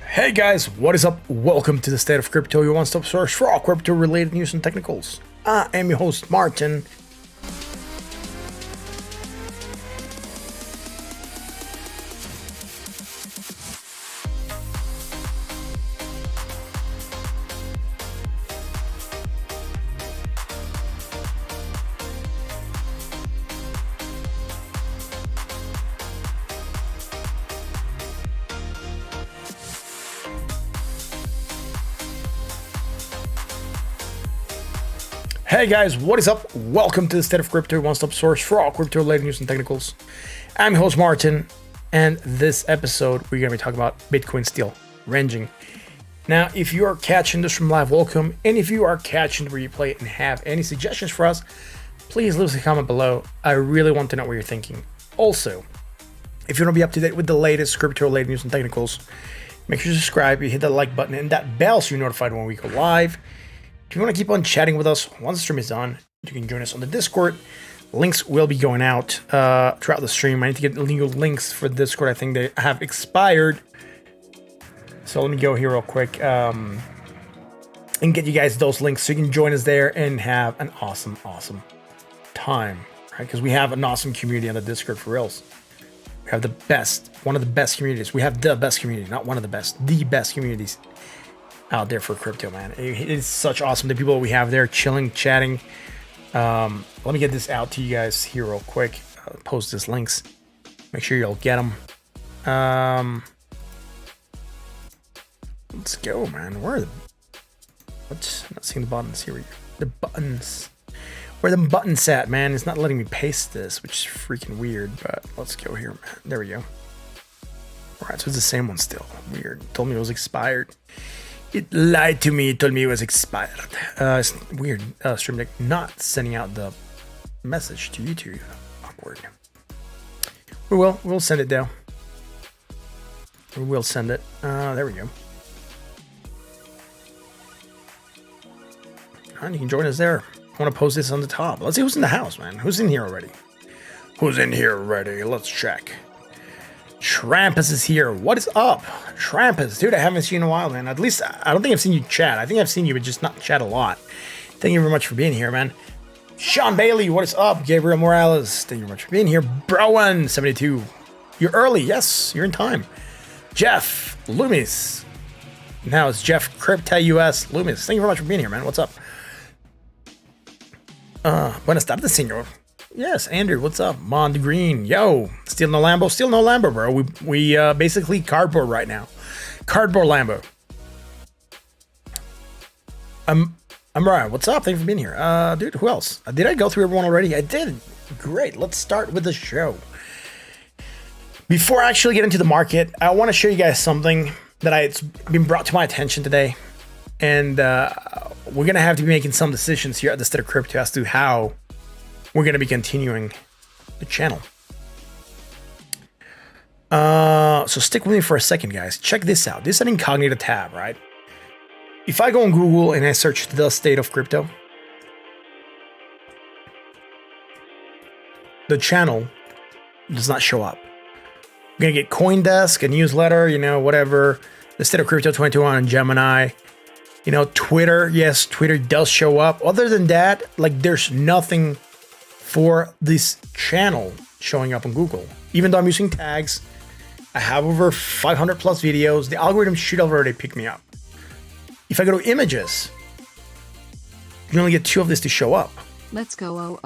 Hey guys, what is up? Welcome to the State of Crypto, your one-stop source for all crypto-related news and technicals. I am your host, Martin. Hey guys, what is up? Welcome to the State of Crypto, one-stop source for all crypto-related news and technicals. I'm your host, Martin, and this episode we're going to be talking about Bitcoin still ranging. Now, if you are catching this from live, welcome, and if you are catching the replay and have any suggestions for us, please leave us a comment below. I really want to know what you're thinking. Also, if you want to be up to date with the latest crypto-related news and technicals, make sure to subscribe, you hit that like button and that bell so you're notified when we go live. If you want to keep on chatting with us once the stream is done, you can join us on the Discord. Links will be going out throughout the stream. I need to get legal links for Discord. I think they have expired. So let me go here real quick and get you guys those links so you can join us there and have an awesome time, right? Because we have an awesome community on the Discord for reals. We have the best, one of the best communities. We have the best community, not one of the best communities out there for crypto, man. It is such awesome. The people we have there chilling, chatting. Let me get this out to you guys here real quick. I'll post these links. Make sure you'll get them. Let's go, man. Where are the... What? I'm not seeing the buttons. Here we go. The buttons. Where the buttons at, man? It's not letting me paste this, which is freaking weird, but let's go here, man. There we go. All right, so it's the same one still. Weird. It told me it was expired. It lied to me. It told me it was expired. It's weird. Stream Deck not sending out the message to YouTube. Awkward. We'll send it down. We will send it. There we go. And you can join us there. I want to post this on the top. Let's see who's in the house, man. Who's in here already? Who's in here already? Let's check. Trampus is here. What is up? Trampus, dude, I haven't seen you in a while, man. At least, I don't think I've seen you chat. I think I've seen you, but just not chat a lot. Thank you very much for being here, man. Sean Bailey, what is up? Gabriel Morales, thank you very much for being here. Browan72, you're early. Yes, you're in time. Jeff Loomis. Now it's Jeff Crypta US Loomis. Thank you very much for being here, man. What's up? Buenas tardes, señor. Yes, Andrew, what's up? Mond Green, yo, still no Lambo? Still no Lambo, bro. We basically cardboard right now. Cardboard Lambo. I'm Ryan. What's up? Thank you for being here. Dude, who else? Did I go through everyone already? I did. Great. Let's start with the show. Before I actually get into the market, I want to show you guys something that it's been brought to my attention today, and we're gonna have to be making some decisions here at the State of Crypto as to how we're going to be continuing the channel. So stick with me for a second, guys. Check this out. This is an incognito tab, right? If I go on Google and I search the State of Crypto, the channel does not show up. I'm going to get CoinDesk, a newsletter, you know, whatever. The State of Crypto 2021 on Gemini. You know, Twitter. Yes, Twitter does show up. Other than that, like, there's nothing for this channel showing up on Google. Even though I'm using tags, I have over 500 plus videos. The algorithm should have already picked me up. If I go to images, you can only get 2 of this to show up. Let's go,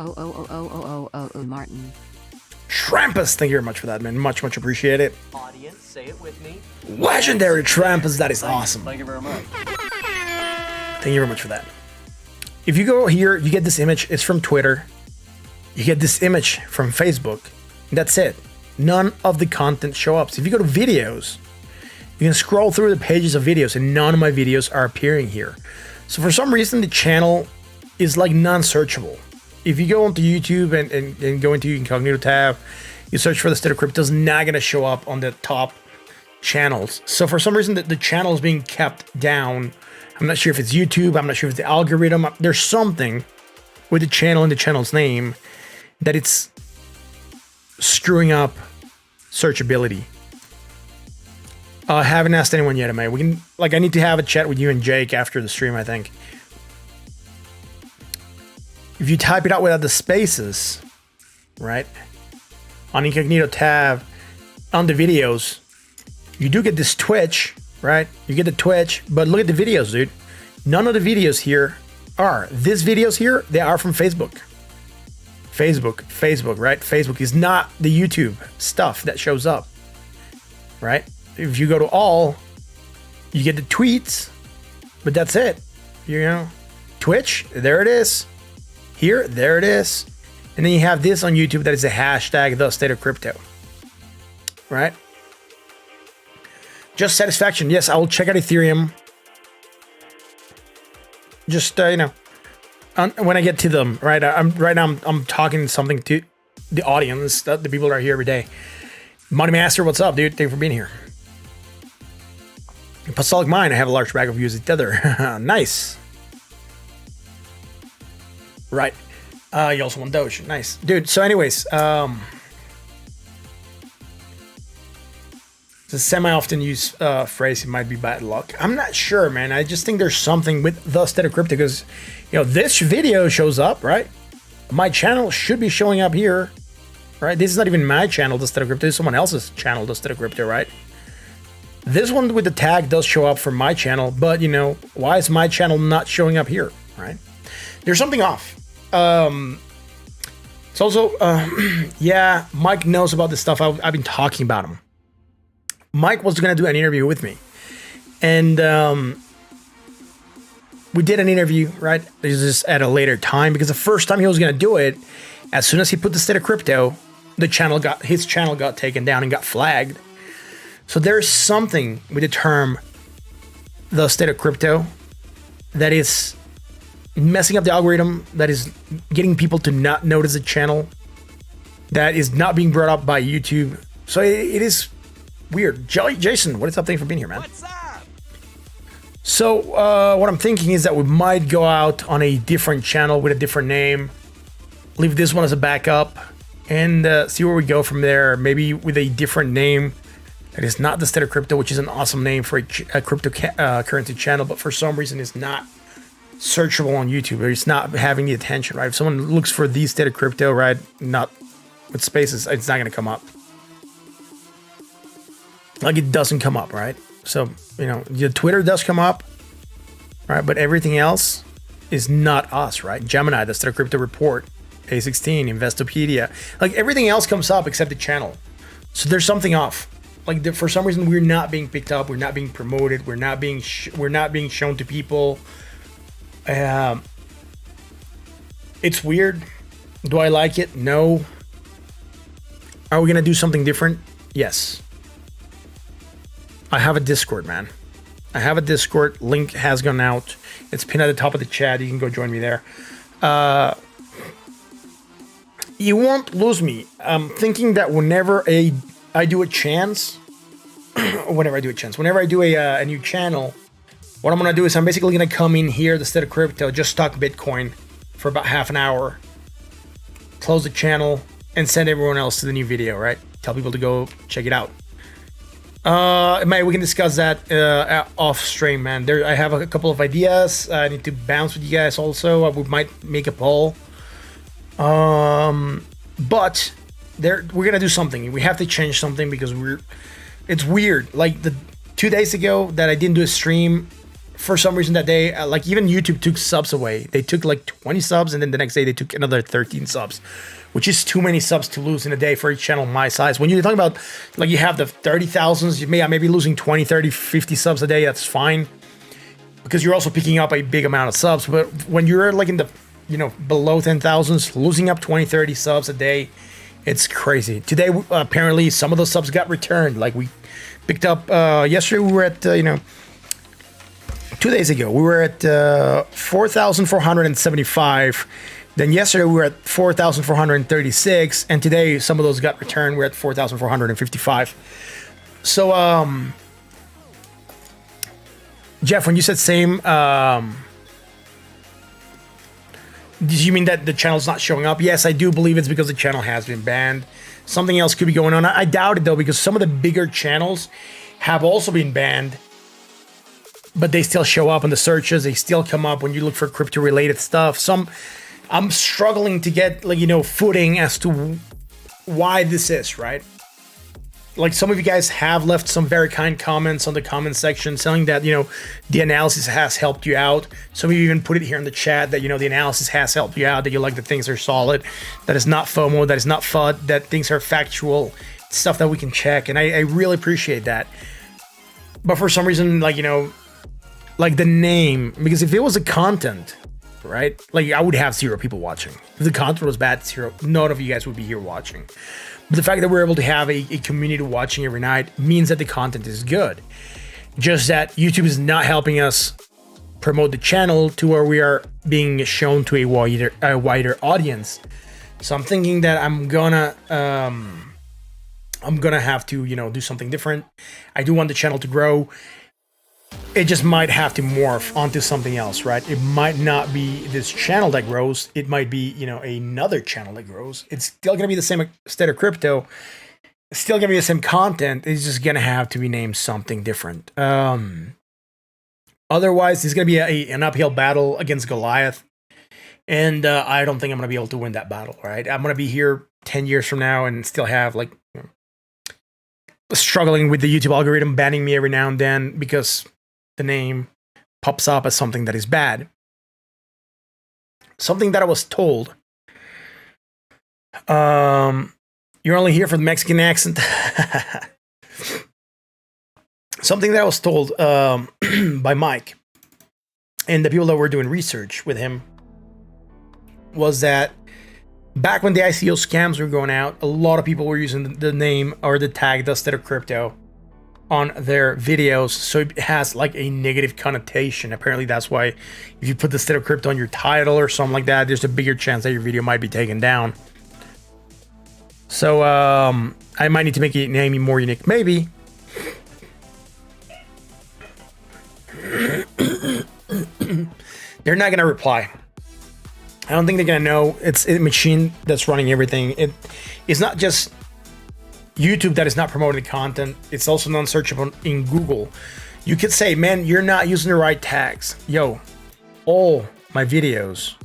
Martin. Trampus, thank you very much for that, man. Much appreciate it. Audience, say it with me. Legendary Trampus, that is awesome. Thank you very much. Thank you very much for that. If you go here, you get this image. It's from Twitter. You get this image from Facebook. That's it. None of the content show up. So if you go to videos, you can scroll through the pages of videos and none of my videos are appearing here. So for some reason, the channel is like non-searchable. If you go onto YouTube and go into incognito tab, you search for the State of Crypto, it's not going to show up on the top channels. So for some reason, the channel is being kept down. I'm not sure if it's YouTube. I'm not sure if it's the algorithm. There's something with the channel and the channel's name that it's screwing up searchability. I haven't asked anyone yet, am I? I need to have a chat with you and Jake after the stream, I think. If you type it out without the spaces, right? On incognito tab, on the videos, you do get this Twitch, right? You get the Twitch, but look at the videos, dude. None of the videos here are. These videos here, they are from Facebook. Facebook, right? Facebook is not the YouTube stuff that shows up, right? If you go to all, you get the tweets, but that's it. You know, Twitch, there it is. Here, there it is. And then you have this on YouTube that is a hashtag, the State of Crypto, right? Just satisfaction. Yes, I will check out Ethereum. Just, you know, when I get to them, right? I'm talking something to the audience, the people that are here every day. Money Master, what's up, dude? Thank you for being here. Apostolic Mind, I have a large bag of USD Tether. Nice. Right. You also want Doge. Nice. Dude, so anyways, It's a semi-often used phrase. It might be bad luck. I'm not sure, man. I just think there's something with the State of Crypto because, this video shows up, right? My channel should be showing up here, right? This is not even my channel, the State of Crypto. This is someone else's channel, the State of Crypto, right? This one with the tag does show up for my channel, but, why is my channel not showing up here, right? There's something off. It's also, yeah, Mike knows about this stuff. I've been talking about him. Mike was going to do an interview with me. And we did an interview, right? This is just at a later time because the first time he was going to do it, as soon as he put the State of Crypto, his channel got taken down and got flagged. So there's something with the term the State of Crypto that is messing up the algorithm, that is getting people to not notice the channel, that is not being brought up by YouTube. So it is weird. Jason, what is up? Thanks for being here, man. What's up? So what I'm thinking is that we might go out on a different channel with a different name, leave this one as a backup, and see where we go from there. Maybe with a different name that is not the State of Crypto, which is an awesome name for a cryptocurrency channel, but for some reason it's not searchable on YouTube, or it's not having the attention, right? If someone looks for the State of Crypto, right, not with spaces, it's not going to come up. Like, it doesn't come up, right? So, your Twitter does come up, right? But everything else is not us, right? Gemini, the State of Crypto report, A16, Investopedia, like everything else comes up except the channel. So there's something off. Like, for some reason, we're not being picked up. We're not being promoted. We're not being shown to people. It's weird. Do I like it? No. Are we gonna do something different? Yes. I have a Discord, man. I have a Discord. Link has gone out. It's pinned at the top of the chat. You can go join me there. You won't lose me. I'm thinking that whenever I do a new channel, what I'm going to do is I'm basically going to come in here, the State of Crypto, just talk Bitcoin for about half an hour, close the channel, and send everyone else to the new video, right? Tell people to go check it out. We can discuss that off stream, man. I have a couple of ideas. I need to bounce with you guys also. We might make a poll. But we're going to do something. We have to change something because it's weird. Like the 2 days ago that I didn't do a stream, for some reason that day, like even YouTube took subs away. They took like 20 subs, and then the next day they took another 13 subs, which is too many subs to lose in a day for a channel my size. When you're talking about, like, you have the 30,000s, you may be losing 20, 30, 50 subs a day, that's fine, because you're also picking up a big amount of subs. But when you're like in the, below 10,000s, losing up 20, 30 subs a day, it's crazy. Today, apparently, some of those subs got returned. Like, we picked up, yesterday we were at, 2 days ago, we were at 4,475. Then yesterday we were at 4,436, and today some of those got returned. We're at 4,455. So, Jeff, when you said same, did you mean that the channel's not showing up? Yes, I do believe it's because the channel has been banned. Something else could be going on. I doubt it though, because some of the bigger channels have also been banned, but they still show up in the searches. They still come up when you look for crypto-related stuff. I'm struggling to get, footing as to why this is, right? Like, some of you guys have left some very kind comments on the comment section saying that, the analysis has helped you out. Some of you even put it here in the chat that, the analysis has helped you out, that you like that things are solid, that it's not FOMO, that it's not FUD, that things are factual, stuff that we can check. And I really appreciate that. But for some reason, like the name, because if it was a content, right? Like, I would have 0 people watching. If the content was bad, 0, none of you guys would be here watching. But the fact that we're able to have a community watching every night means that the content is good. Just that YouTube is not helping us promote the channel to where we are being shown to a wider audience. So I'm thinking that I'm gonna have to, do something different. I do want the channel to grow. It just might have to morph onto something else, right? It might not be this channel that grows. It might be, another channel that grows. It's still going to be the same State of Crypto. still gonna be the same content. It's just gonna have to be named something different. Otherwise, it's gonna be an uphill battle against Goliath, and I don't think I'm gonna be able to win that battle. Right? I'm gonna be here 10 years from now and still have like struggling with the YouTube algorithm banning me every now and then because the name pops up as something that is bad. Something that I was told. You're only here for the Mexican accent. Something that I was told by Mike and the people that were doing research with him was that back when the ICO scams were going out, a lot of people were using the name or the tag "the state of crypto" on their videos, so it has like a negative connotation. Apparently, that's why if you put "the state of crypto" on your title or something like that, there's a bigger chance that your video might be taken down. So I might need to make it name more unique, maybe. They're not gonna reply. I don't think they're gonna know. It's a machine that's running everything. It's not just YouTube that is not promoting the content. It's also non-searchable in Google. You could say, man, you're not using the right tags. Yo, all my videos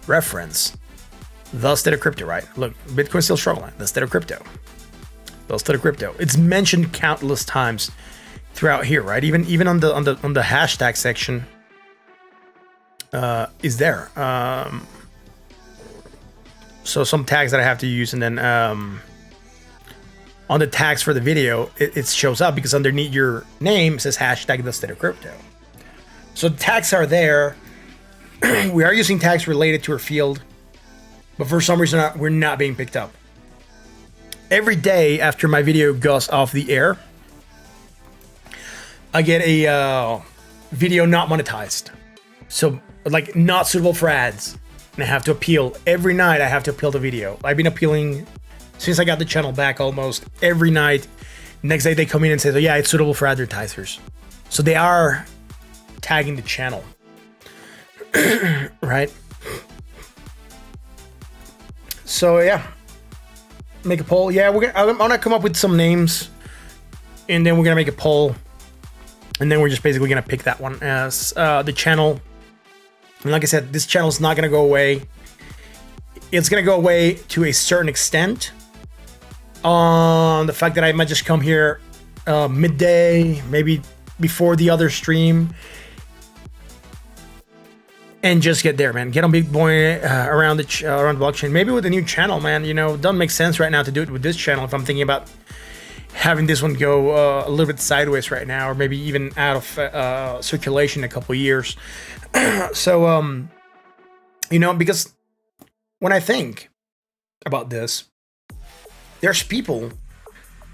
reference the state of crypto, right? Look, Bitcoin's still struggling. The state of crypto. The state of crypto. It's mentioned countless times throughout here, right? Even on the hashtag section is there. So some tags that I have to use, and then on the tags for the video, it shows up because underneath your name it says hashtag the state of crypto. So the tags are there. We are using tags related to our field, but for some reason we're not being picked up. Every day after my video goes off the air, I get a video not monetized. So like not suitable for ads. And I have to appeal. Every night I have to appeal the video. I've been appealing since I got the channel back almost every night. Next day they come in and say, oh, yeah, it's suitable for advertisers. So they are tagging the channel. Right? So yeah, make a poll. Yeah, I'm gonna come up with some names, and then we're gonna make a poll, and then we're just basically gonna pick that one as the channel. And like I said, this channel is not gonna go away. It's gonna go away to a certain extent. On the fact that I might just come here midday, maybe before the other stream, and just get there, man. Get on Big Boy around the blockchain. Maybe with a new channel, man. You know, it doesn't make sense right now to do it with this channel if I'm thinking about having this one go a little bit sideways right now, or maybe even out of circulation in a couple years. So, you know, because when I think about this, there's people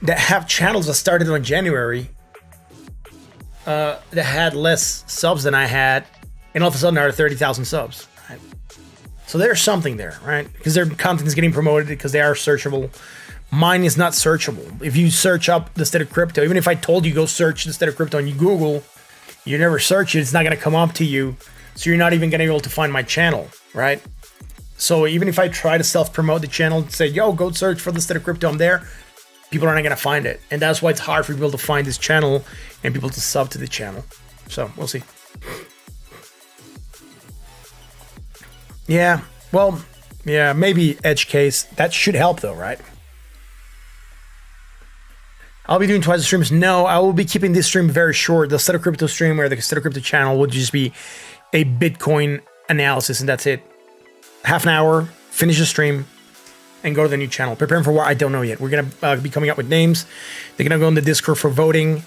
that have channels that started on January that had less subs than I had, and all of a sudden are 30,000 subs. Right? So there's something there, right? Because their content is getting promoted because they are searchable. Mine is not searchable. If you search up the state of crypto, even if I told you go search the state of crypto on Google, you never search it, it's not going to come up to you. So you're not even going to be able to find my channel, right? So even if I try to self-promote the channel and say, yo, go search for the state of crypto, I'm there, people are not going to find it. And that's why it's hard for people to find this channel and people to sub to the channel. So we'll see. Yeah, well, yeah, maybe edge case. That should help though, right? I'll be doing twice the streams. No, I will be keeping this stream very short. The State of Crypto stream or the State of Crypto channel would just be a Bitcoin analysis, and that's it. Half an hour, finish the stream, and go to the new channel. Preparing for what? I don't know yet. We're going to be coming up with names. They're going to go in the Discord for voting.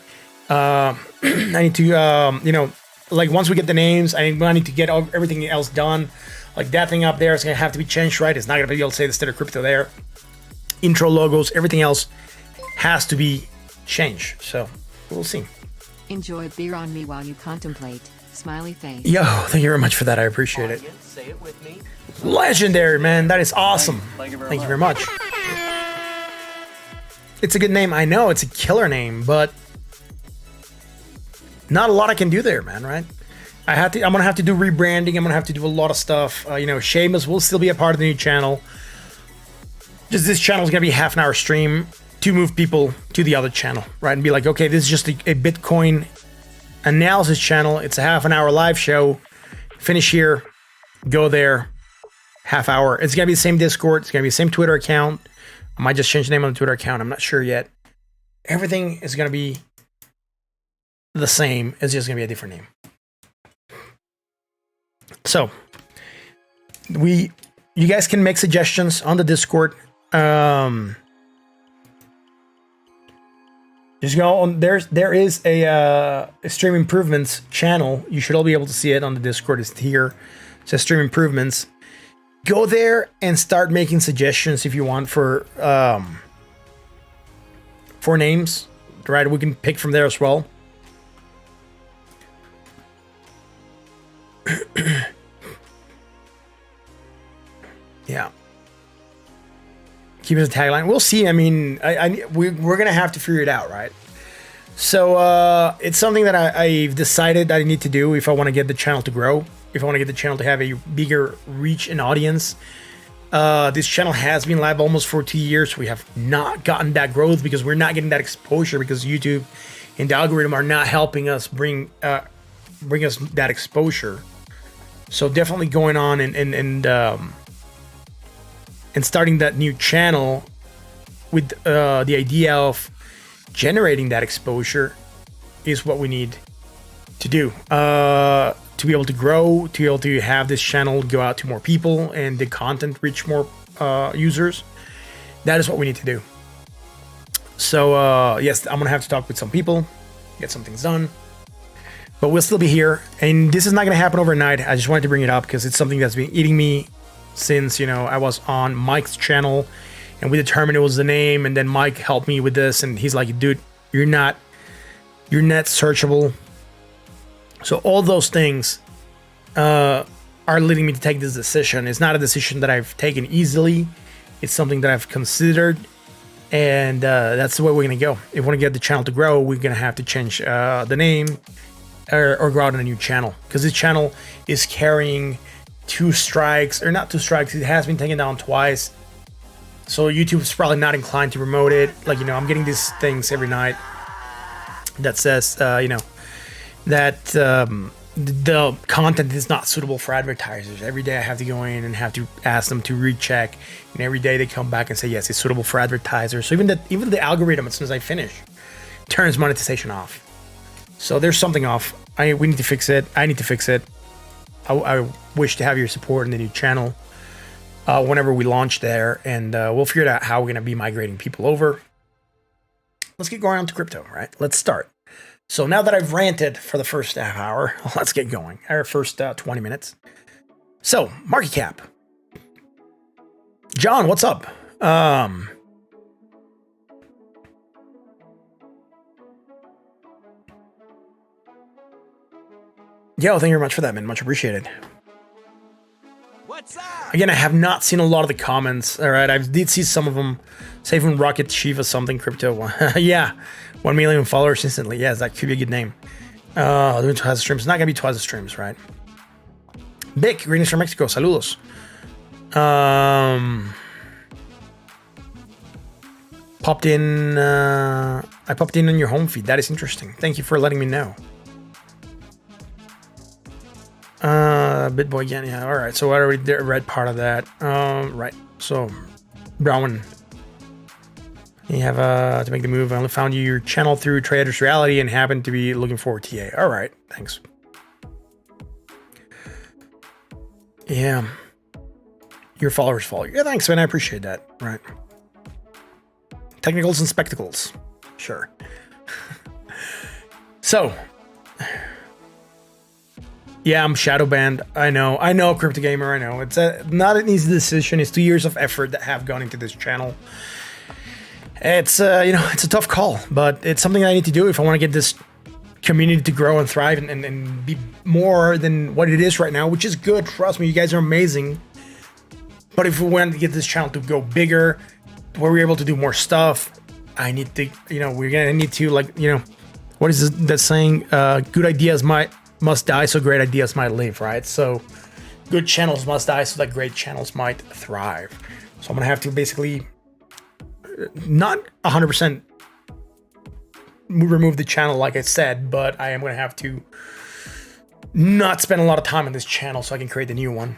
I need to, you know, like once we get the names, I need to get everything else done. Like that thing up there is going to have to be changed, right? It's not going to be able to say the State of Crypto there. Intro logos, everything else has to be changed. So we'll see. Enjoy beer on me while you contemplate. Smiley face. Yo, thank you very much for that. I appreciate it. Say it with me. Legendary, man. That is awesome. Thank you very much. It's a good name. I know it's a killer name, but not a lot I can do there, man, right? I'm gonna have to do rebranding. I'm gonna have to do a lot of stuff. You know, Seamus will still be a part of the new channel. just this channel is gonna be a half an hour stream to move people to the other channel, right? And be like, okay, this is just a Bitcoin analysis channel. It's a half an hour live show. Finish here, go there, half hour. It's gonna be the same Discord. It's gonna be the same Twitter account. I might just change the name on the Twitter account. I'm not sure yet. Everything is gonna be the same. It's just gonna be a different name. So you guys can make suggestions on the Discord. Just go on. There is a stream improvements channel. You should all be able to see it on the Discord. It's here. It says stream improvements. Go there and start making suggestions if you want for names. Right, we can pick from there as well. Yeah. Keep it as a tagline. We'll see. I mean, we're gonna have to figure it out, right? So it's something that I've decided that I need to do if I want to get the channel to grow. If I want to get the channel to have a bigger reach and audience. This channel has been live almost for 2 years. We have not gotten that growth because we're not getting that exposure because YouTube and the algorithm are not helping us bring us that exposure. So definitely going on and starting that new channel with the idea of generating that exposure is what we need to do to be able to grow, to be able to have this channel go out to more people and the content reach more users. That is what we need to do. So yes, I'm gonna have to talk with some people, get some things done, but we'll still be here. And this is not gonna happen overnight. I just wanted to bring it up because it's something that's been eating me since, I was on Mike's channel and we determined it was the name, and then Mike helped me with this and he's like, dude, you're not searchable. So all those things are leading me to take this decision. It's not a decision that I've taken easily. It's something that I've considered, and that's the way we're gonna go. If we want to get the channel to grow, we're gonna have to change the name or grow out on a new channel, because this channel is carrying 2 strikes, or not 2 strikes. It has been taken down twice. So YouTube's probably not inclined to promote it. Like, I'm getting these things every night that says, that the content is not suitable for advertisers. Every day I have to go in and have to ask them to recheck, and every day they come back and say, yes, it's suitable for advertisers. So even the algorithm, as soon as I finish, turns monetization off. So there's something off. We need to fix it. I need to fix it. I wish to have your support in the new channel whenever we launch there, and we'll figure out how we're going to be migrating people over. Let's get going on to crypto, right? Let's start. So now that I've ranted for the first half hour, let's get going. Our first 20 minutes. So, market cap. John, what's up? Yo, thank you very much for that, man. Much appreciated. What's up? Again, I have not seen a lot of the comments. All right, I did see some of them. Say from Rocket Shiva something crypto. Yeah, 1 million followers instantly. Yes, that could be a good name. Doing twice the streams. It's not gonna be twice the streams, right? Vic, greetings from Mexico. Saludos. Popped in. I popped in on your home feed. That is interesting. Thank you for letting me know. Bitboy again. Yeah. All right. So I already read part of that. Right. So, Brown, you have to make the move. I only found your channel through Traders Reality and happened to be looking for TA. All right. Thanks. Yeah. Your followers follow you. Yeah. Thanks, man. I appreciate that. Right. Technicals and spectacles. Sure. So. Yeah, I'm shadow banned. I know, Crypto Gamer. I know it's not an easy decision. It's 2 years of effort that have gone into this channel. It's it's a tough call, but it's something I need to do if I want to get this community to grow and thrive and be more than what it is right now, which is good. Trust me, you guys are amazing. But if we want to get this channel to go bigger, where we're able to do more stuff, I need to, we're gonna need to, what is that saying? Good ideas must die so great ideas might live, right? So good channels must die so that great channels might thrive. So I'm gonna have to basically not 100% remove the channel like I said, but I am going to have to not spend a lot of time on this channel so I can create the new one.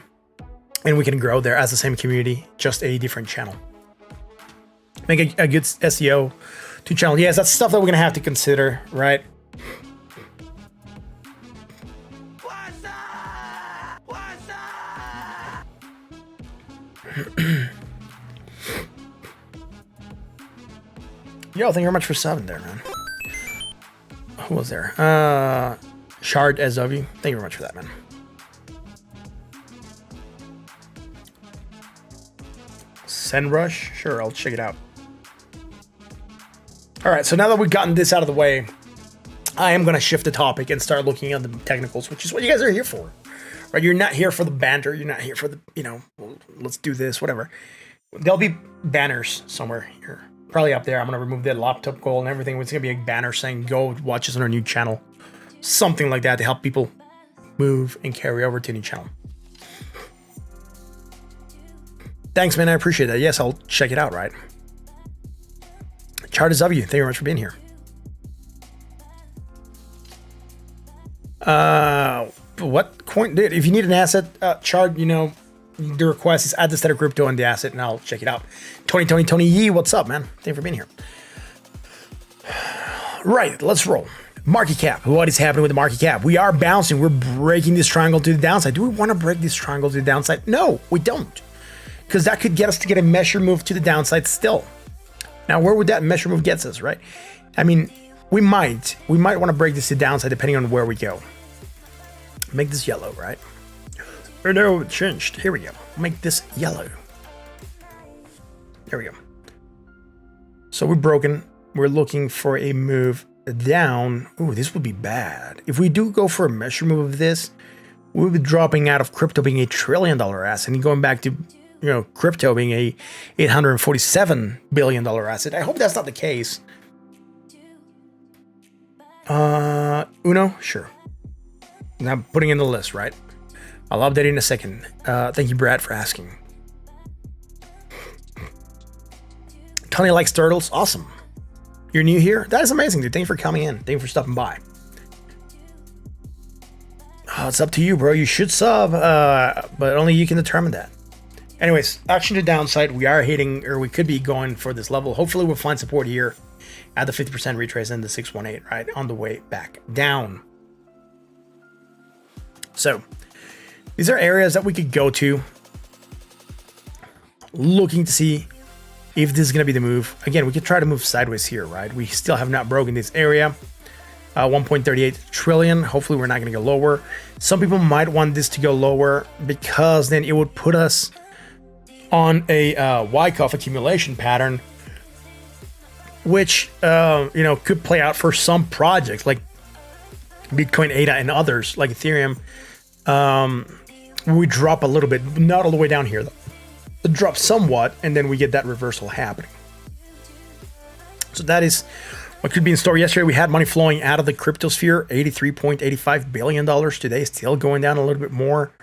And we can grow there as the same community, just a different channel. Make a good SEO to channel. Yes, that's stuff that we're going to have to consider, right? Yo, thank you very much for subbing there, man. Who was there? Shard SW. Thank you very much for that, man. SendRush? Sure, I'll check it out. All right, so now that we've gotten this out of the way, I am going to shift the topic and start looking at the technicals, which is what you guys are here for, right? You're not here for the banter. You're not here for the, well, let's do this, whatever. There'll be banners somewhere here, probably up there. I'm going to remove the laptop goal and everything. It's going to be a banner saying, go watch us on our new channel. Something like that to help people move and carry over to a new channel. Thanks, man. I appreciate that. Yes, I'll check it out, right? Chart is W. Thank you very much for being here. What coin? Dude, if you need an asset chart, the request is add the state of crypto and the asset, and I'll check it out. Tony Yee, what's up, man? Thank you for being here. Right, let's roll. Market cap. What is happening with the market cap? We are bouncing. We're breaking this triangle to the downside. Do we want to break this triangle to the downside? No, we don't. Because that could get us to get a measure move to the downside still. Now, where would that measure move get us, right? I mean, we might want to break this to the downside depending on where we go. Make this yellow, right? Oh no, it changed. Here we go. Make this yellow. There we go. So we're broken. We're looking for a move down. Ooh, this would be bad. If we do go for a measure move of this, we'll be dropping out of crypto being $1 trillion asset and going back to crypto being a $847 billion asset. I hope that's not the case. Uno, sure. Now I'm putting in the list, right? I'll update it in a second. Thank you, Brad, for asking. Tony likes turtles. Awesome. You're new here? That is amazing, dude. Thank you for coming in. Thank you for stopping by. Oh, it's up to you, bro. You should sub, but only you can determine that. Anyways, action to downside. We are hitting, or we could be going for this level. Hopefully we'll find support here at the 50% retrace and the 618, right? On the way back down. So, these are areas that we could go to. Looking to see if this is going to be the move. Again, we could try to move sideways here, right? We still have not broken this area. 1.38 trillion. Hopefully we're not going to go lower. Some people might want this to go lower because then it would put us on a Wyckoff accumulation pattern, which could play out for some projects like Bitcoin, ADA, and others like Ethereum. We drop a little bit, not all the way down here though. It drops somewhat, and then we get that reversal happening. So that is what could be in store. Yesterday we had money flowing out of the crypto sphere, $83.85 billion today, still going down a little bit more.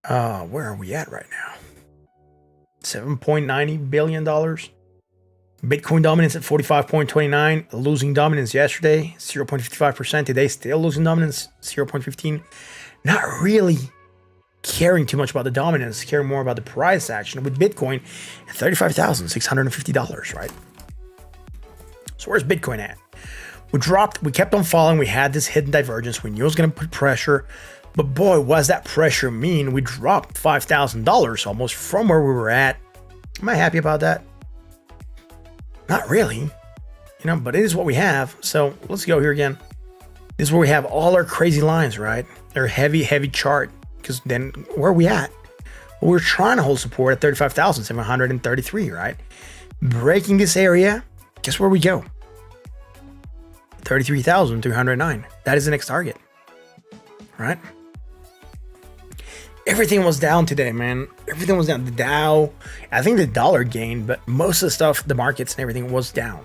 Where are we at right now? $7.90 billion. Bitcoin dominance at 45.29, losing dominance yesterday, 0.55%. Today, still losing dominance, 0.15. Not really caring too much about the dominance, caring more about the price action with Bitcoin at $35,650, right? So where's Bitcoin at? We kept on falling. We had this hidden divergence. We knew it was going to put pressure, but boy, was that pressure mean. We dropped $5,000 almost from where we were at. Am I happy about that? Not really, but it is what we have. So let's go here again. This is where we have all our crazy lines, right? Our heavy chart. Because then where are we at? Well, we're trying to hold support at 35,733, right? Breaking this area, guess where we go? 33,309. That is the next target, right? Everything was down today, man. Everything was down. The Dow, I think the dollar gained, but most of the stuff, the markets and everything was down.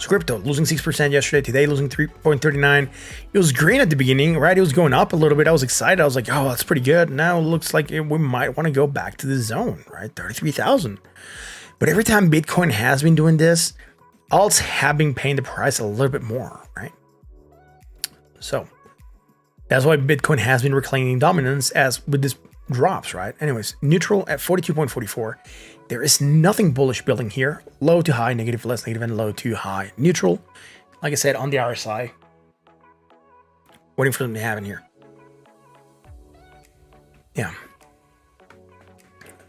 So crypto losing 6% yesterday, today losing 3.39. It was green at the beginning, right? It was going up a little bit. I was excited. I was like, oh, that's pretty good. Now it looks like we might want to go back to the zone, right? 33,000. But every time Bitcoin has been doing this, alts have been paying the price a little bit more, right? So that's why Bitcoin has been reclaiming dominance as with this drops, right? Anyways, neutral at 42.44. There is nothing bullish building here. Low to high, negative, less negative, and low to high. Neutral, like I said, on the RSI. Waiting for them to have in here. Yeah.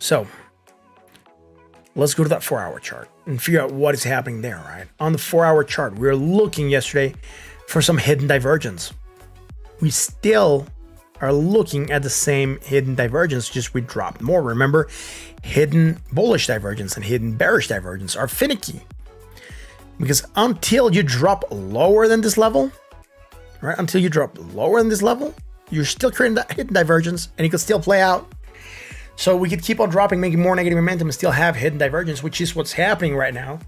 So let's go to that 4-hour chart and figure out what is happening there, right? On the 4-hour chart, we were looking yesterday for some hidden divergence. We still are looking at the same hidden divergence, just we dropped more. Remember, hidden bullish divergence and hidden bearish divergence are finicky, because until you drop lower than this level, right? Until you drop lower than this level, you're still creating that hidden divergence, and it could still play out. So we could keep on dropping, making more negative momentum, and still have hidden divergence, which is what's happening right now.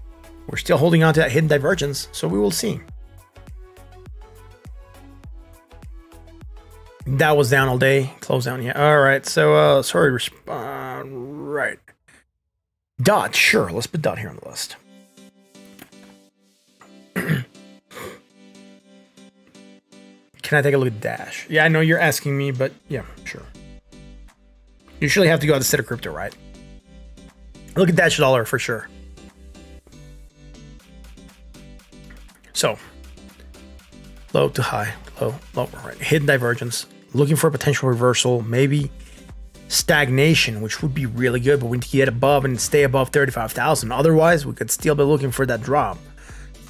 We're still holding on to that hidden divergence, so we will see. That was down all day. Close down. Yeah. All right. So, sorry. Right. Dot. Sure. Let's put dot here on the list. Can I take a look at Dash? Yeah, I know you're asking me, but yeah, sure. You usually have to go out instead of crypto, right? Look at Dash dollar for sure. So, low to high, low, right? Hidden divergence. Looking for a potential reversal, maybe stagnation, which would be really good, but we need to get above and stay above 35,000. Otherwise, we could still be looking for that drop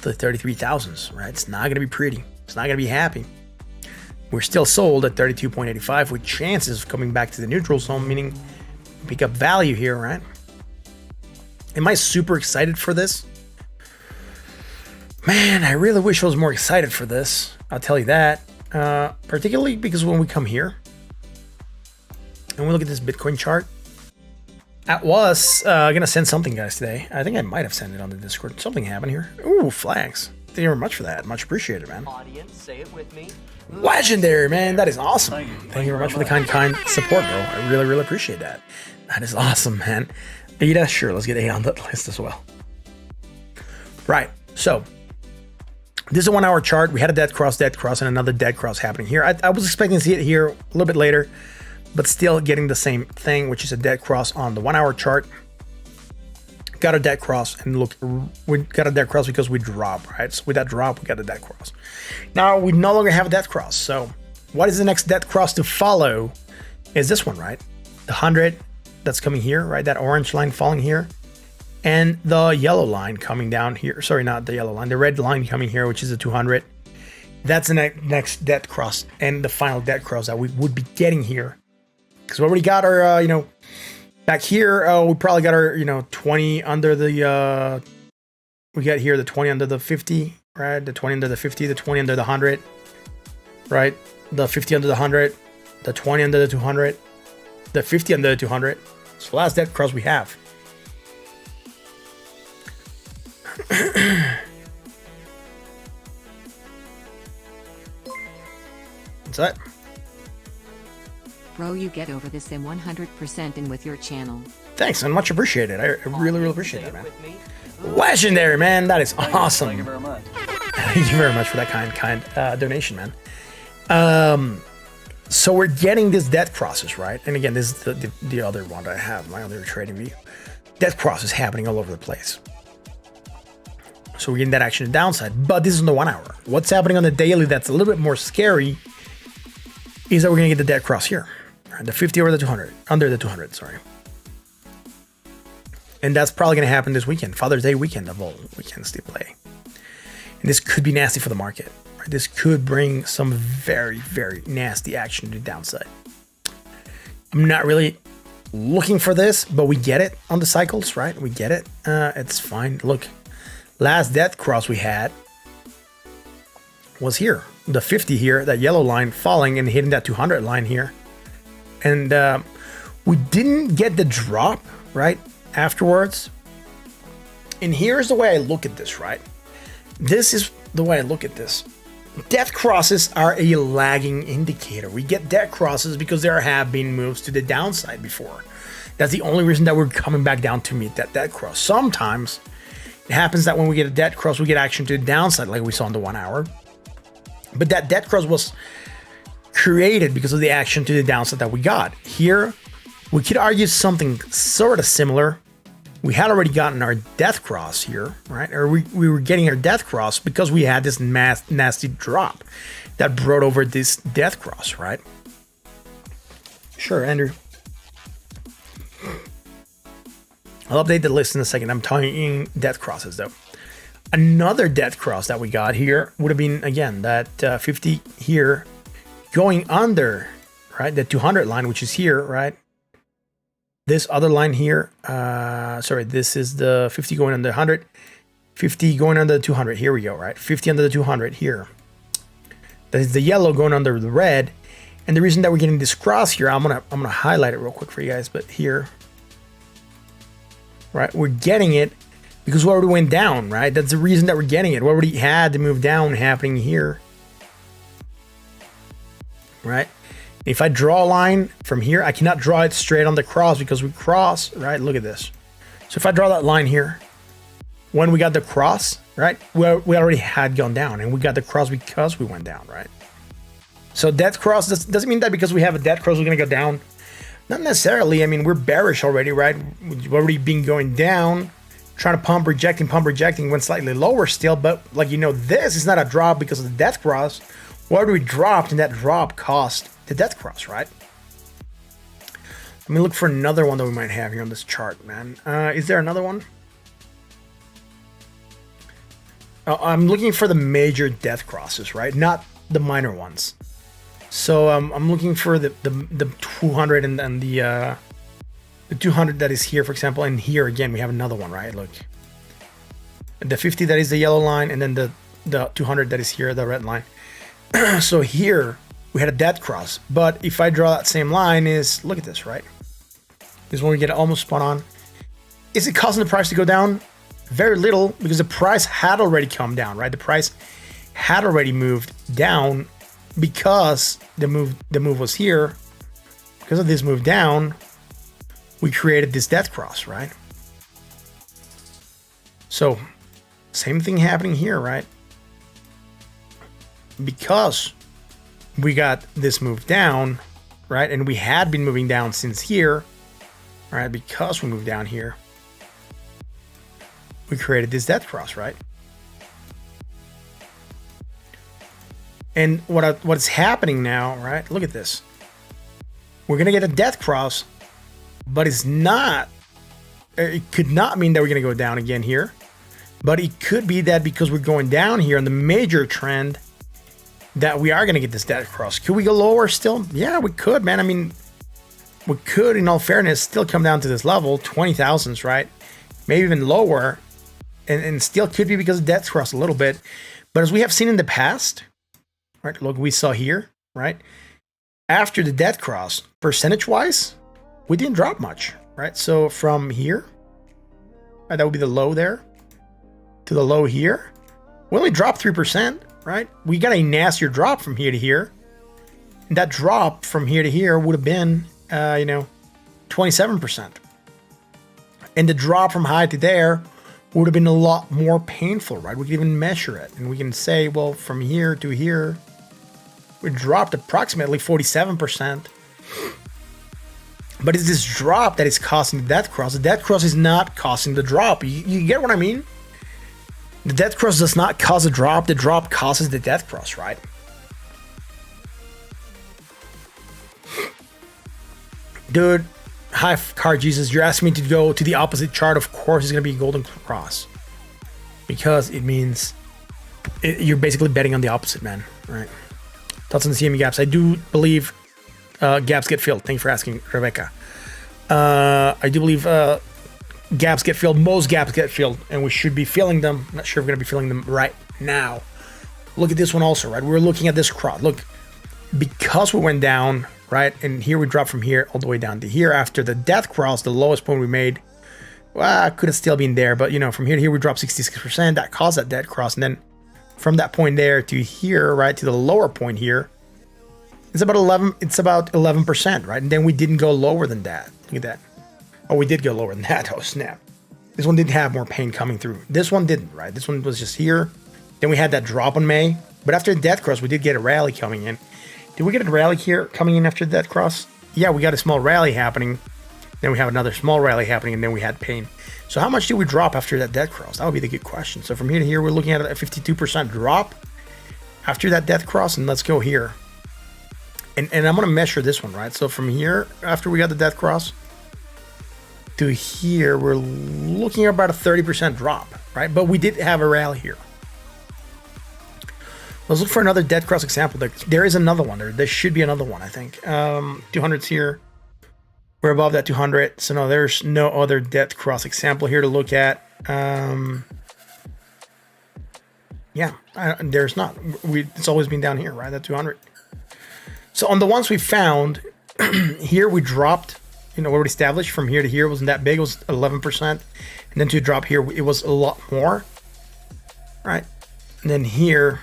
to 33,000s, right? It's not going to be pretty. It's not going to be happy. We're still sold at 32.85 with chances of coming back to the neutral zone, meaning pick up value here, right? Am I super excited for this? Man, I really wish I was more excited for this. I'll tell you that. Particularly because when we come here and we look at this Bitcoin chart, I was gonna send something, guys, today. I think I might have sent it on the Discord. Something happened here. Ooh, flags. Thank you very much for that. Much appreciated, man. Audience, say it with me. Legendary, man. That is awesome. Thank you very much for the kind support, bro. I really, really appreciate that. That is awesome, man. Beta, sure. Let's get A on that list as well. Right. So this is a 1-hour chart. We had a dead cross, and another dead cross happening here. I was expecting to see it here a little bit later, but still getting the same thing, which is a dead cross on the 1-hour chart. Got a dead cross, and look, we got a dead cross because we dropped, right? So with that drop, we got a dead cross. Now we no longer have a dead cross. So what is the next dead cross to follow? Is this one, right? The 100 that's coming here, right? That orange line falling here. And the yellow line coming down here. Sorry, not the yellow line. The red line coming here, which is the 200. That's the next dead cross and the final dead cross that we would be getting here. Because we already got our, back here, we probably got our, 20 under the, we got here the 20 under the 50, right? The 20 under the 50, the 20 under the 100, right? The 50 under the 100, the 20 under the 200, the 50 under the 200. So last dead cross we have. What's that? Bro, you get over this in 100% and with your channel. Thanks, and much appreciated. I really, really appreciate that, man. Legendary, man. That is awesome. Thank you very much. Thank you very much for that kind donation, man. So we're getting this dead crosses, right? And again, this is the other one that I have, my other trading view. Dead crosses happening all over the place. So we're getting that action to downside, but this is on the 1 hour. What's happening on the daily that's a little bit more scary is that we're gonna get the dead cross here. Right? The 50 over the 200, under the 200, sorry. And that's probably gonna happen this weekend, Father's Day weekend of all weekends they play. And this could be nasty for the market. Right? This could bring some very, very nasty action to the downside. I'm not really looking for this, but we get it on the cycles, right? We get it. It's fine. Look. Last death cross we had was here, the 50 here, that yellow line falling and hitting that 200 line here. And we didn't get the drop, right, afterwards. And here's the way I look at this, right? this is the way I look at this. Death crosses are a lagging indicator. We get death crosses because there have been moves to the downside before. That's the only reason that we're coming back down to meet that death cross. Sometimes it happens that when we get a death cross, we get action to the downside, like we saw in the 1 hour. But that death cross was created because of the action to the downside that we got. Here, we could argue something sort of similar. We had already gotten our death cross here, right? Or we were getting our death cross because we had this nasty drop that brought over this death cross, right? Sure, Andrew. I'll update the list in a second. I'm talking death crosses though. Another death cross that we got here would have been, again, that 50 here going under, right? The 200 line, which is here, right? This other line here, this is the 50 going under 100, 50 going under the 200. Here we go, right? 50 under the 200 here. That is the yellow going under the red. And the reason that we're getting this cross here, I'm gonna highlight it real quick for you guys, but here, right? We're getting it because we already went down, right? That's the reason that we're getting it. We already had the move down happening here, right? If I draw a line from here, I cannot draw it straight on the cross because we cross, right? Look at this. So if I draw that line here, when we got the cross, right? We already had gone down, and we got the cross because we went down, right? So death cross doesn't mean that because we have a death cross, we're going to go down. Not necessarily. I mean, we're bearish already, right? We've already been going down, trying to pump, rejecting, went slightly lower still. But like, this is not a drop because of the death cross. Where we dropped, and that drop cost the death cross, right? Let me look for another one that we might have here on this chart, man. Is there another one? I'm looking for the major death crosses, right? Not the minor ones. So I'm looking for the 200 and the 200 that is here, for example. And here again, we have another one, right? Look, the 50 that is the yellow line, and then the 200 that is here, the red line. So here we had a death cross, but if I draw that same line, look at this, right? This is when we get almost spot on. Is it causing the price to go down? Very little, because the price had already come down, right? The price had already moved down because the move was here. Because of this move down, we created this death cross, right? So same thing happening here, right? Because we got this move down, right? And we had been moving down since here, right? Because we moved down here, we created this death cross, right? And what's happening now, right? Look at this. We're gonna get a death cross, but it could not mean that we're gonna go down again here, but it could be that because we're going down here on the major trend, that we are going to get this death cross. Could we go lower still? Yeah, we could, man. I mean, we could, in all fairness, still come down to this level, 20,000s, right? Maybe even lower, and still could be because of death cross a little bit. But as we have seen in the past, right? Look, we saw here, right? After the death cross, percentage-wise, we didn't drop much, right? So from here, right, that would be the low there, to the low here, we only dropped 3%. Right? We got a nastier drop from here to here. And that drop from here to here would have been, 27%. And the drop from high to there would have been a lot more painful, right? We can even measure it. And we can say, well, from here to here, we dropped approximately 47%. But it's this drop that is causing the death cross. The death cross is not causing the drop. You get what I mean? The death cross does not cause a drop. The drop causes the death cross, right? Dude, hi, Car Jesus. You're asking me to go to the opposite chart. Of course, it's going to be a golden cross. Because it means you're basically betting on the opposite, man. Right? Thoughts on the CME gaps? I do believe gaps get filled. Thank you for asking, Rebecca. I do believe gaps get filled. Most gaps get filled, and we should be filling them. I'm not sure if we're going to be filling them right now. Look at this one also, right? We're looking at this cross. Look, because we went down, right? And here we dropped from here all the way down to here after the death cross, the lowest point we made. Well, could have still been there, but from here to here we dropped 66%. That caused that death cross, and then from that point there to here, right, to the lower point here, it's about 11%, right? And then we didn't go lower than that. Look at that. Oh, we did go lower than that. Oh, snap. This one didn't have more pain coming through. This one didn't, right? This one was just here. Then we had that drop on May. But after the death cross, we did get a rally coming in. Did we get a rally here coming in after the death cross? Yeah, we got a small rally happening. Then we have another small rally happening, and then we had pain. So how much did we drop after that death cross? That would be the good question. So from here to here, we're looking at a 52% drop after that death cross. And let's go here. And I'm going to measure this one, right? So from here, after we got the death cross, to here, we're looking at about a 30% drop, right? But we did have a rally here. Let's look for another death cross example. There is another one. There should be another one, I think. 200's here. We're above that 200. So no, there's no other death cross example here to look at. There's not. It's always been down here, right? That 200. So on the ones we found, here we dropped, already established. From here to here wasn't that big. It was 11%. And then to drop here, it was a lot more, right? And then here,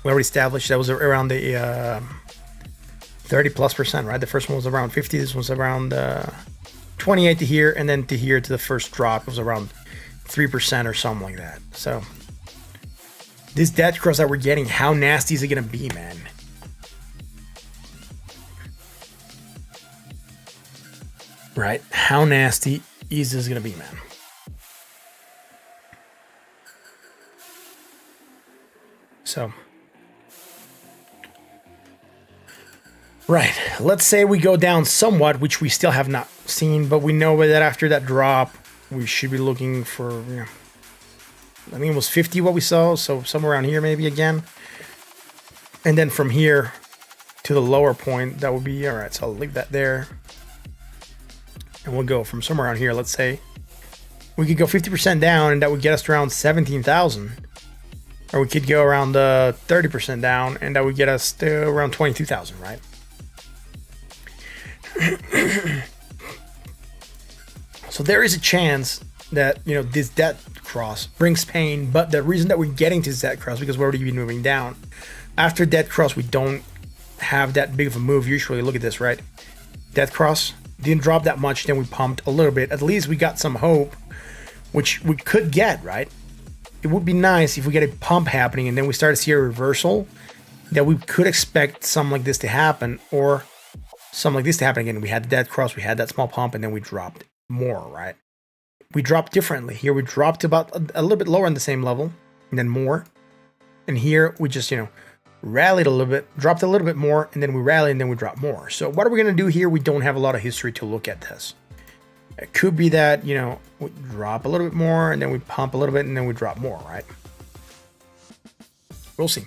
we already established that was around the 30+%, right? The first one was around 50. This was around 28 to here. And then to here to the first drop was around 3% or something like that. So this death cross that we're getting, how nasty is it going to be, man? Right? How nasty is this going to be, man? So, right. Let's say we go down somewhat, which we still have not seen, but we know that after that drop, we should be looking for, I think it was 50 what we saw, so somewhere around here maybe again. And then from here to the lower point, that would be, all right, so I'll leave that there. And we'll go from somewhere around here, let's say. We could go 50% down, and that would get us to around 17,000. Or we could go around 30% down, and that would get us to around 22,000, right? So there is a chance that, this death cross brings pain, but the reason that we're getting to this death cross, because we're already been moving down. After death cross, we don't have that big of a move usually. Look at this, right? Death cross. Didn't drop that much, then we pumped a little bit. At least we got some hope, which we could get, right? It would be nice if we get a pump happening and then we start to see a reversal, that we could expect something like this to happen, or something like this to happen again. We had the death cross, we had that small pump, and then we dropped more, right? We dropped differently. Here we dropped about a little bit lower on the same level, and then more. And here we just, rallied a little bit, dropped a little bit more, and then we rallied, and then we dropped more. So what are we going to do here? We don't have a lot of history to look at this. It could be that, we drop a little bit more, and then we pump a little bit, and then we drop more, right? We'll see.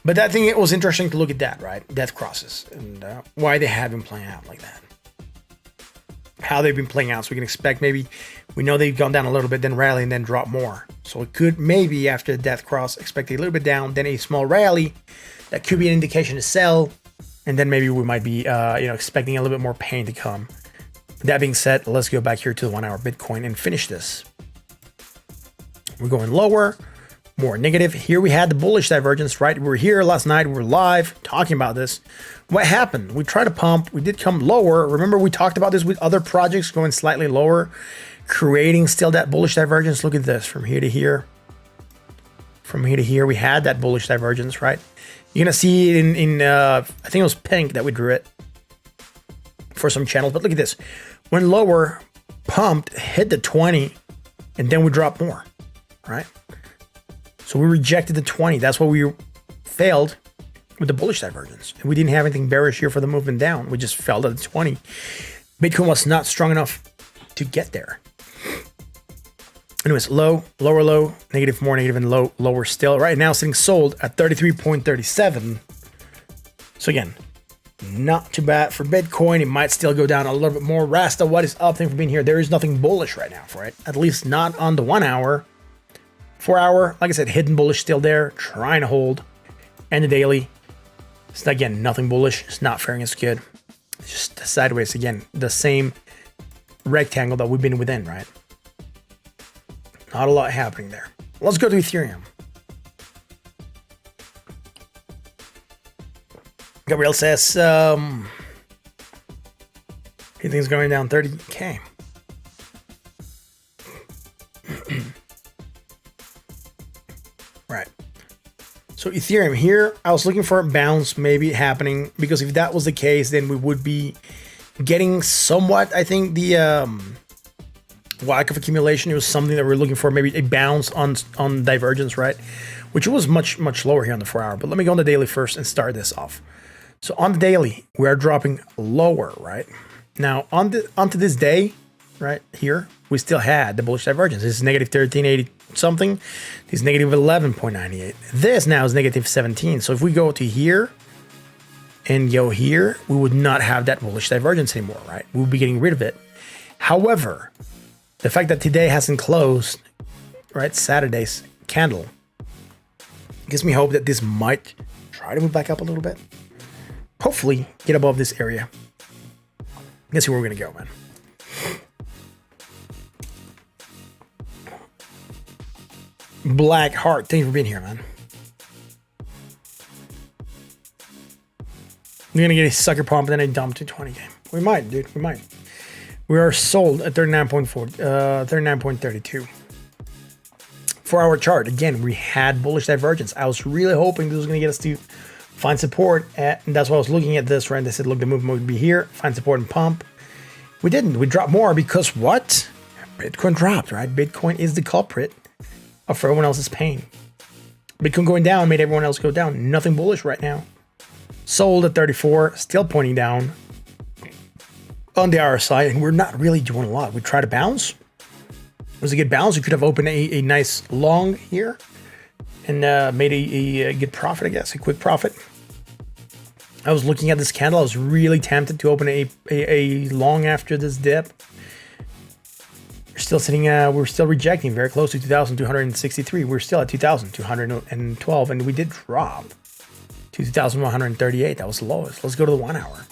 But I think it was interesting to look at that, right? Death crosses, and why they have been playing out like that. How they've been playing out. So we can expect maybe, we know they've gone down a little bit, then rally, and then drop more. So it could maybe after the death cross expect a little bit down, then a small rally. That could be an indication to sell, and then maybe we might be expecting a little bit more pain to come. That being said, let's go back here to the 1 hour Bitcoin and finish this. We're going lower, more negative. Here we had the bullish divergence, right? We were here last night, we were live talking about this. What happened? We tried to pump, we did come lower. Remember we talked about this with other projects going slightly lower, creating still that bullish divergence. Look at this, from here to here. From here to here, we had that bullish divergence, right? You're gonna see it in I think it was pink that we drew it for some channels, but look at this. When lower, pumped, hit the 20, and then we dropped more, right? So we rejected the 20. That's why we failed with the bullish divergence. And we didn't have anything bearish here for the movement down. We just fell to the 20. Bitcoin was not strong enough to get there. Anyways, low, lower low, negative, more negative, and low, lower still. Right now, sitting sold at 33.37. So again, not too bad for Bitcoin. It might still go down a little bit more. Rasta, what is up? Thank you for being here. There is nothing bullish right now for it. At least not on the 1 hour. 4 hour, like I said, hidden bullish still there, trying to hold. And the daily, it's again, nothing bullish. It's not faring as good. It's just sideways again, the same rectangle that we've been within, right? Not a lot happening there. Let's go to Ethereum. Gabriel says he thinks it's going down 30K. Right. So Ethereum here, I was looking for a bounce maybe happening, because if that was the case, then we would be getting somewhat, I think, the lack of accumulation. It was something that we're looking for, maybe a bounce on divergence, right? Which was much lower here on the 4 hour. But let me go on the daily first and start this off. So on the daily, we are dropping lower, right? Now onto this day, right here, we still had the bullish divergence. This is negative 1380 something. This is negative 11.98. This now is negative 17. So if we go to here and go here, we would not have that bullish divergence anymore, right? We would be getting rid of it. However, the fact that today hasn't closed, right, Saturday's candle, gives me hope that this might try to move back up a little bit. Hopefully get above this area. Let's see where we're gonna go, man. Black Heart, thank you for being here, man. We're gonna get a sucker pump and then a dump to 20 game. We might, dude. We might. We are sold at 39.32. 4 hour chart. Again, we had bullish divergence. I was really hoping this was gonna get us to find support and that's why I was looking at this, right? They said, look, the movement would be here, find support and pump. We didn't. We dropped more because what? Bitcoin dropped, right? Bitcoin is the culprit of everyone else's pain. Bitcoin going down made everyone else go down. Nothing bullish right now. Sold at 34, still pointing down on the RSI, and we're not really doing a lot. We tried to bounce. It was a good bounce. We could have opened a nice long here and made a good profit, I guess, a quick profit. I was looking at this candle. I was really tempted to open a long after this dip. We're still sitting, we're still rejecting very close to 2,263. We're still at 2,212, and we did drop to 2,138. That was the lowest. Let's go to the 1 hour.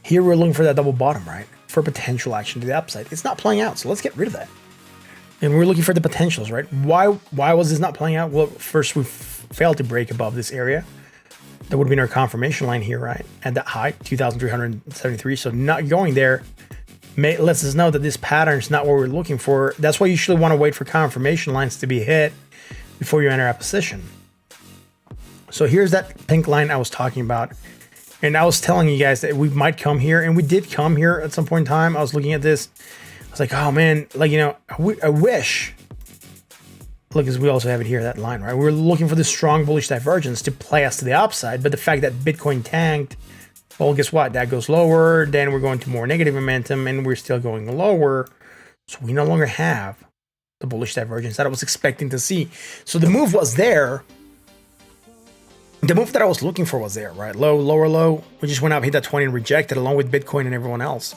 Here we're looking for that double bottom, right? For potential action to the upside. It's not playing out, so let's get rid of that. And we're looking for the potentials, right? Why was this not playing out? Well, first we failed to break above this area. That would have been our confirmation line here, right? At that high, 2,373. So not going there lets us know that this pattern is not what we're looking for. That's why you usually want to wait for confirmation lines to be hit before you enter a position. So here's that pink line I was talking about. And I was telling you guys that we might come here, and we did come here at some point in time. I was looking at this. I was like, oh man, like, you know, I wish. Look, as we also have it here, that line, right? We're looking for this strong bullish divergence to play us to the upside, but the fact that Bitcoin tanked, well, guess what? That goes lower, then we're going to more negative momentum, and we're still going lower. So we no longer have the bullish divergence that I was expecting to see. So the move was there. The move that I was looking for was there, right? Low, lower, low. We just went up, hit that 20 and rejected along with Bitcoin and everyone else.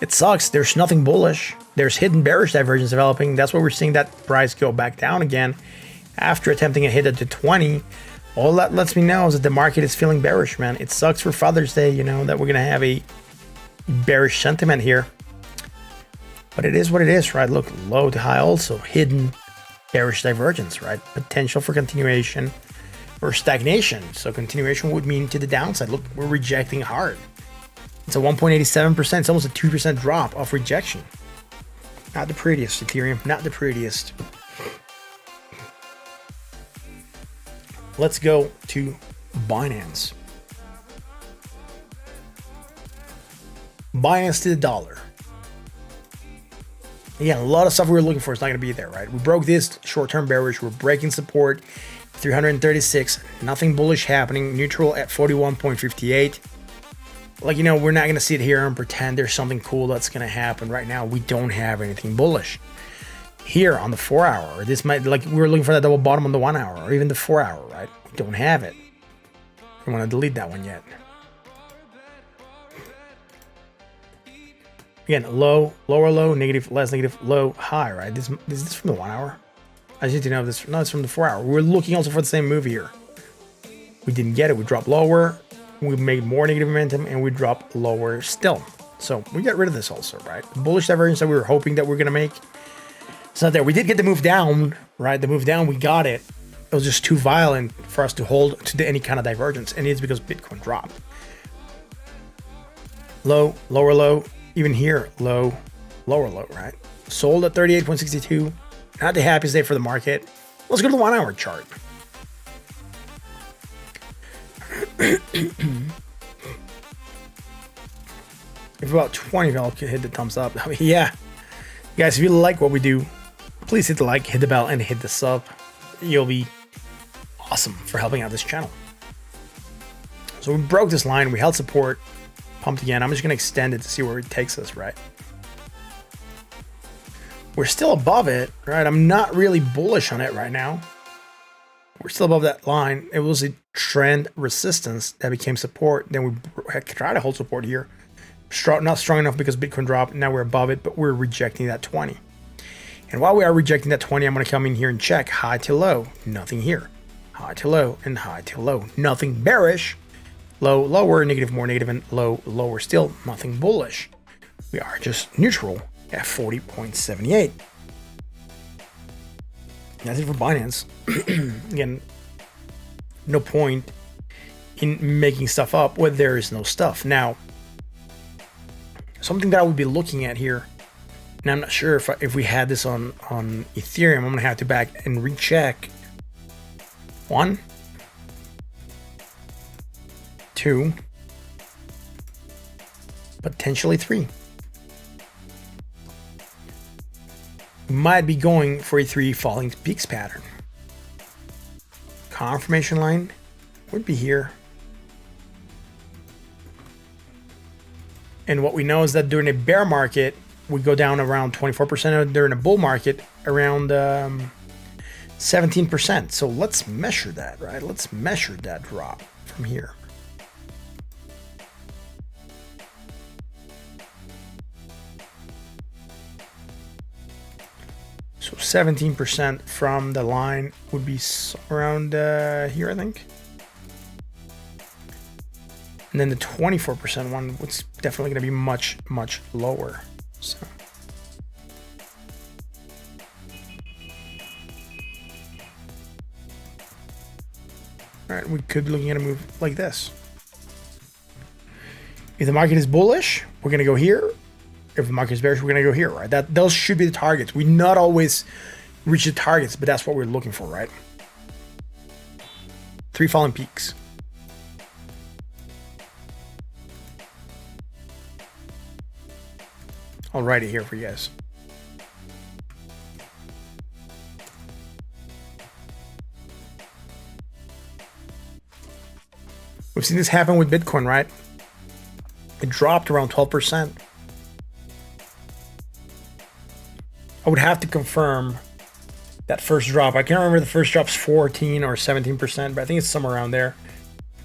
It sucks. There's nothing bullish. There's hidden bearish divergence developing. That's why we're seeing that price go back down again after attempting a hit at the 20. All that lets me know is that the market is feeling bearish, man. It sucks for Father's Day, you know, that we're going to have a bearish sentiment here. But it is what it is, right? Look, low to high also. Hidden bearish divergence, right? Potential for continuation or stagnation. So continuation would mean to the downside. Look, we're rejecting hard. It's a 1.87%. It's almost a 2% drop off rejection. Not the prettiest, Ethereum. Not the prettiest. Let's go to Binance. Binance to the dollar. Again, a lot of stuff we were looking for is not going to be there, right? We broke this short-term bearish. We're breaking support. 336. Nothing bullish happening. Neutral at 41.58. Like, you know, we're not going to sit here and pretend there's something cool that's going to happen right now. We don't have anything bullish. Here on the 4 hour, this might, like, we were looking for that double bottom on the 1 hour or even the 4 hour, right? We don't have it. I don't want to delete that one yet. Again, low, lower low, negative, less negative, low, high, right? This is from the 1 hour. I just need to know this. No, it's from the 4 hour. We're looking also for the same move here. We didn't get it. We dropped lower. We made more negative momentum, and we dropped lower still. So we got rid of this also, right? The bullish divergence that we were hoping that we're going to make, So there, we did get the move down, right? The move down, we got it. It was just too violent for us to hold to any kind of divergence, and it's because Bitcoin dropped. Low, lower low, even here, low, lower low, right? Sold at 38.62. Not the happiest day for the market. Let's go to the 1 hour chart. If about 20 of y'all could hit the thumbs up. I mean, yeah. Guys, if you like what we do, please hit the like, hit the bell, and hit the sub. You'll be awesome for helping out this channel. So we broke this line. We held support. Pumped again. I'm just going to extend it to see where it takes us, right? We're still above it, right? I'm not really bullish on it right now. We're still above that line. It was a trend resistance that became support. Then we tried to hold support here. Not strong enough because Bitcoin dropped. Now we're above it, but we're rejecting that 20. And while we are rejecting that 20, I'm going to come in here and check high to low. Nothing here. High to low and high to low. Nothing bearish. Low, lower, negative, more negative, and low, lower still. Nothing bullish. We are just neutral at 40.78. That's it for Binance. Again, no point in making stuff up where there is no stuff. Now, something that I would be looking at here, and I'm not sure if we had this on Ethereum, I'm going to have to back and recheck. 1, 2, potentially 3. We might be going for a 3 falling peaks pattern. Confirmation line would be here. And what we know is that during a bear market, we go down around 24%, and during a bull market, around 17%. So let's measure that, right? Let's measure that drop from here. So 17% from the line would be around here, I think. And then the 24% one was definitely going to be much, much lower. So. All right, we could be looking at a move like this. If the market is bullish, we're going to go here. If the market is bearish, we're going to go here, right? Those should be the targets. We not always reach the targets, but that's what we're looking for, right? 3 falling peaks. I'll write it here for you guys. We've seen this happen with Bitcoin, right? It dropped around 12%. I would have to confirm that first drop. I can't remember the first drop's 14 or 17%, but I think it's somewhere around there.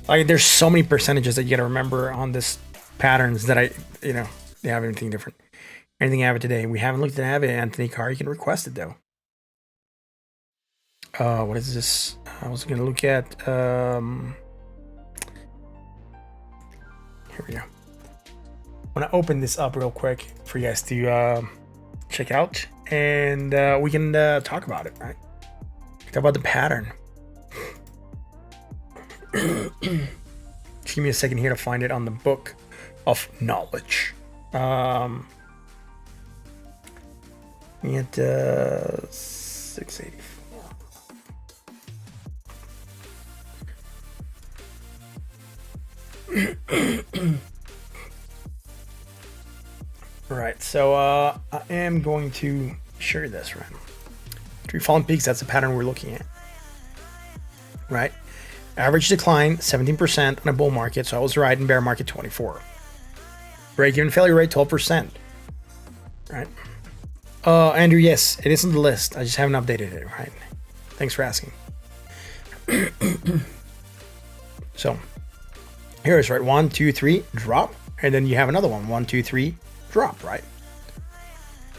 Like, there's so many percentages that you got to remember on this patterns that they have anything different. Anything Avid today? We haven't looked at Avid, Anthony Carr. You can request it though. What is this? I was going to look at. Here we go. I'm going to open this up real quick for you guys to check out, and we can talk about it, right? Talk about the pattern. Just give me a second here to find it on the book of knowledge. At 684. Right, so I am going to share this, right? 3 falling peaks, that's the pattern we're looking at. Right? Average decline, 17% on a bull market, so I was right, in bear market, 24. Break-even failure rate, 12%. Right? Andrew, yes, it is on the list. I just haven't updated it, right? Thanks for asking. So, here it is, right? 1, 2, 3, drop. And then you have another one. 1, 2, 3, drop, right?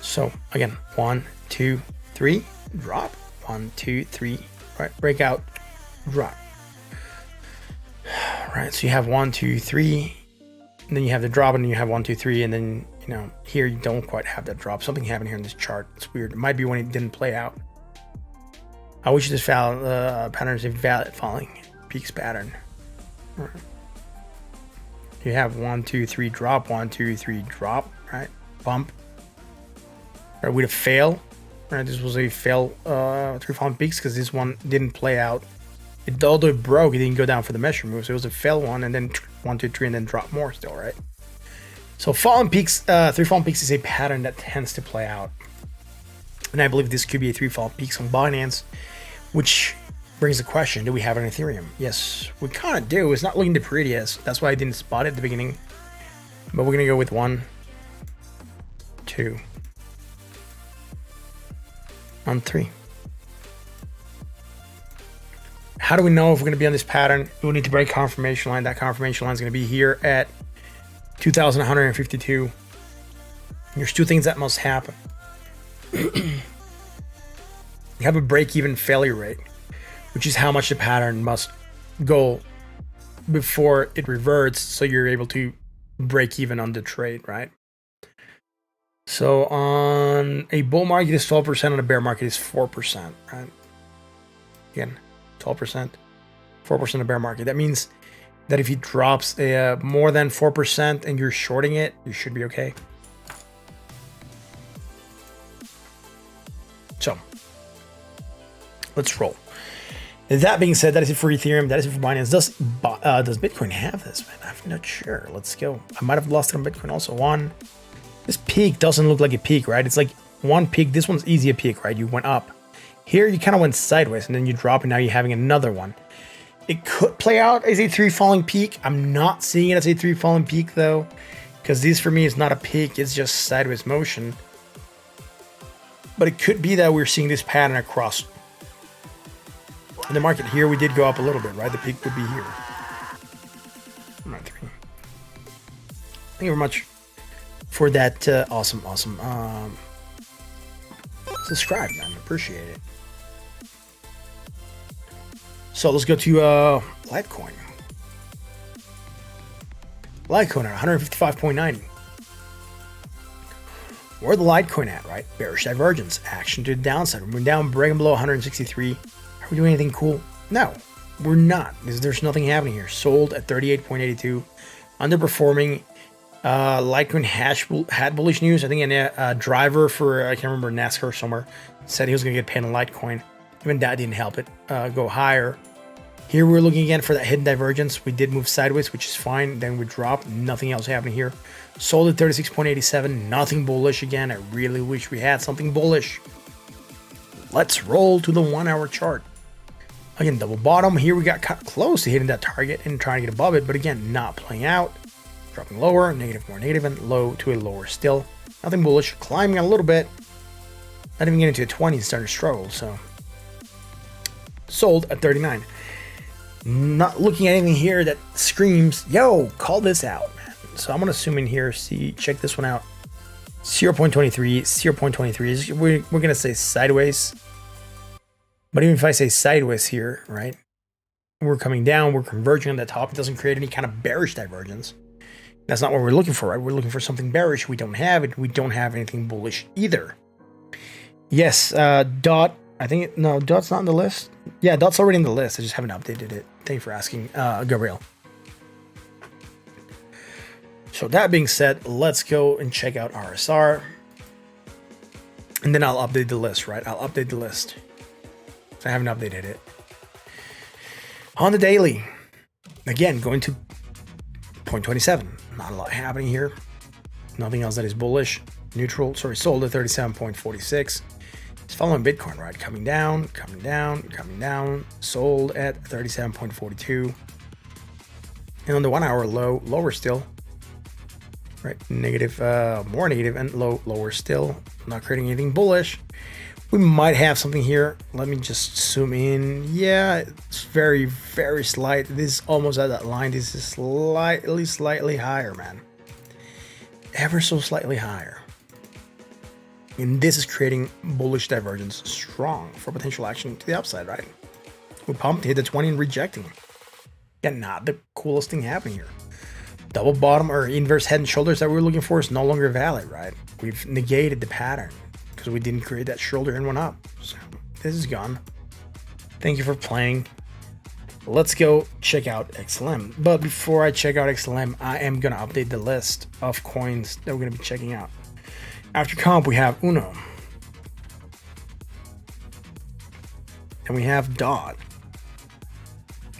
So, again, 1, 2, 3, drop. 1, 2, 3, right? Breakout, drop. Right, so you have 1, 2, 3. And then you have the drop, and then you have 1, 2, 3, and then here you don't quite have that drop. Something happened here in this chart. It's weird. It might be when it didn't play out. I wish this pattern is a valid falling peaks pattern. All right. You have 1, 2, 3 drop, 1, 2, 3 drop, right? Pump. Right, with a fail. Right, this was a fail 3 falling peaks because this one didn't play out. Although it broke, it didn't go down for the measure move. So it was a fail one and then 1, 2, 3 and then drop more still, right? So fallen peaks, 3 fallen peaks is a pattern that tends to play out. And I believe this could be a 3 fallen peaks on Binance, which brings the question, do we have an Ethereum? Yes, we kind of do. It's not looking the prettiest. That's why I didn't spot it at the beginning. But we're going to go with 1, 2, on 3. How do we know if we're going to be on this pattern? We'll need to break confirmation line. That confirmation line is going to be here at 2,152. There's 2 things that must happen. You have a break-even failure rate, which is how much the pattern must go before it reverts, so you're able to break even on the trade, right? So on a bull market is 12%, on a bear market is 4%, right? Again, 12%, 4% of bear market. That means that if it drops more than 4% and you're shorting it, you should be okay. So let's roll. That being said, that is it for Ethereum. That is it for Binance. Does Bitcoin have this, man? I'm not sure. Let's go. I might have lost it on Bitcoin also. This peak doesn't look like a peak, right? It's like one peak. This one's easy a peak, right? You went up. Here you kind of went sideways and then you drop and now you're having another one. It could play out as a 3 falling peak. I'm not seeing it as a 3 falling peak though, because this for me is not a peak. It's just sideways motion. But it could be that we're seeing this pattern across in the market. Here we did go up a little bit, right? The peak would be here. Thank you very much for that awesome subscribe, man. Appreciate it. So let's go to Litecoin. Litecoin at 155.90. Where the Litecoin at, right? Bearish divergence, action to the downside. We're moving down, breaking below 163. Are we doing anything cool? No, we're not. There's nothing happening here. Sold at 38.82. Underperforming. Litecoin had bullish news. I think a driver for, I can't remember, NASCAR somewhere said he was going to get paid on Litecoin. Even that didn't help it go higher. Here we're looking again for that hidden divergence. We did move sideways, which is fine. Then we dropped. Nothing else happening here. Sold at 36.87. Nothing bullish again. I really wish we had something bullish. Let's roll to the 1 hour chart. Again, double bottom. Here we got close to hitting that target and trying to get above it. But again, not playing out. Dropping lower, negative, more negative, and low to a lower still. Nothing bullish. Climbing a little bit. Not even getting to a 20 and starting to struggle. So sold at 39. Not looking at anything here that screams, yo, call this out, man. So I'm gonna assume in here, check this one out. 0.23, 0.23. We're gonna say sideways. But even if I say sideways here, right? We're coming down, we're converging on the top. It doesn't create any kind of bearish divergence. That's not what we're looking for, right? We're looking for something bearish. We don't have it. We don't have anything bullish either. Yes, Dot. I think, no, Dot's not on the list. Yeah, Dot's already in the list. I just haven't updated it. Thank you for asking, Gabriel. So that being said, let's go and check out RSR. And then I'll update the list, right? I'll update the list. I haven't updated it. On the daily, again, going to 0.27. Not a lot happening here. Nothing else that is bullish. Neutral, sold at 37.46. It's following Bitcoin, right? Coming down, coming down, coming down. Sold at 37.42. And on the 1 hour low, lower still. Right, negative, more negative, and lower still. Not creating anything bullish. We might have something here. Let me just zoom in. Yeah, it's very, very slight. This is almost at that line. This is slightly higher, man. Ever so slightly higher. And this is creating bullish divergence strong for potential action to the upside, right? We pumped, hit the 20 and rejecting. Yeah, not the coolest thing happening here. double bottom or inverse head and shoulders that we were looking for is no longer valid, right? We've negated the pattern because we didn't create that shoulder and went up. So this is gone. Thank you for playing. Let's go check out XLM. But before I check out XLM, I am going to update the list of coins that we're going to be checking out. After comp, we have Uno. And we have Dot.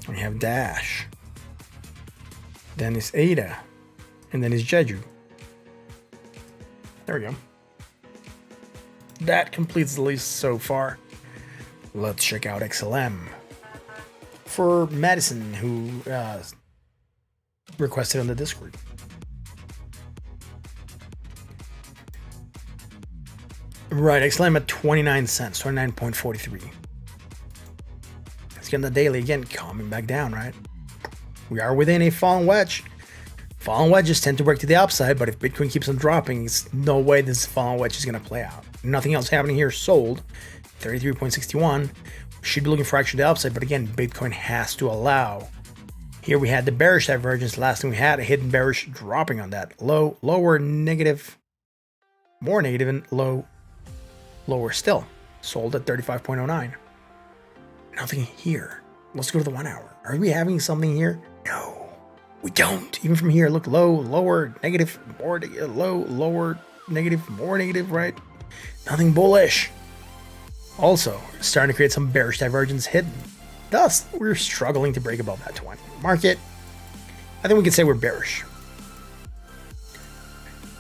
We have Dash. Then is Ada. And then is Jeju. There we go. That completes the list so far. Let's check out XLM. For Madison, who requested on the Discord. Right, XLM at 29 cents, 29.43. Let's get on the daily again, coming back down, right? We are within a fallen wedge. Fallen wedges tend to work to the upside, but if Bitcoin keeps on dropping, it's no way this fallen wedge is going to play out. Nothing else happening here. Sold, 33.61. Should be looking for actually the upside, but again, Bitcoin has to allow. Here we had the bearish divergence. Last time we had a hidden bearish dropping on that. Low, lower, negative, more negative, and low, lower still. Sold at 35.09. Nothing here. Let's go to the 1 hour. Are we having something here? No, we don't. Even from here, look, low, lower, negative, more, low, lower, negative, more negative, right? Nothing bullish. Also, starting to create some bearish divergence hidden. Thus, we're struggling to break above that 20. Market, I think we can say we're bearish.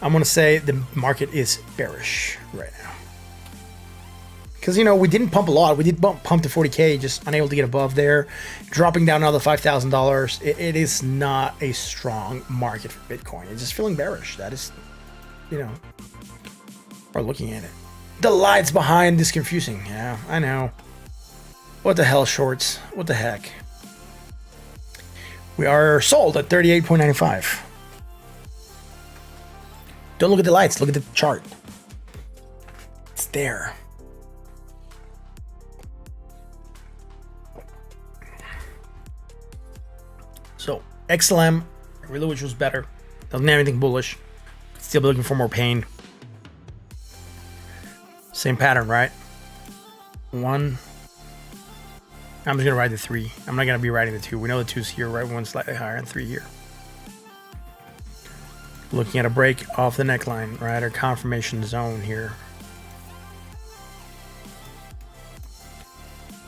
I'm going to say the market is bearish right now. Because, you know, we didn't pump a lot. We did pump to 40K, just unable to get above there. Dropping down another $5,000. It is not a strong market for Bitcoin. It's just feeling bearish. That is, you know, we're looking at it. The lights behind is confusing. Yeah, I know. What the hell, shorts? What the heck? We are sold at 38.95. Don't look at the lights. Look at the chart. It's there. So, XLM, I really wish it was better. Doesn't have anything bullish. Still be looking for more pain. Same pattern, right? 1. I'm just going to ride the 3. I'm not going to be riding the 2. We know the 2's here, right? 1 slightly higher and 3 here. Looking at a break off the neckline, right? Our confirmation zone here.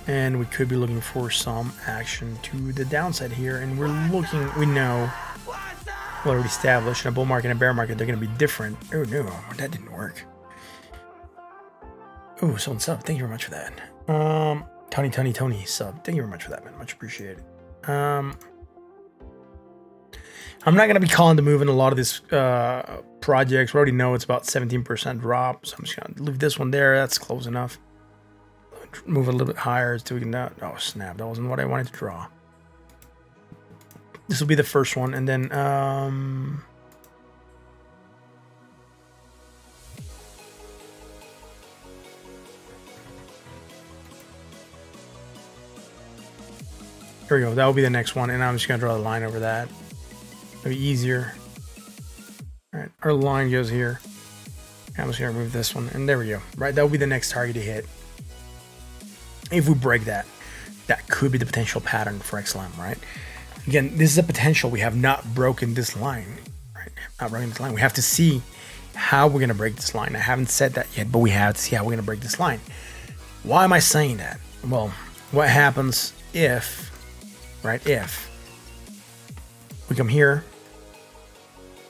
And we could be looking for some action to the downside here. And we're looking, we know, already established in a bull market and a bear market, they're going to be different. Oh no, that didn't work. Oh, someone sub. Thank you very much for that. Tony sub. Thank you very much for that, man. Much appreciated. I'm not going to be calling the move in a lot of these projects. We already know it's about 17% drop. So I'm just going to leave this one there. That's close enough. Move a little bit higher so we can not. Oh, snap. That wasn't what I wanted to draw. This will be the first one. And then... here we go. That will be the next one. And I'm just going to draw the line over that. It'll be easier. All right. Our line goes here. I'm just going to remove this one. And there we go. Right. That will be the next target to hit. If we break that, that could be the potential pattern for XLM, right? Again, this is a potential. We have not broken this line, right? Not broken this line. We have to see how we're going to break this line. I haven't said that yet, but we have to see how we're going to break this line. Why am I saying that? Well, what happens if, right, if we come here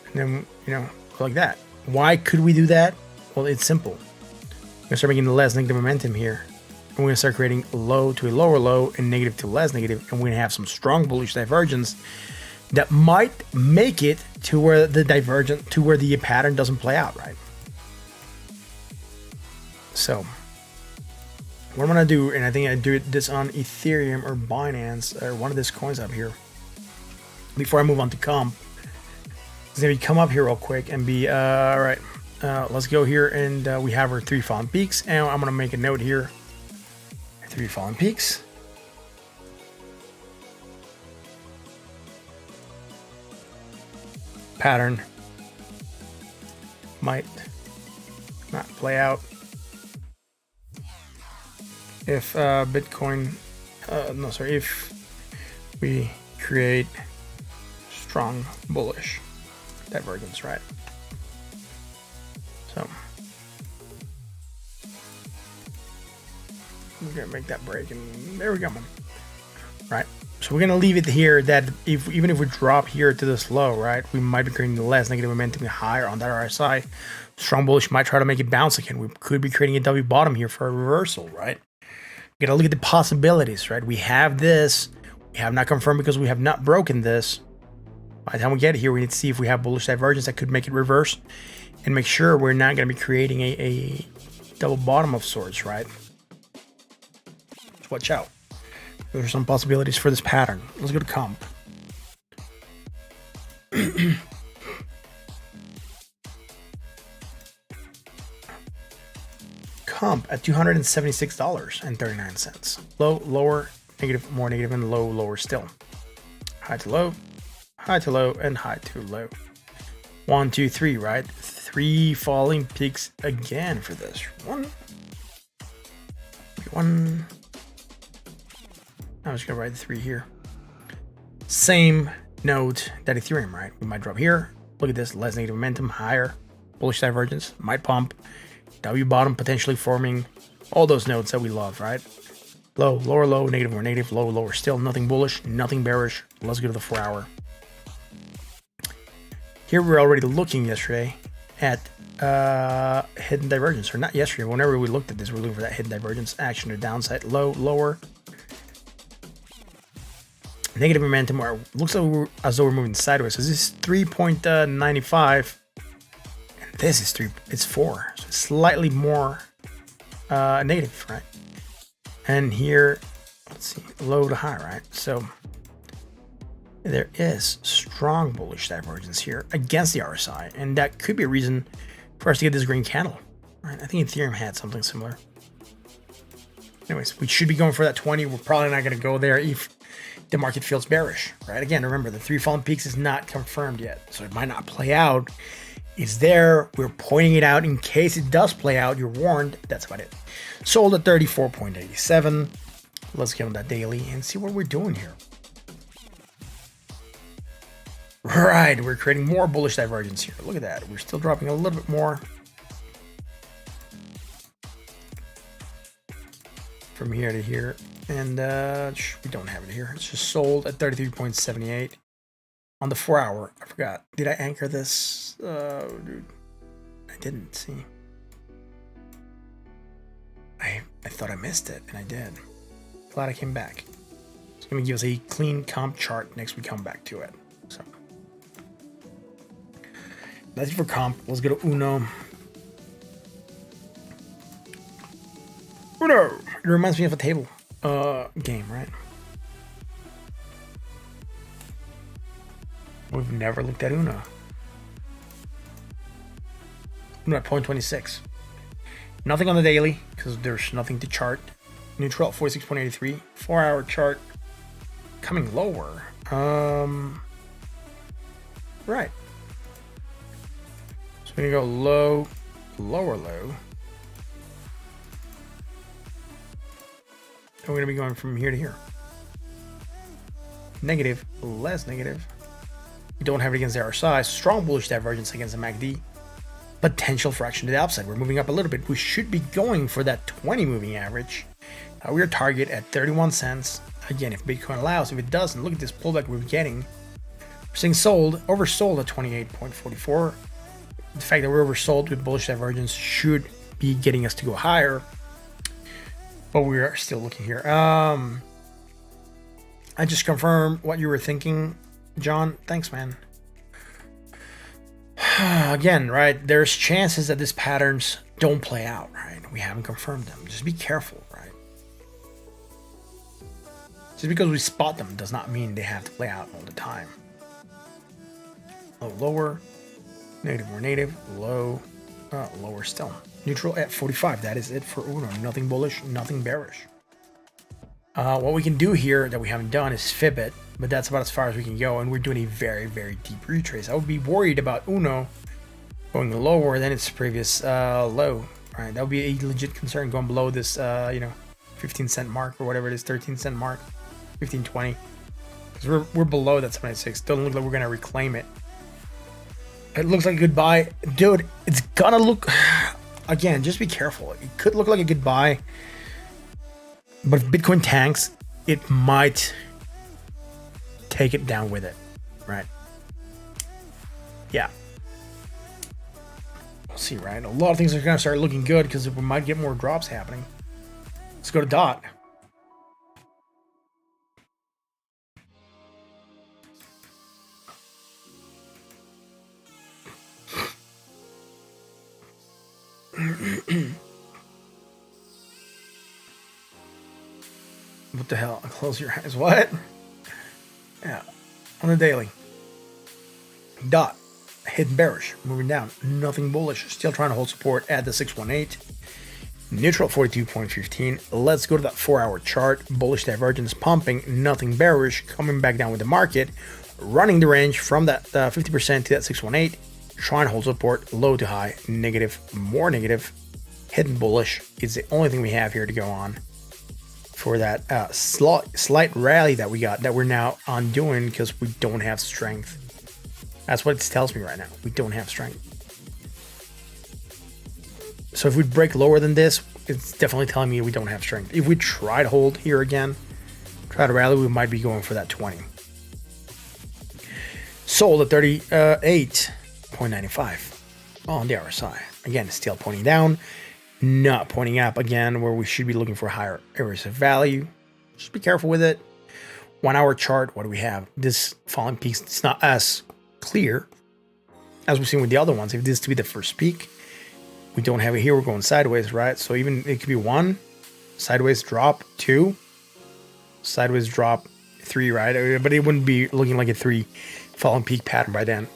and then, you know, go like that? Why could we do that? Well, it's simple. We're going to start making less negative momentum here. And we're going to start creating low to a lower low and negative to less negative. And we're going to have some strong bullish divergence that might make it to where the divergent, to where the pattern doesn't play out, right? So what I'm going to do, and I think I do this on Ethereum or Binance or one of these coins up here, before I move on to comp, is going to come up here real quick and be, all right, let's go here. And we have our 3 fallen peaks. And I'm going to make a note here. 3 fallen peaks. pattern might not play out if Bitcoin, if we create strong bullish divergence, right? So we're gonna make that break, and there we go, man. Right. So we're gonna leave it here that even if we drop here to this low, right, we might be creating less negative momentum higher on that RSI. Strong bullish might try to make it bounce again. We could be creating a W bottom here for a reversal, right? We gotta look at the possibilities, right? We have this. We have not confirmed because we have not broken this. By the time we get here, we need to see if we have bullish divergence that could make it reverse and make sure we're not going to be creating a double bottom of sorts, right? So watch out. There are some possibilities for this pattern. Let's go to comp. Comp at $276.39. Low, lower, negative, more negative, and low, lower still. High to low, and high to low. 1, 2, 3, right? 3 falling peaks again for this. One. I'm just gonna write the 3 here. Same note that Ethereum, right? We might drop here. Look at this, less negative momentum, higher bullish divergence, might pump, W bottom potentially forming, all those notes that we love, right? Low, lower, low, negative, more negative, low, lower still, nothing bullish, nothing bearish. Let's go to the 4 hour. Here we're already looking yesterday at hidden divergence, or not yesterday, whenever we looked at this, we're looking for that hidden divergence action to downside, low, lower, negative momentum, or looks like as though we're moving sideways. So this is 3.95, and this is 3, it's 4, so it's slightly more negative, right? And here, let's see, low to high, right? So there is strong bullish divergence here against the RSI, and that could be a reason for us to get this green candle, right? I think Ethereum had something similar. Anyways, we should be going for that 20. We're probably not going to go there if the market feels bearish, right? Again, remember, the 3 fallen peaks is not confirmed yet, so it might not play out. It's there. We're pointing it out in case it does play out. You're warned. That's about it. Sold at 34.87. Let's get on that daily and see what we're doing here. Right, we're creating more bullish divergence here. Look at that. We're still dropping a little bit more from here to here. And we don't have it here. It's just sold at 33.78 on the 4 hour. I forgot. Did I anchor this? Dude, I didn't see. I thought I missed it, and I did. Glad I came back. It's going to give us a clean comp chart next we come back to it. So that's it for comp. Let's go to Uno. Uno! It reminds me of a table game, right? We've never looked at Uno. Uno at 0.26. Nothing on the daily, because there's nothing to chart. Neutral at 46.83. 4 hour chart coming lower. Right. So we're gonna go low, lower low. And we're gonna be going from here to here. Negative, less negative. We don't have it against the RSI. Strong bullish divergence against the MACD. Potential for action to the upside. We're moving up a little bit. We should be going for that 20 moving average. We're target at 31 cents. Again, if Bitcoin allows. If it doesn't, look at this pullback we're getting. We're seeing oversold at 28.44. The fact that we're oversold with bullish divergence should be getting us to go higher. But we are still looking here. I just confirmed what you were thinking, John. Thanks, man. Again, right, there's chances that these patterns don't play out, right? We haven't confirmed them. Just be careful, right? Just because we spot them does not mean they have to play out all the time. Low, lower, negative, more negative, low, lower still. Neutral at 45. That is it for Uno. Nothing bullish, nothing bearish. What we can do here that we haven't done is fib it, but that's about as far as we can go, and we're doing a very, very deep retrace. I would be worried about Uno going lower than its previous low, right? That would be a legit concern going below this, 15-cent mark or whatever it is, 13-cent mark, 15.20. Because we're below that 76. Doesn't look like we're gonna reclaim it. It looks like a good buy, dude. It's gonna look. Again, just be careful. It could look like a good buy, but if Bitcoin tanks, it might take it down with it, right? Yeah. We'll see, right? A lot of things are gonna start looking good because we might get more drops happening. Let's go to DOT. What the hell? Close your eyes. What? Yeah. On the daily. DOT. Hidden bearish. Moving down. Nothing bullish. Still trying to hold support at the 618. Neutral 42.15. Let's go to that 4-hour chart. Bullish divergence pumping. Nothing bearish. Coming back down with the market. Running the range from that 50% to that 618. Trying to hold support. Low to high. Negative. More negative. Hidden bullish is the only thing we have here to go on for that slight rally that we got, that we're now undoing because we don't have strength. That's what it tells me right now. We don't have strength. So if we break lower than this, it's definitely telling me we don't have strength. If we try to hold here again, try to rally, we might be going for that 20. Sold at 38.95 on the RSI. Again, still pointing down. Not pointing up again, where we should be looking for higher areas of value. Just be careful with it. 1-hour chart, what do we have? This falling peak is not as clear as we've seen with the other ones. If this is to be the first peak, we don't have it here. We're going sideways, right? So even it could be 1, sideways drop, 2, sideways drop, 3, right? But it wouldn't be looking like a 3 falling peak pattern by then.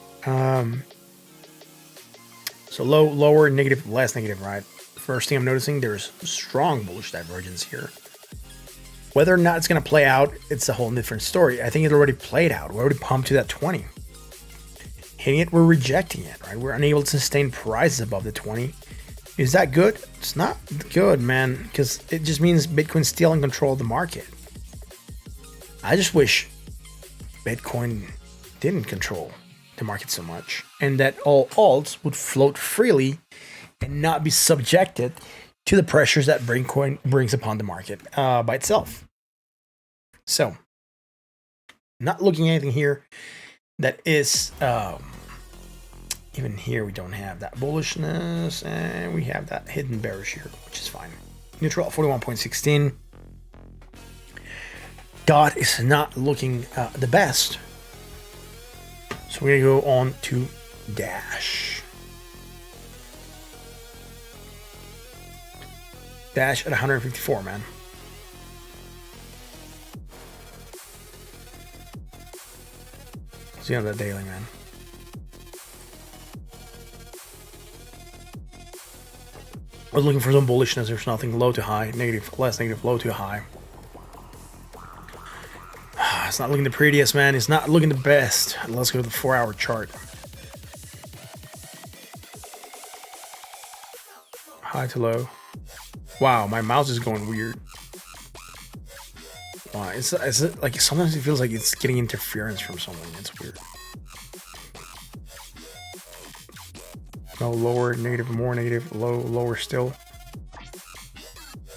So low, lower, negative, less negative, right? First thing I'm noticing, there's strong bullish divergence here. Whether or not it's going to play out, it's a whole different story. I think it already played out. We already pumped to that 20. Hitting it, we're rejecting it, right? We're unable to sustain prices above the 20. Is that good? It's not good, man, because it just means Bitcoin's still in control of the market. I just wish Bitcoin didn't control the market so much, and that all alts would float freely and not be subjected to the pressures that Bitcoin brings upon the market by itself. So, not looking at anything here that is, even here we don't have that bullishness, and we have that hidden bearish here, which is fine. Neutral 41.16. DOT is not looking the best. So we're going to go on to Dash. Dash at 154, man. See on that daily, man. I was looking for some bullishness. There's nothing. Low to high, negative, less negative, low to high. It's not looking the prettiest, man. It's not looking the best. Let's go to the 4-hour chart. High to low. Wow, my mouse is going weird. Wow, it's like sometimes it feels like it's getting interference from something. It's weird. No, lower, negative, more negative, low, lower still.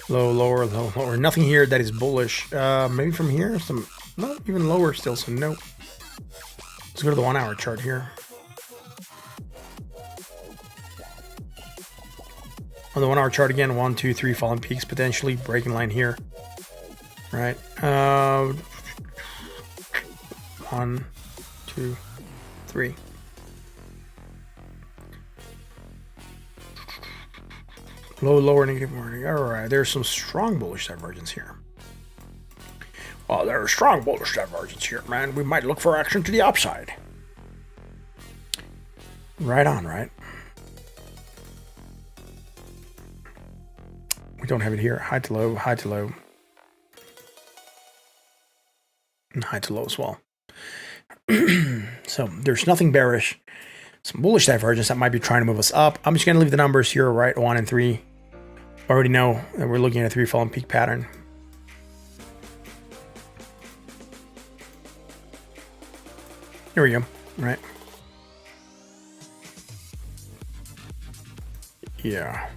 Low, lower, low, lower. Nothing here that is bullish. Maybe from here, some, no, even lower still, so nope. Let's go to the 1-hour chart here. On the 1-hour chart again, 1, 2, 3 falling peaks, potentially breaking line here. Right. 1, 2, 3. Low, lower, negative, more negative. All right, there's some strong bullish divergence here. Well, there's strong bullish divergence here, man. We might look for action to the upside. Right on, right? We don't have it here. High to low, high to low. and high to low as well. So there's nothing bearish. Some bullish divergence that might be trying to move us up. I'm just going to leave the numbers here, right? 1 and 3. Already know that we're looking at a 3 falling peak pattern. Here we go, right? Yeah.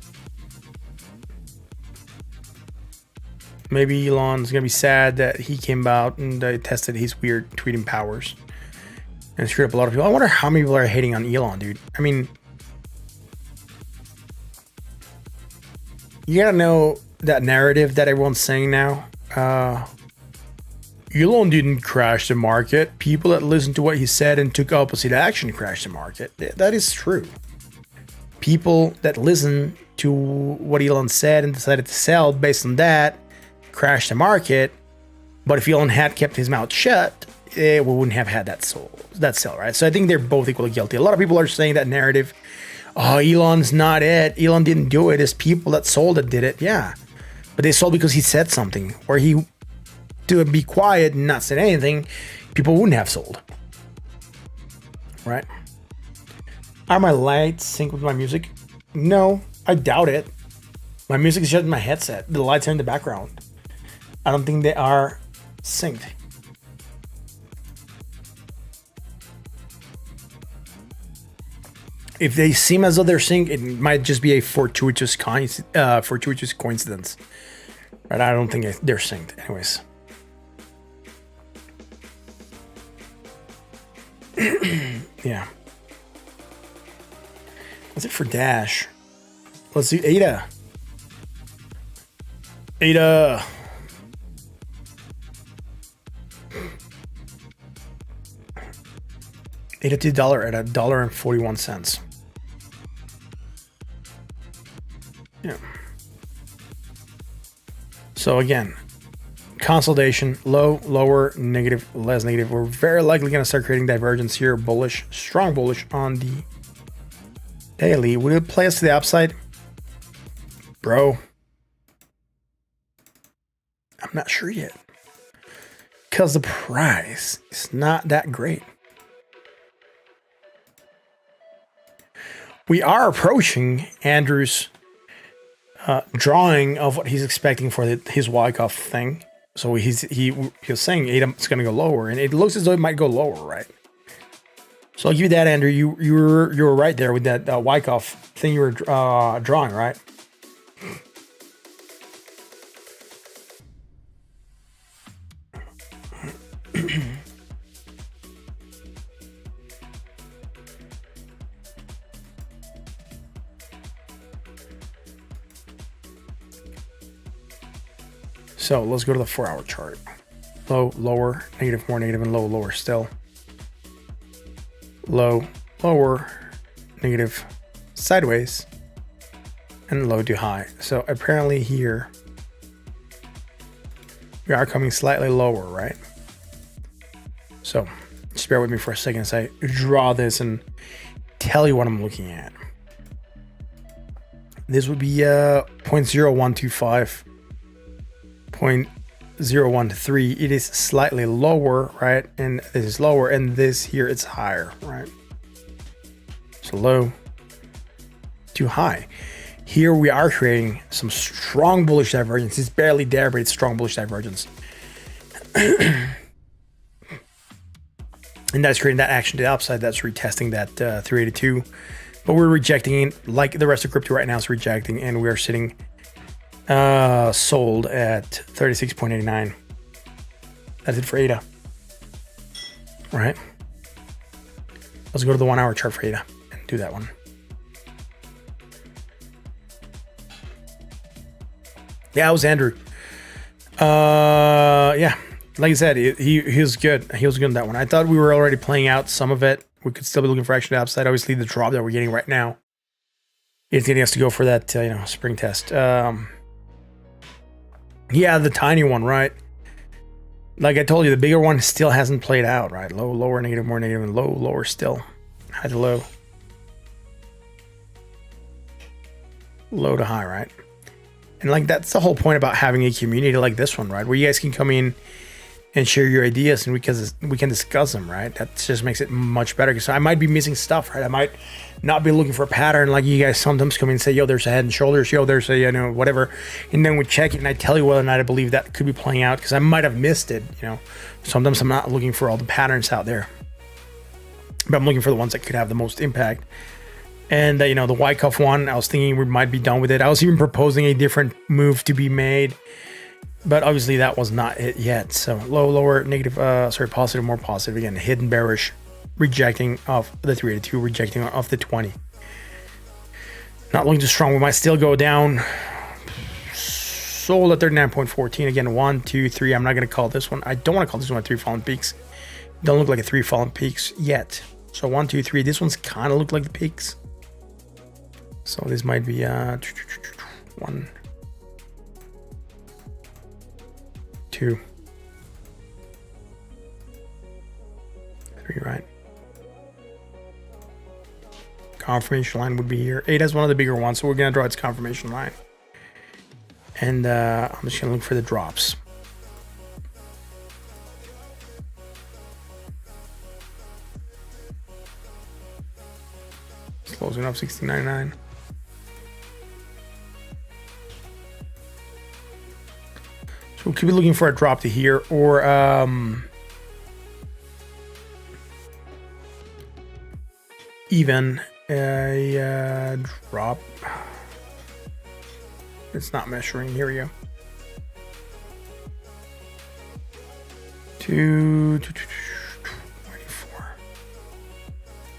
Maybe Elon's going to be sad that he came out and tested his weird tweeting powers and screwed up a lot of people. I wonder how many people are hating on Elon, dude. I mean, you gotta know that narrative that everyone's saying now. Elon didn't crash the market. People that listened to what he said and took opposite action crashed the market. That is true. People that listened to what Elon said and decided to sell based on that crashed the market. But if Elon had kept his mouth shut, we wouldn't have had that sell, right? So I think they're both equally guilty. A lot of people are saying that narrative. Oh, Elon's not it. Elon didn't do it. It's people that sold it did it. Yeah. But they sold because he said something. Or he to be quiet and not say anything, people wouldn't have sold. Right? Are my lights synced with my music? No, I doubt it. My music is just in my headset. The lights are in the background. I don't think they are synced. If they seem as though they're synced, it might just be a fortuitous coincidence. Right? I don't think they're synced. Anyways. Yeah. That's it for Dash. Let's do ADA. ADA. $82 at $1.41. Yeah. So again, consolidation, low, lower, negative, less negative. We're very likely going to start creating divergence here. Bullish, strong bullish on the daily. Will it play us to the upside? Bro, I'm not sure yet. Because the price is not that great. We are approaching Andrew's drawing of what he's expecting for his Wyckoff thing. So he was saying it's going to go lower, and it looks as though it might go lower, right? So I'll give you that, Andrew. You were right there with that Wyckoff thing you were drawing, right? So let's go to the 4-hour chart. Low, lower, negative, more negative, and low, lower still. Low, lower, negative, sideways, and low to high. So apparently here we are coming slightly lower, right? So just bear with me for a second as I draw this and tell you what I'm looking at. This would be 0.0125. 0.013. It is slightly lower, right? And this is lower, and this here it's higher, right? So low to high. Here we are creating some strong bullish divergence. It's barely there, but it's strong bullish divergence. And that's creating that action to the upside. That's retesting that 382. But we're rejecting it like the rest of crypto right now is rejecting, and we are sitting sold at 36.89. That's it for ADA. All right. Let's go to the 1-hour chart for ADA and do that one. Yeah, it was Andrew. Yeah, like I said, he was good. He was good in that one. I thought we were already playing out some of it. We could still be looking for action to upside. Obviously, the drop that we're getting right now is getting us to go for that, spring test. Yeah, the tiny one, right? Like I told you, the bigger one still hasn't played out, right? Low, lower, negative, more negative, and low, lower still. High to low. Low to high, right? And like that's the whole point about having a community like this one, right? Where you guys can come in and share your ideas, and we can discuss them, right? That just makes it much better, because I might be missing stuff, right? I might not be looking for a pattern like you guys sometimes come in and say, yo, there's a head and shoulders, yo, there's a, whatever, and then we check it and I tell you whether or not I believe that could be playing out, because I might have missed it. Sometimes I'm not looking for all the patterns out there, but I'm looking for the ones that could have the most impact. And the Wyckoff one, I was thinking we might be done with it. I was even proposing a different move to be made, but obviously that was not it yet. So low, lower, negative, positive, more positive. Again, hidden bearish, rejecting off the 382, rejecting off the 20. Not looking too strong. We might still go down. Sold at 39.14. Again, 1, 2, 3. I'm not going to call this one. I don't want to call this one 3 fallen peaks. Don't look like a 3 fallen peaks yet. So 1, 2, 3. This one's kind of look like the peaks. So this might be 1, 2, 3, right? Confirmation line would be here. 8 has one of the bigger ones, so we're gonna draw its confirmation line. And I'm just gonna look for the drops. It's closing up 16.99. So we could be looking for a drop to here, or even a drop. It's not measuring. Here we go. 224.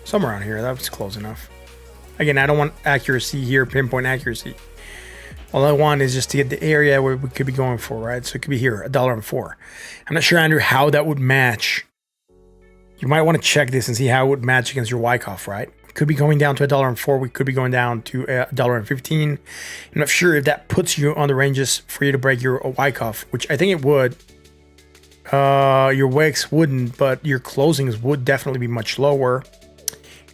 Somewhere around here. That was close enough. Again, I don't want accuracy here, pinpoint accuracy. All I want is just to get the area where we could be going for, right? So it could be here, $1.04. I'm not sure, Andrew, how that would match. You might want to check this and see how it would match against your Wyckoff, right? Could be going down to $1.04. We could be going down to $1.15. I'm not sure if that puts you on the ranges for you to break your Wyckoff, which I think it would. Your wicks wouldn't, but your closings would definitely be much lower.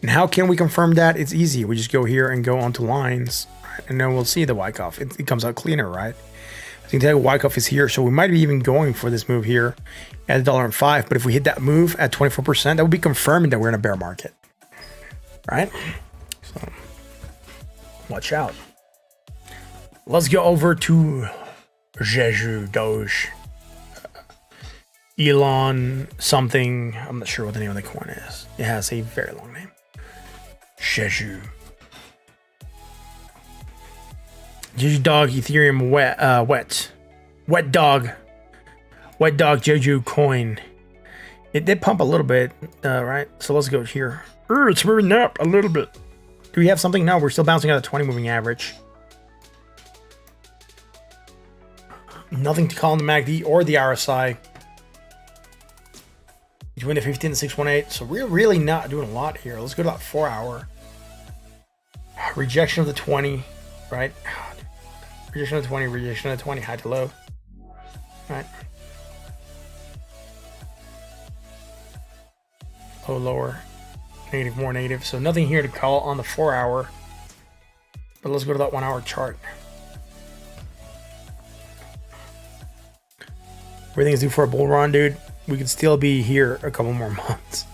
And how can we confirm that? It's easy. We just go here and go onto lines, right? And then we'll see the Wyckoff. It comes out cleaner, right? I think the Wyckoff is here, so we might be even going for this move here at $1.05. But if we hit that move at 24%, that would be confirming that we're in a bear market, right? So watch out. Let's go over to Jeju Doge. Elon something. I'm not sure what the name of the coin is. It has a very long name. Jeju. Jeju dog, Ethereum wet dog Jeju coin. It did pump a little bit, right? So let's go here. It's moving up a little bit. Do we have something? No, we're still bouncing out of 20 moving average. Nothing to call on the MACD or the RSI. Between the 15 and 618. So we're really not doing a lot here. Let's go to that 4 hour. Rejection of the 20, right? Rejection of the 20, rejection of the 20, high to low. Right. Low, lower, negative, more negative. So nothing here to call on the 4 hour. But let's go to that 1 hour chart. Everything's due for a bull run, dude. We could still be here a couple more months.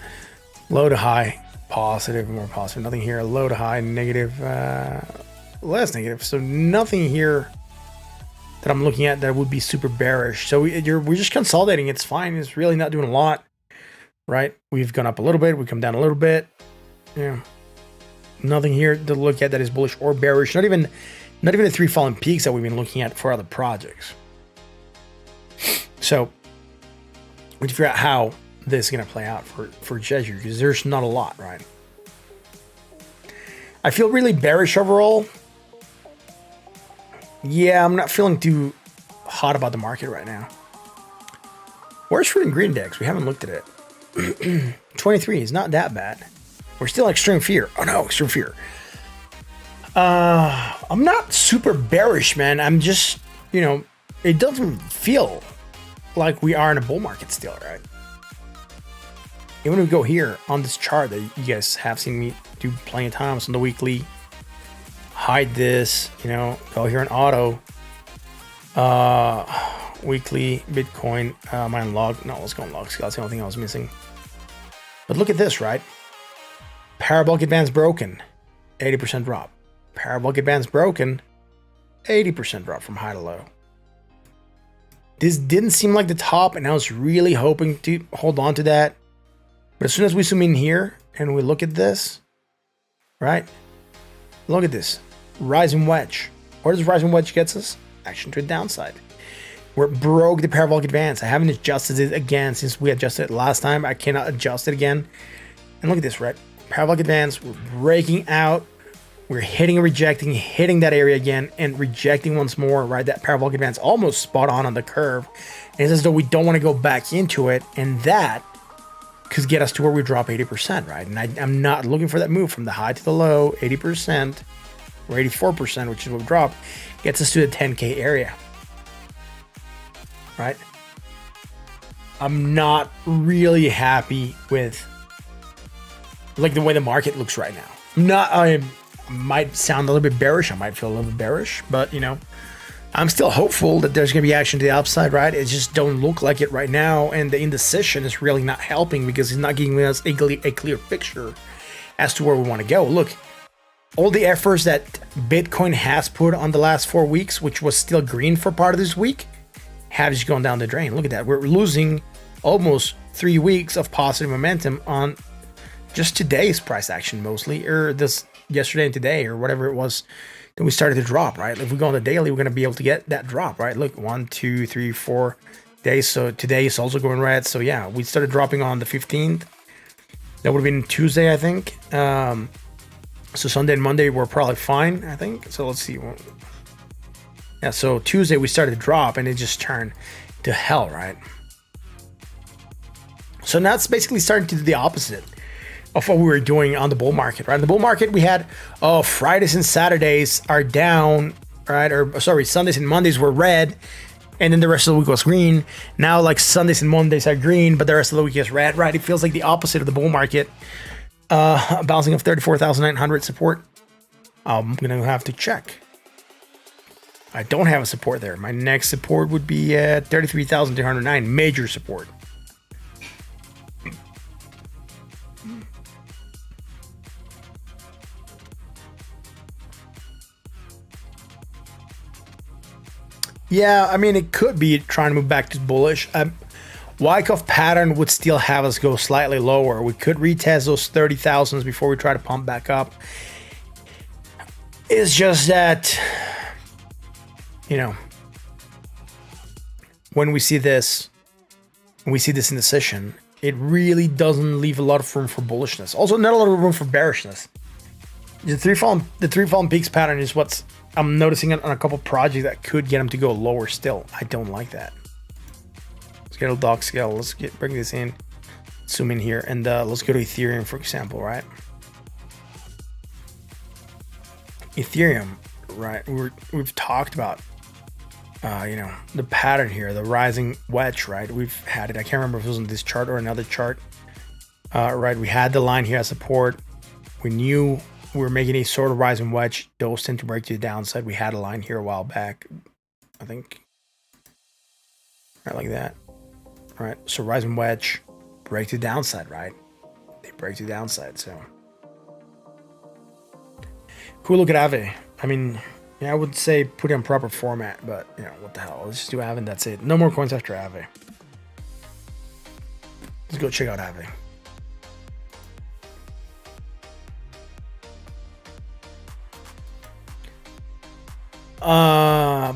Low to high, positive, more positive. Nothing here. Low to high, negative, less negative. So nothing here that I'm looking at that would be super bearish. So we're just consolidating. It's fine. It's really not doing a lot, right? We've gone up a little bit. We come down a little bit. Yeah. Nothing here to look at that is bullish or bearish. Not even the 3 fallen peaks that we've been looking at for other projects. So we need to figure out how this is going to play out for Jeju, because there's not a lot, right? I feel really bearish overall. Yeah, I'm not feeling too hot about the market right now. Where's Fruit and Green Index? We haven't looked at it. 23 is not that bad. We're still extreme fear. Oh no, extreme fear. I'm not super bearish, man. I'm just, it doesn't feel like we are in a bull market still, right? Even if we go here on this chart that you guys have seen me do plenty of times on the weekly, hide this, go here in auto. weekly Bitcoin mine log. No, let's go on log scale. That's the only thing I was missing. But look at this, right? Parabolic bands broken, 80% drop. Parabolic bands broken, 80% drop from high to low. This didn't seem like the top, and I was really hoping to hold on to that. But as soon as we zoom in here and we look at this, right? Look at this. Rising wedge. Where does rising wedge gets us? Action to the downside. Where it broke the parabolic advance. I haven't adjusted it again since we adjusted it last time. I cannot adjust it again. And look at this, right? Parabolic advance. We're breaking out. We're hitting and rejecting, hitting that area again, and rejecting once more, right? That parabolic advance almost spot on the curve. And it's as though we don't want to go back into it. And that could get us to where we drop 80%, right? And I'm not looking for that move from the high to the low. 80% or 84%, which is what we dropped, gets us to the 10K area, right? I'm not really happy with like the way the market looks right now. I might sound a little bit bearish. I might feel a little bit bearish, but you know, I'm still hopeful that there's going to be action to the upside, right? It just don't look like it right now. And the indecision is really not helping because it's not giving us a clear picture as to where we want to go. Look, all the efforts that Bitcoin has put on the last 4 weeks, which was still green for part of this week, have just gone down the drain. Look at that. We're losing almost 3 weeks of positive momentum on just today's price action mostly, or this yesterday and today, or whatever it was. Then we started to drop, right? If we go on the daily, we're going to be able to get that drop, right? Look, 1, 2, 3, 4 days. So today is also going red. So yeah, we started dropping on the 15th. That would have been Tuesday, I think. So Sunday and Monday were probably fine, I think. So let's see. Yeah, so Tuesday we started to drop and it just turned to hell, right? So now it's basically starting to do the opposite of what we were doing on the bull market, right? In the bull market, we had Fridays and Saturdays are down, right? Or sorry, Sundays and Mondays were red, and then the rest of the week was green. Now, like Sundays and Mondays are green, but the rest of the week is red, right? It feels like the opposite of the bull market. Bouncing off 34,900 support. I'm gonna have to check. I don't have a support there. My next support would be at 33,209, major support. Yeah, I mean, it could be trying to move back to bullish. Wyckoff pattern would still have us go slightly lower. We could retest those 30,000s before we try to pump back up. It's just that, you know, when we see this indecision, it really doesn't leave a lot of room for bullishness. Also, not a lot of room for bearishness. The three fallen peaks pattern is what's I'm noticing it on a couple projects that could get them to go lower still. I don't like that. Let's get a dog scale. Let's bring this in, zoom in here, and let's go to Ethereum, for example, right? Ethereum, right? We've talked about, you know, the pattern here, the rising wedge, right? We've had it. I can't remember if it was on this chart or another chart, right? We had the line here as support. We knew we were making a sort of rising wedge. Those tend to break to the downside. We had a line here a while back, I think, right, like that. All right, so rising wedge, break to the downside, right? They break to the downside, so. Cool, look at Aave. I mean, yeah, I would say put it in proper format, but, you know, what the hell. Let's just do Aave and that's it. No more coins after Aave. Let's go check out Aave.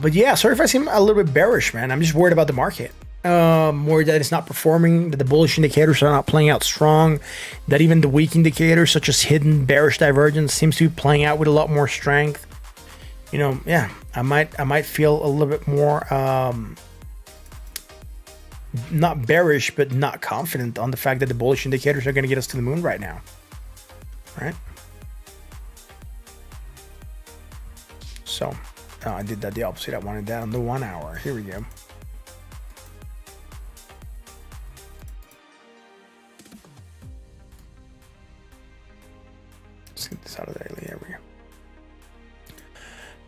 But yeah, sorry if I seem a little bit bearish, man. I'm just worried about the market. More that it's not performing, that the bullish indicators are not playing out strong, that even the weak indicators such as hidden bearish divergence seems to be playing out with a lot more strength. You know, yeah, I might feel a little bit more not bearish, but not confident on the fact that the bullish indicators are going to get us to the moon right now. Right? So I did that the opposite. I wanted that on the 1 hour. Here we go. Let's get this out of there. There we go.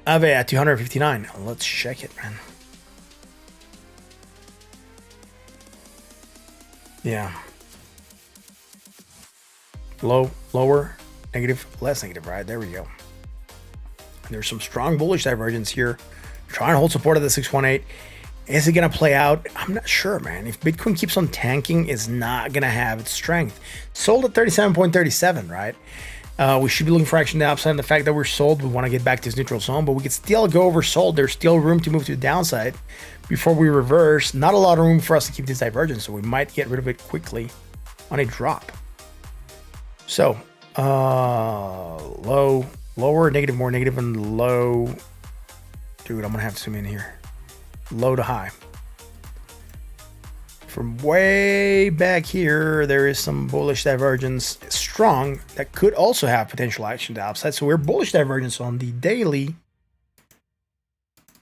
Aave at 259. Let's check it, man. Yeah. Low, lower, negative, less negative, right? There we go. There's some strong bullish divergence here. Trying to hold support at the 618. Is it going to play out? I'm not sure, man. If Bitcoin keeps on tanking, it's not going to have its strength. Sold at 37.37, right? We should be looking for action to the upside. And the fact that we're sold, we want to get back to this neutral zone, but we could still go oversold. There's still room to move to the downside before we reverse. Not a lot of room for us to keep this divergence, so we might get rid of it quickly on a drop. So, low, lower, negative, more negative, and low. Dude, I'm going to have to zoom in here. Low to high. From way back here, there is some bullish divergence, strong, that could also have potential action to the upside. So we're bullish divergence on the daily,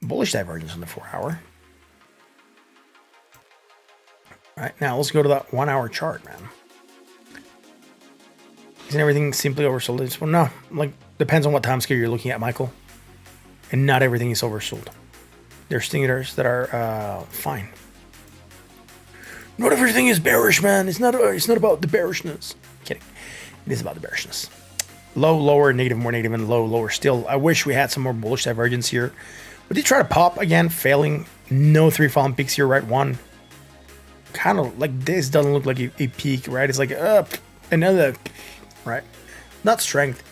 bullish divergence on the 4 hour. All right, now let's go to that 1 hour chart, man. Isn't everything simply oversold? Well, no, like depends on what time scale you're looking at, Michael. And not everything is oversold. There's things that are fine. Not everything is bearish, man. It's not about the bearishness. Kidding. It is about the bearishness. Low, lower, negative, more negative, and low, lower still. I wish we had some more bullish divergence here. But did try to pop again, failing. No 3 fallen peaks here, right? One. Kind of like this doesn't look like a peak, right? It's like another, right? Not strength.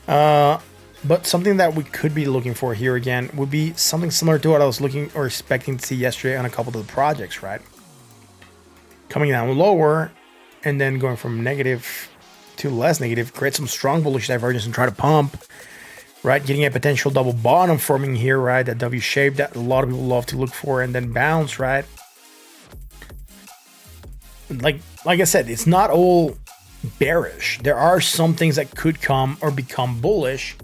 But something that we could be looking for here again would be something similar to what I was looking or expecting to see yesterday on a couple of the projects, right? Coming down lower and then going from negative to less negative, create some strong bullish divergence and try to pump, right? Getting a potential double bottom forming here, right? That W shape that a lot of people love to look for, and then bounce, right? Like I said, it's not all bearish. There are some things that could come or become bullish.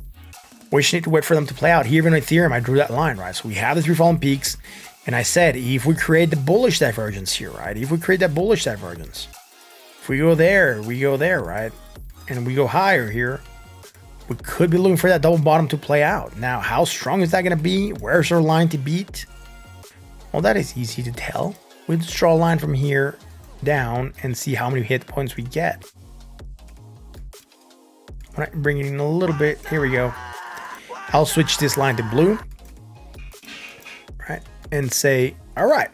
We just need to wait for them to play out. Here in Ethereum, I drew that line, right? So we have the 3 fallen peaks. And I said, if we create the bullish divergence here, right? If we create that bullish divergence, if we go there, right? And we go higher here, we could be looking for that double bottom to play out. Now, how strong is that going to be? Where's our line to beat? Well, that is easy to tell. We just draw a line from here down and see how many hit points we get. When I bring it in a little bit, here we go. I'll switch this line to blue, right? And say, all right,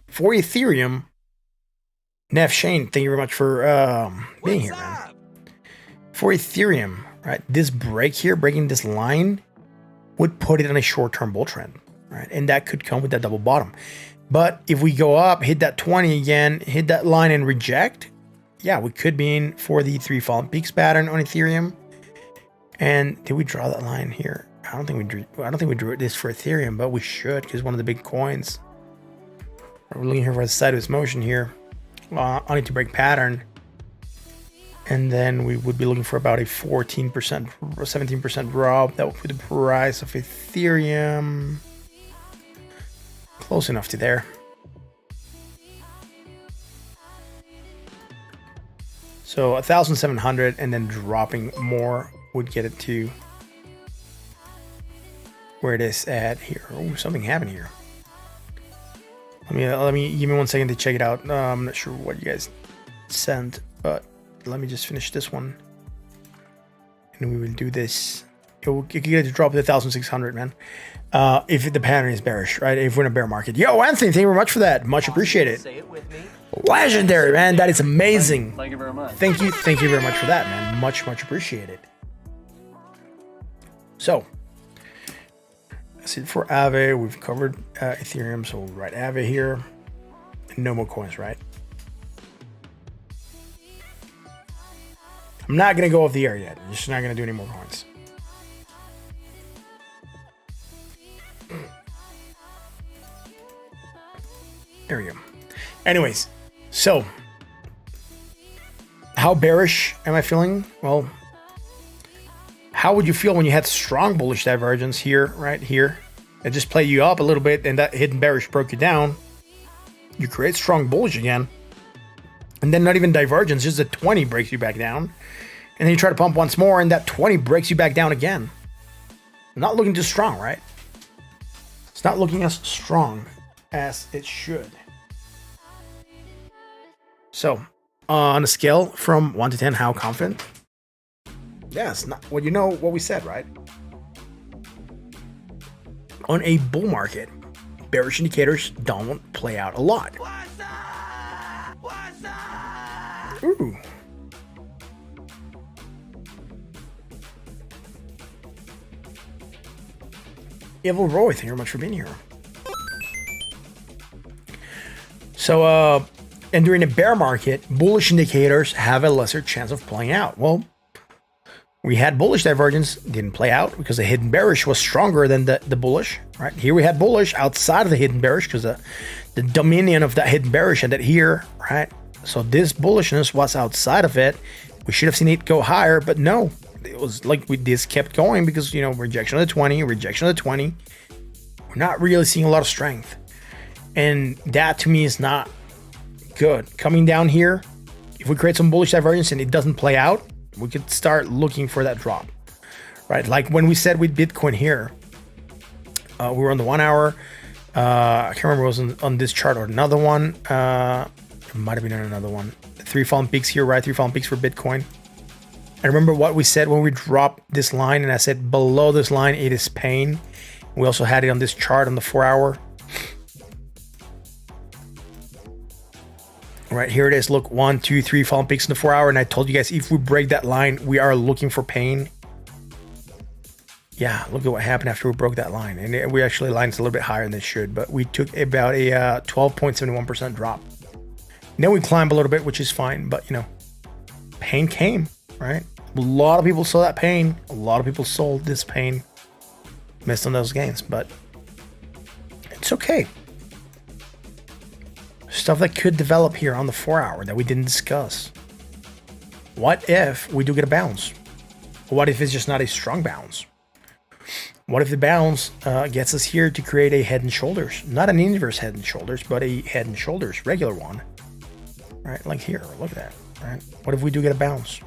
for Ethereum, Neff Shane, thank you very much for being here, man. For Ethereum, right, this break here, breaking this line, would put it on a short-term bull trend, right? And that could come with that double bottom. But if we go up, hit that 20 again, hit that line and reject, yeah, we could be in for the 3 fallen peaks pattern on Ethereum. And did we draw that line here? I don't think we drew this for Ethereum, but we should, because one of the big coins. We're looking here for the sideways motion here on it to break pattern. And then we would be looking for about a 14%, 17% drop. That would put the price of Ethereum close enough to there. So 1,700 and then dropping more would get it to where it is at here. Oh, something happened here. Let me give me 1 second to check it out. I'm not sure what you guys sent, but let me just finish this one, and we will do this. You get it to drop to 1,600, man. If the pattern is bearish, right? If we're in a bear market. Yo, Anthony, thank you very much for that. Much appreciated. Say it with me. Legendary, man. That is amazing. Thank you very much. Thank you very much for that, man. Much appreciated. So that's it for Aave. We've covered Ethereum, so we'll write Aave here. And no more coins, right? I'm not gonna go off the air yet. I'm just not gonna do any more coins. There we go. Anyways, so how bearish am I feeling? Well, how would you feel when you had strong bullish divergence here, right here? It just played you up a little bit, and that hidden bearish broke you down. You create strong bullish again, and then not even divergence, just a 20 breaks you back down. And then you try to pump once more, and that 20 breaks you back down again. Not looking too strong, right? It's not looking as strong as it should. So, on a scale from 1 to 10, how confident? Yes, not well, you know what we said, right? On a bull market, bearish indicators don't play out a lot. Ooh. Evil Roy, thank you very much for being here. So, and during a bear market, bullish indicators have a lesser chance of playing out. Well, we had bullish divergence, didn't play out because the hidden bearish was stronger than the bullish, right? Here we had bullish outside of the hidden bearish because the dominion of that hidden bearish ended here, right? So this bullishness was outside of it. We should have seen it go higher, but no. It was like this kept going because, you know, rejection of the 20, rejection of the 20. We're not really seeing a lot of strength. And that to me is not good. Coming down here, if we create some bullish divergence and it doesn't play out, we could start looking for that drop, right? Like when we said with Bitcoin here, we were on the 1 hour. I can't remember if it was on this chart or another one. It might have been on another one. 3 falling peaks here, right? 3 falling peaks for Bitcoin. I remember what we said when we dropped this line, and I said below this line, it is pain. We also had it on this chart on the 4 hour. Right here it is. Look, 1, 2, 3 falling peaks in the 4 hour. And I told you guys, if we break that line, we are looking for pain. Yeah, look at what happened after we broke that line. And we actually lined a little bit higher than it should, but we took about a 12.71% drop. And then we climbed a little bit, which is fine, but you know, pain came, right? A lot of people saw that pain. A lot of people sold this pain, missed on those gains, but it's okay. Stuff that could develop here on the 4 hour that we didn't discuss. What if we do get a bounce? What if it's just not a strong bounce? What if the bounce gets us here to create a head and shoulders? Not an inverse head and shoulders, but a head and shoulders, regular one. Right, like here, look at that, right? What if we do get a bounce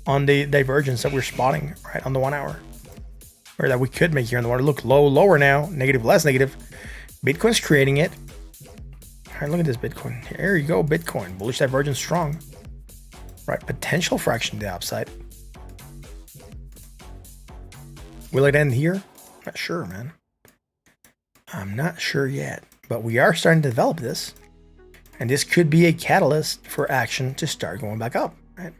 on the divergence that we're spotting, right, on the 1 hour? Or that we could make here on the water. Look, low, lower now, negative, less negative. Bitcoin's creating it. All right, look at this Bitcoin. Here you go, Bitcoin. Bullish divergence strong. Right, potential fraction to the upside. Will it end here? Not sure, man. I'm not sure yet. But we are starting to develop this. And this could be a catalyst for action to start going back up, right?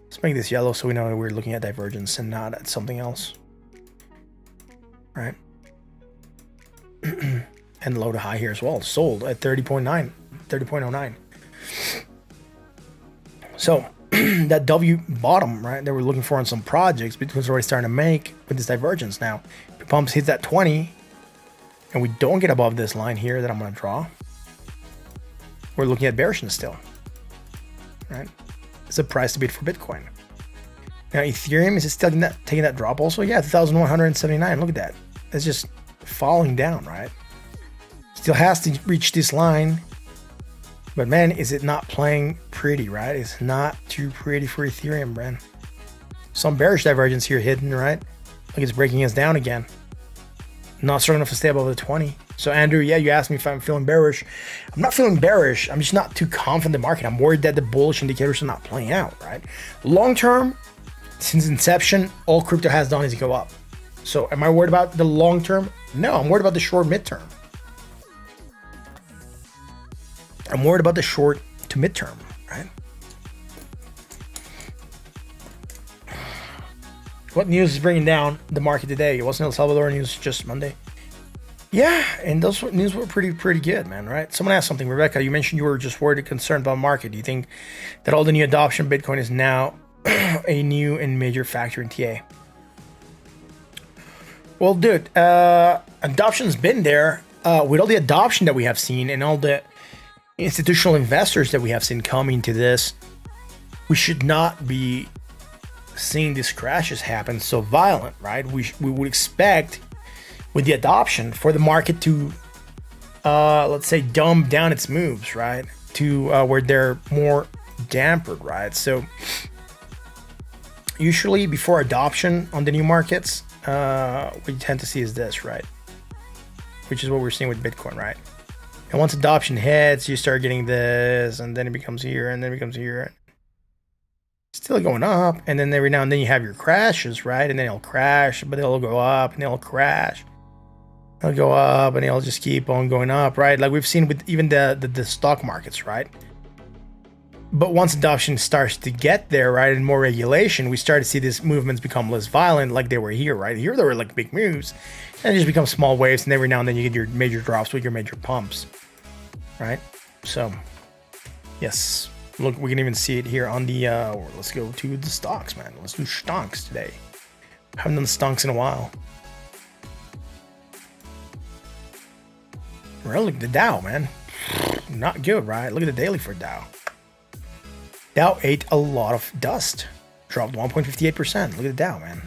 Let's make this yellow so we know we're looking at divergence and not at something else, right? And low to high here as well. Sold at 30.09. So that W bottom, right, that we're looking for in some projects, Bitcoin's already starting to make with this divergence. Now, if it pumps hits that 20 and we don't get above this line here that I'm going to draw, we're looking at bearishness still, right? It's a price to beat for Bitcoin. Now, Ethereum, is it still taking that drop also? Yeah, 2,179. Look at that. It's just falling down, right? Still has to reach this line. But man, is it not playing pretty, right? It's not too pretty for Ethereum, man. Some bearish divergence here hidden, right? Like it's breaking us down again. Not strong enough to stay above the 20. So Andrew, yeah, you asked me if I'm feeling bearish. I'm not feeling bearish. I'm just not too confident in the market. I'm worried that the bullish indicators are not playing out, right? Long term, since inception, all crypto has done is go up. So am I worried about the long term? No, I'm worried about the short midterm. I'm worried about the short to midterm, right? What news is bringing down the market today? It wasn't El Salvador news just Monday. Yeah, and those news were pretty good, man, right? Someone asked something. Rebecca, you mentioned you were just worried and concerned about market. Do you think that all the new adoption of Bitcoin is now a new and major factor in TA? Well, dude, adoption's been there. With all the adoption that we have seen and all the institutional investors that we have seen coming to this, we should not be seeing these crashes happen so violent, right? We would expect with the adoption for the market to, let's say, dumb down its moves, right? To where they're more dampened, right? So usually before adoption on the new markets, we tend to see is this, right? Which is what we're seeing with Bitcoin, right? And once adoption hits, you start getting this, and then it becomes here, and then it becomes here. Still going up, and then every now and then you have your crashes, right? And then it'll crash, but it'll go up, and it'll crash. It'll go up, and it'll just keep on going up, right? Like we've seen with even the stock markets, right? But once adoption starts to get there, right, and more regulation, we start to see these movements become less violent like they were here, right? Here they were like big moves, and it just becomes small waves, and every now and then you get your major drops with your major pumps, right? So, yes, look, we can even see it here on the, let's go to the stocks, man. Let's do stonks today. Haven't done stonks in a while. Really, the Dow, man. Not good, right? Look at the daily for Dow. Dow ate a lot of dust. Dropped 1.58%. Look at the Dow, man.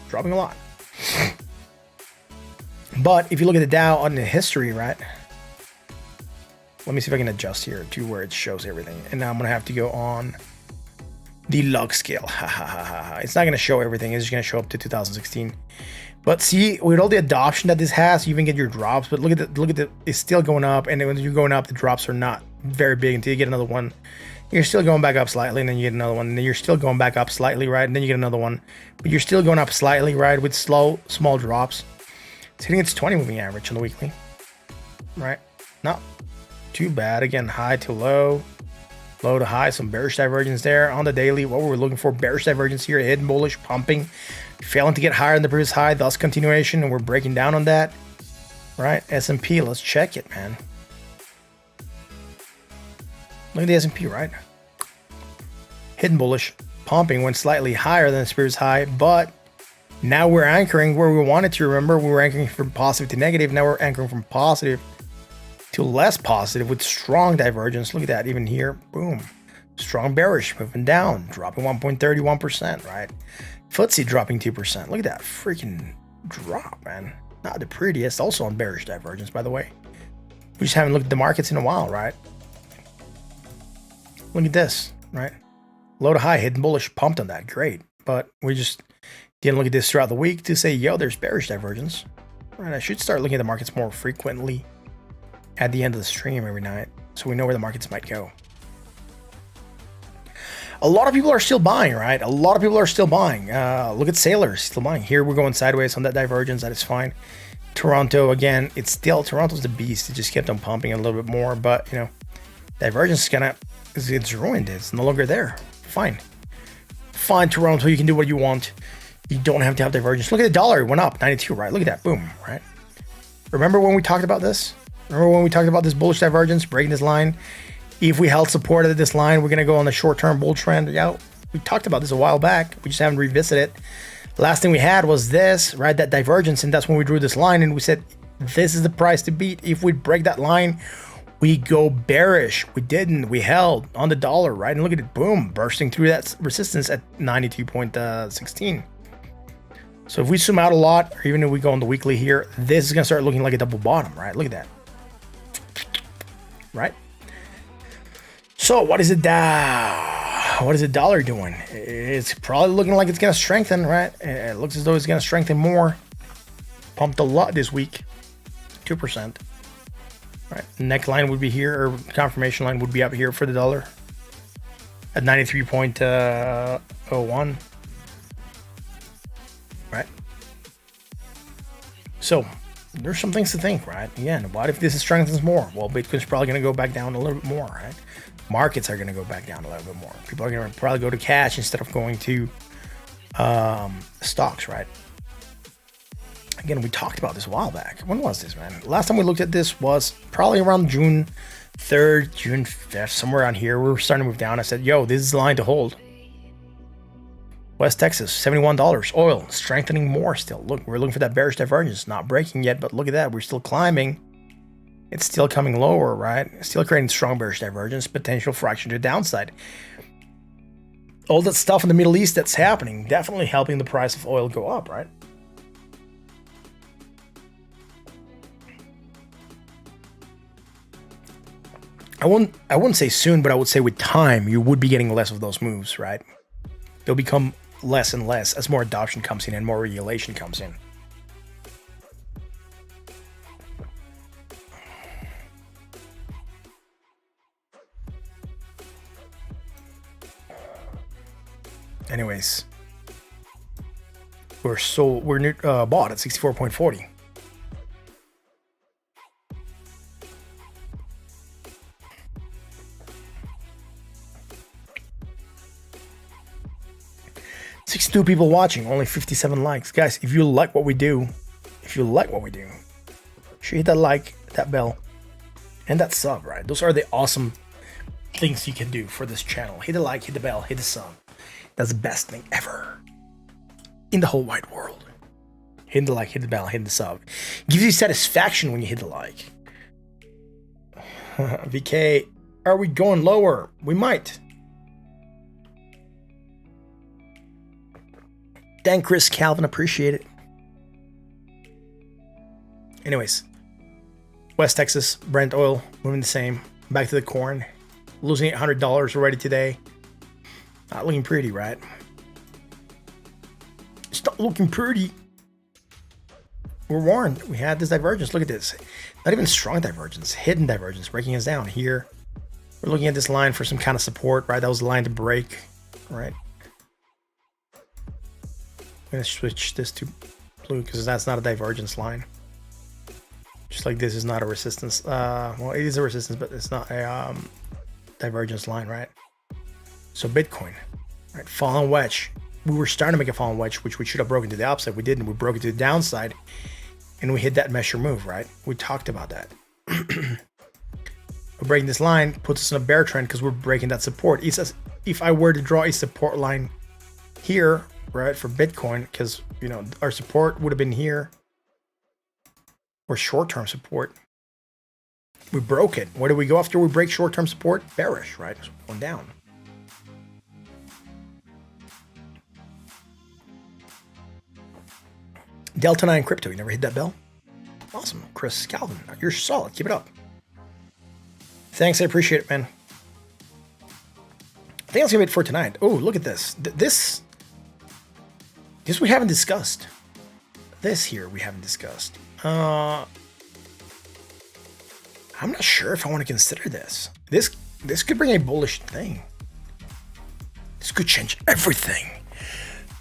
Dropping a lot. But if you look at the Dow on the history, right? Let me see if I can adjust here to where it shows everything. And now I'm going to have to go on the log scale. It's not going to show everything. It's just going to show up to 2016. But see, with all the adoption that this has, you even get your drops. But look at the, it's still going up. And then when you're going up, the drops are not very big until you get another one. You're still going back up slightly, and then you get another one, and then you're still going back up slightly, right? And then you get another one, but you're still going up slightly, right? With small drops. It's hitting its 20 moving average on the weekly, right? Not too bad. Again, high to low, low to high, some bearish divergence there on the daily. What we're looking for, bearish divergence here, hidden bullish, pumping, failing to get higher than the previous high, thus continuation, and we're breaking down on that, right? S&P, let's check it, man. Look at the S&P, right? Hidden bullish, pumping, went slightly higher than the previous high, but now we're anchoring where we wanted to. Remember, we were anchoring from positive to negative. Now we're anchoring from positive to less positive with strong divergence. Look at that, even here, boom. Strong bearish, moving down, dropping 1.31%, right? FTSE dropping 2%. Look at that freaking drop, man. Not the prettiest, also on bearish divergence, by the way. We just haven't looked at the markets in a while, right? Look at this, right? Low to high, hidden bullish, pumped on that. Great. But we just didn't look at this throughout the week to say, yo, there's bearish divergence. Right? I should start looking at the markets more frequently at the end of the stream every night so we know where the markets might go. A lot of people are still buying, right? A lot of people are still buying. Look at Sailors, still buying. Here we're going sideways on that divergence. That is fine. Toronto, again, it's still, Toronto's the beast. It just kept on pumping a little bit more. But, you know, divergence is gonna, it's ruined. It's no longer there. Fine. Fine, Toronto. You can do what you want. You don't have to have divergence. Look at the dollar. It went up 92, right? Look at that. Boom, right? Remember when we talked about this? Remember when we talked about this bullish divergence, breaking this line? If we held support at this line, we're going to go on the short-term bull trend. Yeah, we talked about this a while back. We just haven't revisited it. Last thing we had was this, right? That divergence. And that's when we drew this line and we said, this is the price to beat. If we break that line, we go bearish. We didn't. We held on the dollar, right? And look at it, boom, bursting through that resistance at 92.16. So if we zoom out a lot, or even if we go on the weekly here, this is going to start looking like a double bottom, right? Look at that. Right? So what is it Dow? What is the dollar doing? It's probably looking like it's going to strengthen, right? It looks as though it's going to strengthen more. Pumped a lot this week. 2%. Right, neckline would be here, or confirmation line would be up here for the dollar at 93.01. Right. So there's some things to think, right? Again, what if this strengthens more? Well, Bitcoin's probably going to go back down a little bit more, right? Markets are going to go back down a little bit more. People are going to probably go to cash instead of going to stocks, right? Again, we talked about this a while back. When was this, man? Last time we looked at this was probably around June 3rd, June 5th, somewhere around here. We were starting to move down. I said, yo, this is the line to hold. West Texas, $71. Oil, strengthening more still. Look, we're looking for that bearish divergence. Not breaking yet, but look at that. We're still climbing. It's still coming lower, right? Still creating strong bearish divergence, potential fraction to the downside. All that stuff in the Middle East that's happening, definitely helping the price of oil go up, right? I wouldn't say soon, but I would say with time, you would be getting less of those moves, right? They'll become less and less as more adoption comes in and more regulation comes in. Anyways, we're bought at 64.40. $62 people watching, only 57 likes. Guys, if you like what we do, sure hit that like, that bell, and that sub, right? Those are the awesome things you can do for this channel. Hit the like, hit the bell, hit the sub. That's the best thing ever in the whole wide world. Hit the like, hit the bell, hit the sub. Gives you satisfaction when you hit the like. VK, are we going lower? We might. Thank Chris Calvin, appreciate it. Anyways, West Texas, Brent oil, moving the same. Back to the corn, losing $800 already today. Not looking pretty, right? It's not looking pretty. We're warned. We had this divergence. Look at this. Not even strong divergence, hidden divergence, breaking us down here. We're looking at this line for some kind of support, right? That was the line to break, right? I'm going to switch this to blue because that's not a divergence line. Just like this is not a resistance. Well, it is a resistance, but it's not a divergence line, right? So Bitcoin, right? Fallen wedge. We were starting to make a fallen wedge, which we should have broken to the upside. We didn't. We broke it to the downside, and we hit that measure move, right? We talked about that. We're breaking this line, puts us in a bear trend because we're breaking that support. It says if I were to draw a support line here, right, for Bitcoin, because our support would have been here, or short-term support. We broke it. Where do we go after we break short-term support? Bearish, right? So going down. Delta 9 crypto. You never hit that bell? Awesome. Chris Calvin, you're solid. Keep it up. Thanks. I appreciate it, man. I think that's gonna be it for tonight. Oh, look at this. This we haven't discussed. This here we haven't discussed. I'm not sure if I want to consider this. This could bring a bullish thing. This could change everything.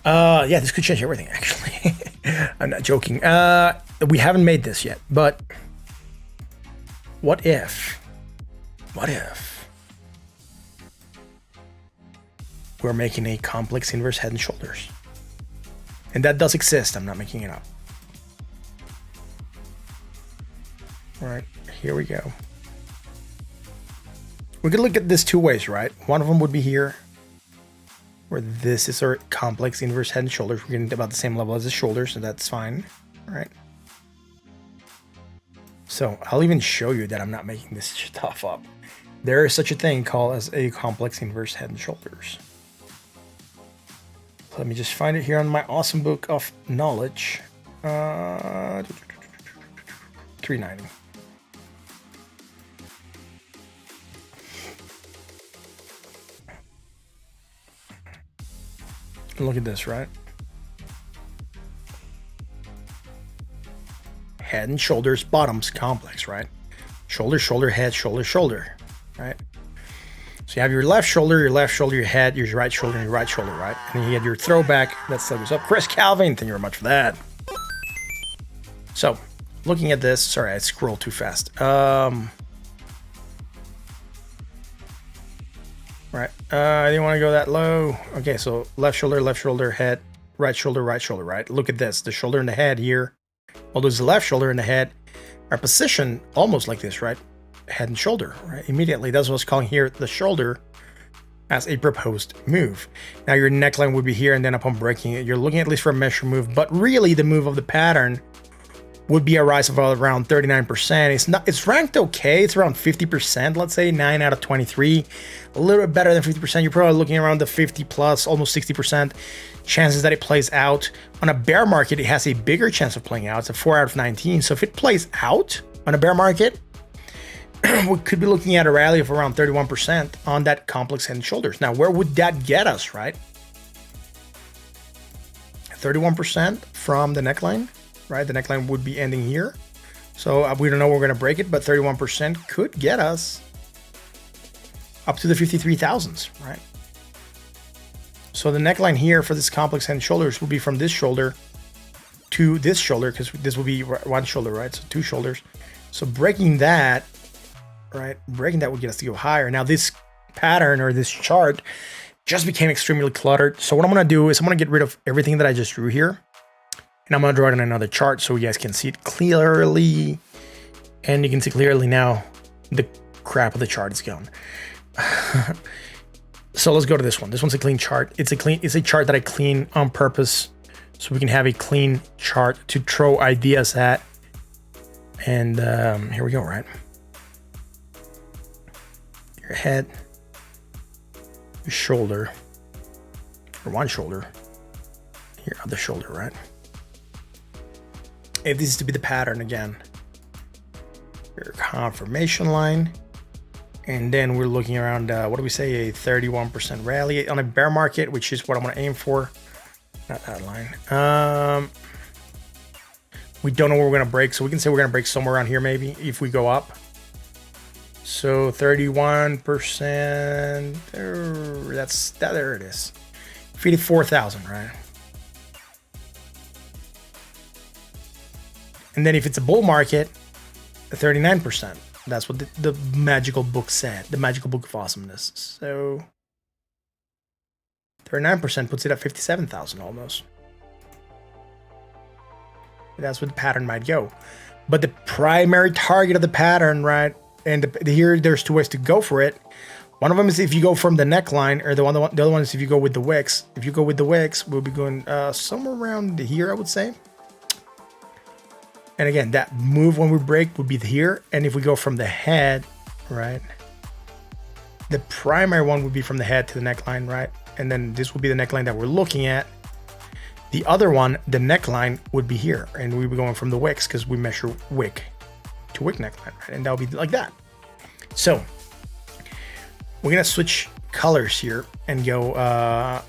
Yeah, this could change everything, actually. I'm not joking. We haven't made this yet, but what if we're making a complex inverse head and shoulders? And that does exist. I'm not making it up. All right, here we go. We could look at this two ways, right? One of them would be here, where this is our complex inverse head and shoulders. We're getting about the same level as the shoulders, so that's fine. All right. So I'll even show you that I'm not making this stuff up. There is such a thing called as a complex inverse head and shoulders. Let me just find it here on my awesome book of knowledge. 390. Look at this, right? Head and shoulders, bottoms, complex, right? Shoulder, shoulder, head, shoulder, shoulder, right? So you have your left shoulder, your head, your right shoulder, and your right shoulder, right? And then you have your throwback, that still goes up. Chris Calvin, thank you very much for that. So, looking at this, sorry, I scrolled too fast. Right, I didn't want to go that low. Okay, so left shoulder, head, right shoulder, right? Look at this, the shoulder and the head here. Well, there's the left shoulder and the head are positioned almost like this, right? Head and shoulder, right? Immediately, that's what I was calling here the shoulder as a proposed move. Now your neckline would be here, and then upon breaking it, you're looking at least for a measure move, but really the move of the pattern would be a rise of around 39%. It's ranked okay. It's around 50%, let's say 9 out of 23, a little bit better than 50%. You're probably looking around the 50 plus, almost 60% chances that it plays out. On a bear market, it has a bigger chance of playing out. It's a 4 out of 19. So if it plays out on a bear market, we could be looking at a rally of around 31% on that complex head and shoulders. Now, where would that get us, right? 31% from the neckline, right? The neckline would be ending here. So we don't know we're going to break it, but 31% could get us up to the 53,000s, right? So the neckline here for this complex head and shoulders will be from this shoulder to this shoulder, because this will be one shoulder, right? So 2 shoulders. So breaking that, right? Breaking that would get us to go higher. Now this pattern or this chart just became extremely cluttered. So what I'm going to do is I'm going to get rid of everything that I just drew here. And I'm going to draw it on another chart so you guys can see it clearly. And you can see clearly now the crap of the chart is gone. So let's go to this one. This one's a clean chart. It's a chart that I clean on purpose so we can have a clean chart to throw ideas at. And here we go, right? Your head, your shoulder, or one shoulder, your other shoulder, right? If this is to be the pattern again, your confirmation line. And then we're looking around, what do we say, a 31% rally on a bear market, which is what I'm going to aim for. Not that line. We don't know where we're going to break, so we can say we're going to break somewhere around here maybe if we go up. So 31%, there it is. 54,000, right? And then if it's a bull market, 39%. That's what the magical book said, the magical book of awesomeness. So 39% puts it at 57,000 almost. That's what the pattern might go. But the primary target of the pattern, right? And here there's 2 ways to go for it. One of them is if you go from the neckline, or the other one is if you go with the wicks. If you go with the wicks, we'll be going somewhere around here, I would say. And again, that move when we break would be here. And if we go from the head, right? The primary one would be from the head to the neckline, right? And then this would be the neckline that we're looking at. The other one, the neckline, would be here. And we would be going from the wicks because we measure wick to wick neckline, right? And that would be like that. So we're going to switch colors here and go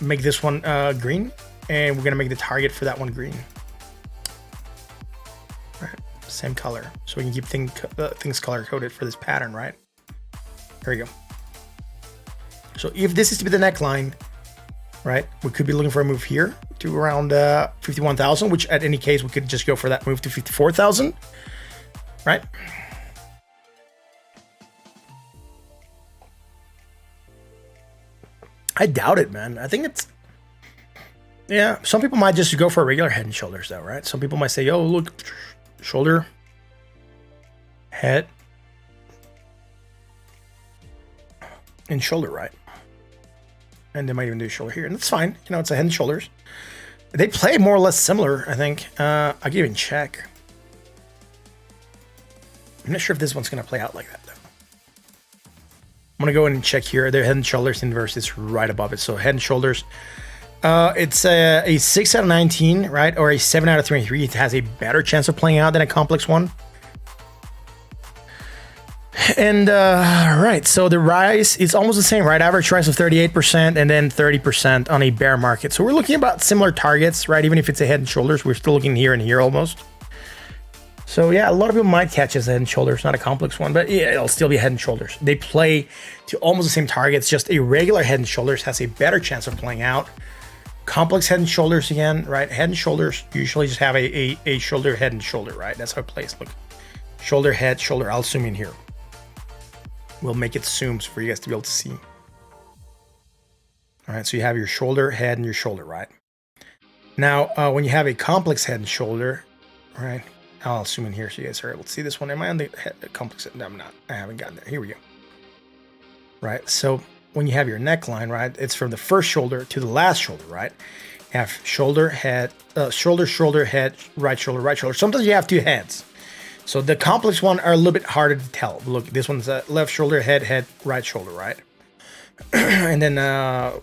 make this one green. And we're going to make the target for that one green. Right, same color, so we can keep things color coded for this pattern, right? There we go. So if this is to be the neckline, right, we could be looking for a move here to around 51,000, which at any case we could just go for that move to 54,000, right? I doubt it, man. I think it's, yeah, some people might just go for a regular head and shoulders though, right? Some people might say, oh, look, shoulder, head, and shoulder, right? And they might even do shoulder here, and that's fine. You know, it's a head and shoulders. They play more or less similar, I think. I can even check. I'm not sure if this one's going to play out like that, though. I'm going to go in and check here. Their head and shoulders inverse is right above it. So head and shoulders. It's a 6 out of 19, right? Or a 7 out of 23. It has a better chance of playing out than a complex one. And, right, so the rise is almost the same, right? Average rise of 38% and then 30% on a bear market. So we're looking about similar targets, right? Even if it's a head and shoulders, we're still looking here and here almost. So yeah, a lot of people might catch as a head and shoulders, not a complex one, but yeah, it'll still be head and shoulders. They play to almost the same targets, just a regular head and shoulders has a better chance of playing out. Complex head and shoulders again, right? Head and shoulders usually just have a shoulder, head, and shoulder, right? That's how it plays. Look, shoulder, head, shoulder. I'll zoom in here. We'll make it zooms for you guys to be able to see. All right, so you have your shoulder, head, and your shoulder, right? Now, when you have a complex head and shoulder, right? I'll zoom in here so you guys are able to see this one. Am I on the head, complex head? No, I'm not. I haven't gotten there. Here we go. Right, so when you have your neckline, right, it's from the first shoulder to the last shoulder, right? You have shoulder, head, shoulder, shoulder, head, right shoulder, right shoulder. Sometimes you have 2 heads. So the complex one are a little bit harder to tell. Look, this one's left shoulder, head, head, right shoulder, right? And then,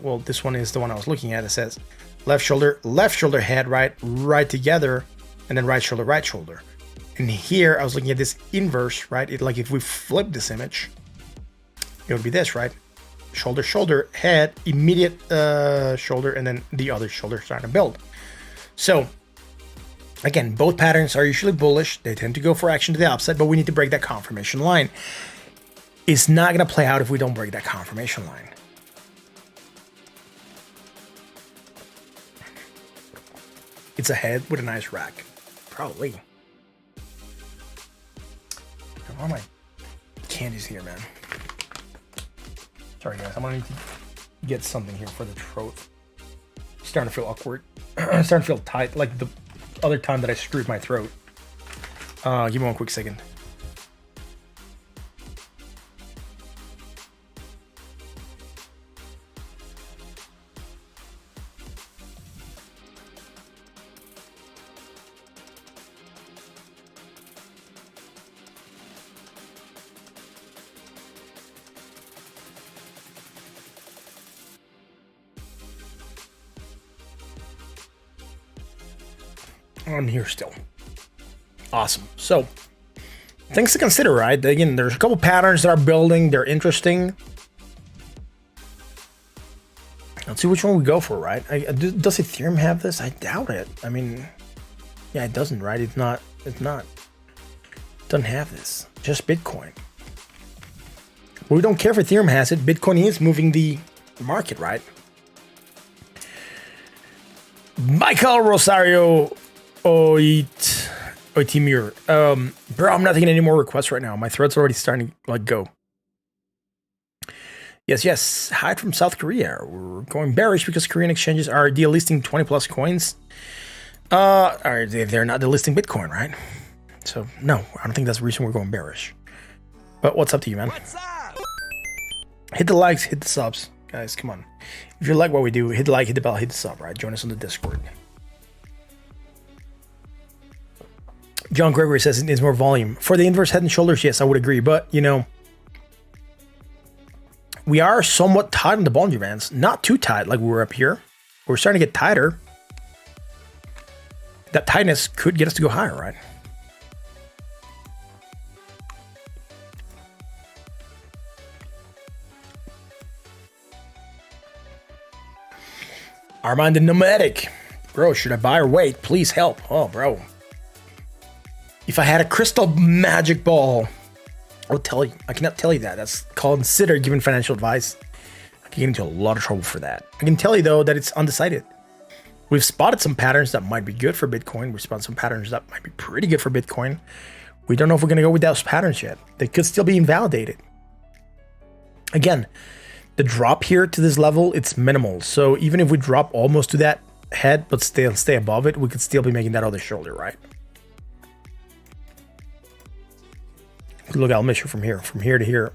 well, this one is the one I was looking at. It says left shoulder, head, right together, and then right shoulder. And here I was looking at this inverse, right? It, like if we flip this image, it would be this, right? Shoulder, shoulder, head, immediate shoulder, and then the other shoulder starting to build. So again, both patterns are usually bullish. They tend to go for action to the upside, but we need to break that confirmation line. It's not going to play out if we don't break that confirmation line. It's a head with a nice rack. Probably. Where are my candies here, man? Sorry, guys. I'm gonna need to get something here for the throat. Starting to feel awkward. Starting to feel tight, like the other time that I screwed my throat. Give me one quick second. I'm here still. Awesome. So, things to consider, right? Again, there's a couple patterns that are building. They're interesting. Let's see which one we go for, right? Does Ethereum have this? I doubt it. I mean, yeah, it doesn't, right? It's not. It doesn't have this. Just Bitcoin. We don't care if Ethereum has it. Bitcoin is moving the market, right? Michael Rosario Oitimir. Bro, I'm not taking any more requests right now. My throat's already starting to like go. Yes. Hi from South Korea. We're going bearish because Korean exchanges are delisting 20 plus coins. They're not delisting Bitcoin, right? So no, I don't think that's the reason we're going bearish. But what's up to you, man? What's up? Hit the likes, hit the subs. Guys, come on. If you like what we do, hit the like, hit the bell, hit the sub, right? Join us on the Discord. John Gregory says it needs more volume. For the inverse head and shoulders, yes, I would agree. But, you know, we are somewhat tight on the Bollinger Bands. Not too tight like we were up here. We're starting to get tighter. That tightness could get us to go higher, right? Armand the Nomadic. Bro, should I buy or wait? Please help. Oh, bro. If I had a crystal magic ball, I would tell you. I cannot tell you that. That's considered giving financial advice. I can get into a lot of trouble for that. I can tell you, though, that it's undecided. We've spotted some patterns that might be good for Bitcoin. We've spotted some patterns that might be pretty good for Bitcoin. We don't know if we're going to go with those patterns yet. They could still be invalidated. Again, the drop here to this level, it's minimal. So even if we drop almost to that head, but stay above it, we could still be making that other shoulder, right? Look, I'll measure from here to here.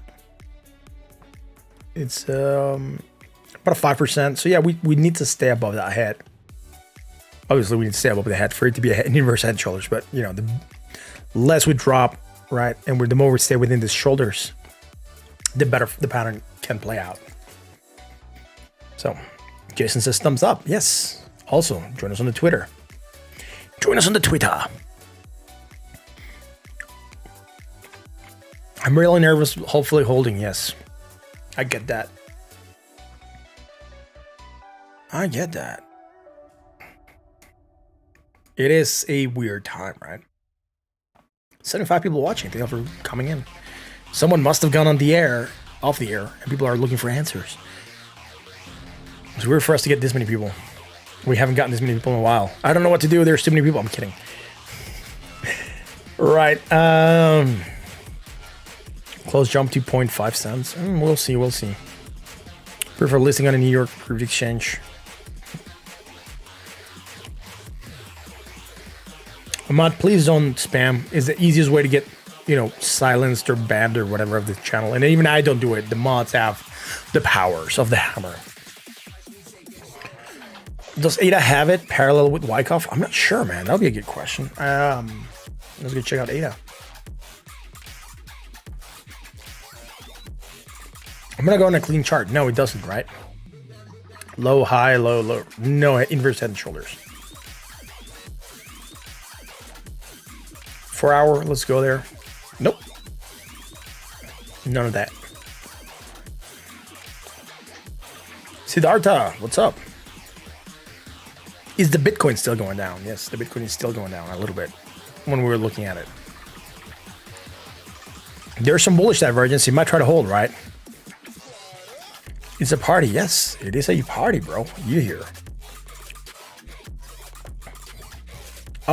It's about a 5%. So yeah, we need to stay above that head. Obviously, we need to stay above the head for it to be an inverse head and shoulders. But you know, the less we drop, right, and the more we stay within the shoulders, the better the pattern can play out. So, Jason says thumbs up. Yes. Also, join us on the Twitter. Join us on the Twitter. I'm really nervous, hopefully holding, yes. I get that. I get that. It is a weird time, right? 75 people watching. Thank you for coming in. Someone must have gone on the air, off the air, and people are looking for answers. It's weird for us to get this many people. We haven't gotten this many people in a while. I don't know what to do. There's too many people. I'm kidding. Right. Close jump 2.5 cents. We'll see. Prefer listing on a New York approved exchange. Ahmad, please don't spam. It's the easiest way to get, you know, silenced or banned or whatever of the channel. And even I don't do it. The mods have the powers of the hammer. Does ADA have it parallel with Wyckoff? I'm not sure, man. That would be a good question. Let's go check out ADA. I'm gonna go on a clean chart. No, it doesn't, right? Low, high, low, low. No, inverse head and shoulders. 4 hour, let's go there. Nope. None of that. Siddhartha, what's up? Is the Bitcoin still going down? Yes, the Bitcoin is still going down a little bit when we were looking at it. There's some bullish divergence. You might try to hold, right? It's a party. Yes, it is a party, bro. You here.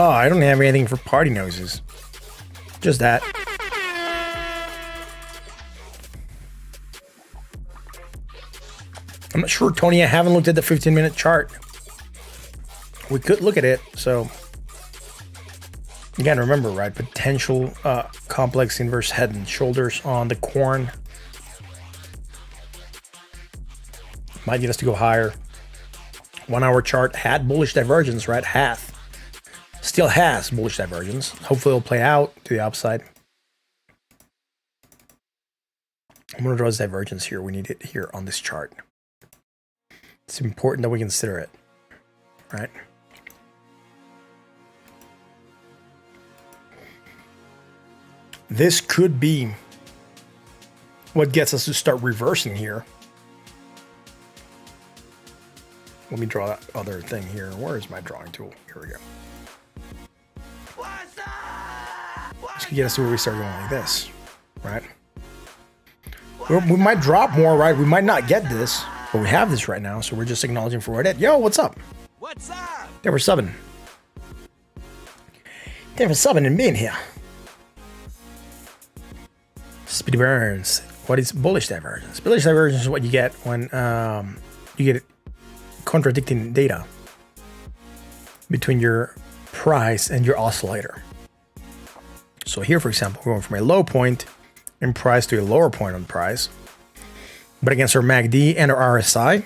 Oh, I don't have anything for party noises. Just that. I'm not sure, Tony. I haven't looked at the 15-minute chart. We could look at it. So, again, remember, right? Potential complex inverse head and shoulders on the corn. Might need us to go higher. 1 hour chart had bullish divergence, right? Still has bullish divergence. Hopefully it'll play out to the upside. I'm going to draw this divergence here. We need it here on this chart. It's important that we consider it, right? This could be what gets us to start reversing here. Let me draw that other thing here. Where is my drawing tool? Here we go. This could get us to where we start going like this, right? We might drop more, right? We might not get this, but we have this right now, so we're just acknowledging for what it is. Yo, what's up? What's up? They were subbing. They were subbing and being here. Speedy Burns. What is bullish divergence? Bullish divergence is what you get when you get contradicting data between your price and your oscillator. So here, for example, we're going from a low point in price to a lower point on price, but against our MACD and our RSI,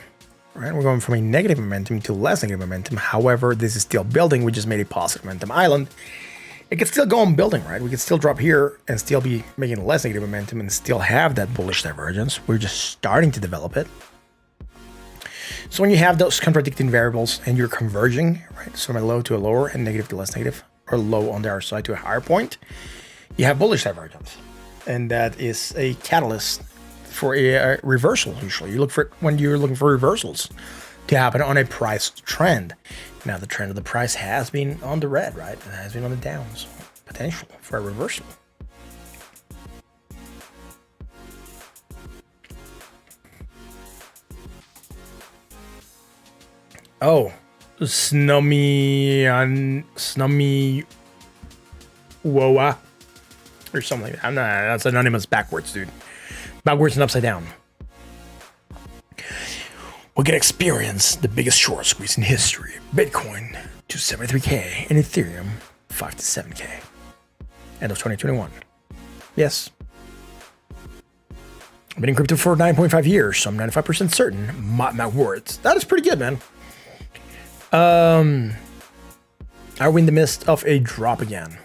right, we're going from a negative momentum to less negative momentum. However, this is still building. We just made a positive momentum island. It could still go on building, right? We could still drop here and still be making less negative momentum and still have that bullish divergence. We're just starting to develop it. So when you have those contradicting variables and you're converging, right, so from a low to a lower and negative to less negative, or low on the other side to a higher point, you have bullish divergence. And that is a catalyst for a reversal. Usually you look for it when you're looking for reversals to happen on a price trend. Now the trend of the price has been on the red, right? It has been on the down, so potential for a reversal. Oh, Snummy Woa or something like that. I'm not, that's anonymous backwards, dude. Backwards and upside down. We can experience the biggest short squeeze in history. Bitcoin to 73K and Ethereum 5 to 7K. End of 2021. Yes. I've been in crypto for 9.5 years, so I'm 95% certain. My words. That is pretty good, man. Are we in the midst of a drop again?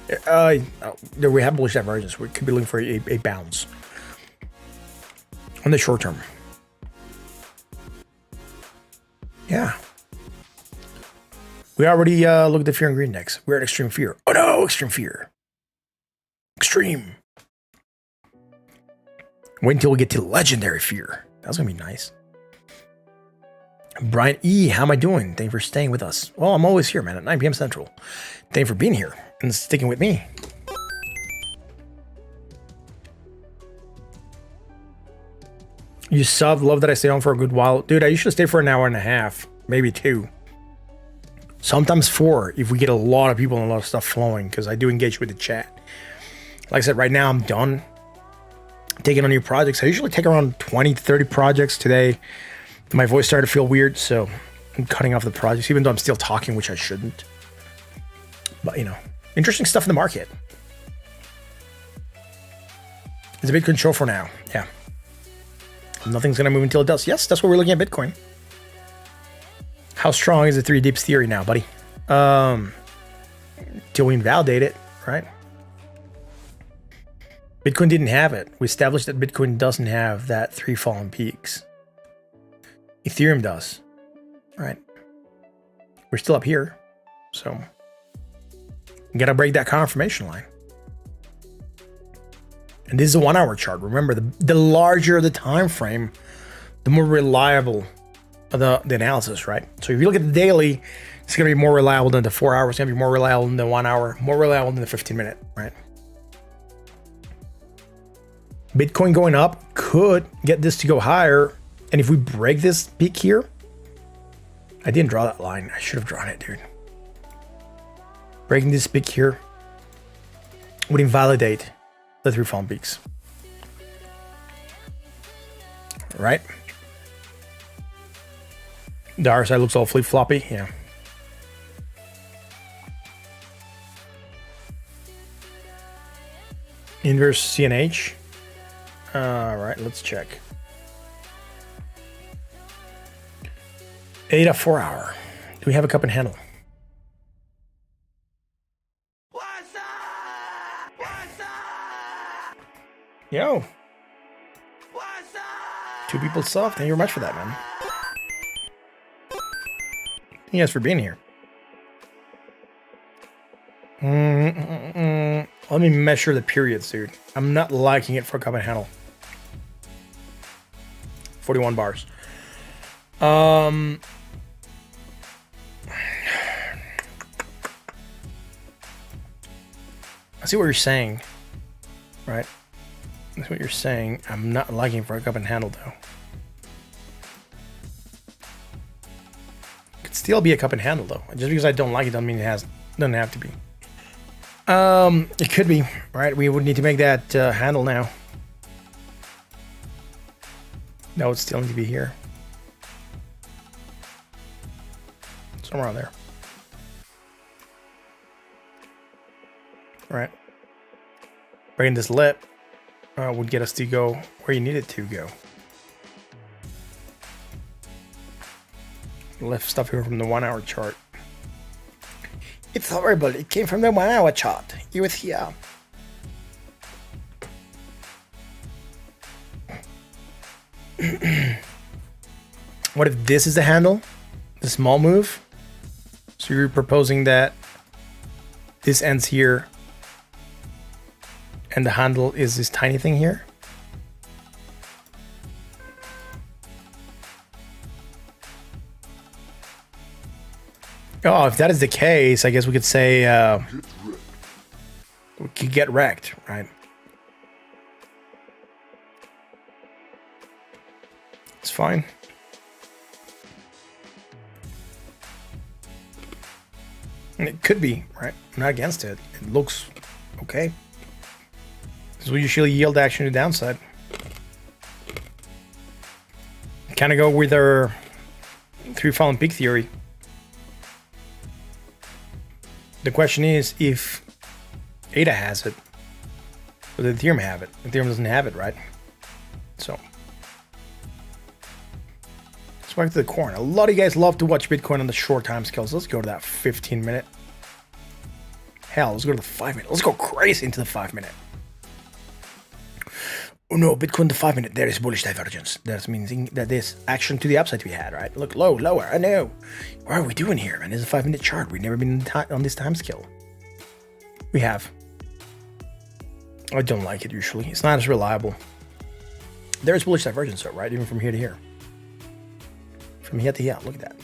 We have bullish divergence. We could be looking for a bounce on the short term. Yeah. We already looked at the fear and greed index. We're at extreme fear. Oh no, extreme fear. Extreme. Wait until we get to legendary fear. That's gonna be nice. Brian E, how am I doing? Thank you for staying with us. Well, I'm always here, man, at 9 p.m. Central. Thank you for being here and sticking with me. You sub, love that I stay on for a good while. Dude, I usually stay for an hour and a half, maybe 2. Sometimes 4 if we get a lot of people and a lot of stuff flowing, because I do engage with the chat. Like I said, right now I'm done taking on new projects. I usually take around 20 to 30 projects. Today, my voice started to feel weird, so I'm cutting off the projects, even though I'm still talking, which I shouldn't. But, you know, interesting stuff in the market. It's a Bitcoin show for now. Yeah. Nothing's going to move until it does. Yes, that's what we're looking at Bitcoin. How strong is the 3 dips theory now, buddy? Till we invalidate it, right? Bitcoin didn't have it. We established that Bitcoin doesn't have that 3 fallen peaks. Ethereum does, right? We're still up here, so you gotta break that confirmation line. And this is a 1 hour chart. Remember, the larger the time frame, the more reliable the analysis, right? So if you look at the daily, it's gonna be more reliable than the 4 hours. It's gonna be more reliable than the 1 hour, more reliable than the 15-minute, right? Bitcoin going up could get this to go higher. And if we break this peak here, I didn't draw that line. I should have drawn it, dude. Breaking this peak here would invalidate the 3 fallen peaks. Right? The RSI looks all flip-floppy. Yeah. Inverse CNH. All right, let's check. 8 at 4 hour. Do we have a cup and handle? What's up? What's up? Yo. What's up? 2 people soft. Thank you very much for that, man. Thank you guys for being here. Let me measure the periods, dude. I'm not liking it for a cup and handle. 41 bars. I see what you're saying, right? That's what you're saying. I'm not liking it for a cup and handle, though. Could still be a cup and handle, though. Just because I don't like it doesn't mean it doesn't have to be. It could be, right? We would need to make that handle now. No, it's still need to be here. Somewhere around there. Right. Breaking this lip would get us to go where you need it to go. Left stuff here from the 1 hour chart. It's horrible. It came from the 1 hour chart. It was here. What if this is the handle? The small move? So you're proposing that this ends here and the handle is this tiny thing here? Oh, if that is the case, I guess we could say we could get wrecked, right? It's fine. And it could be, right? I'm not against it. It looks okay. This will usually yield action to the downside. Kind of go with our 3 fallen peak theory. The question is if ADA has it, or the Ethereum have it. Ethereum doesn't have it, right? So let's back to the corn. A lot of you guys love to watch Bitcoin on the short time scales. Let's go to that 15 minute. Hell, let's go to the 5 minute. Let's go crazy into the 5 minute. Oh no, Bitcoin the 5 minute. There is bullish divergence. That means that there's action to the upside to be had, right? Look, low, lower. I know. What are we doing here, man? This is a 5 minute chart. We've never been on this time scale. We have. I don't like it usually. It's not as reliable. There's bullish divergence though, right? Even from here to here. From here to here. Look at that.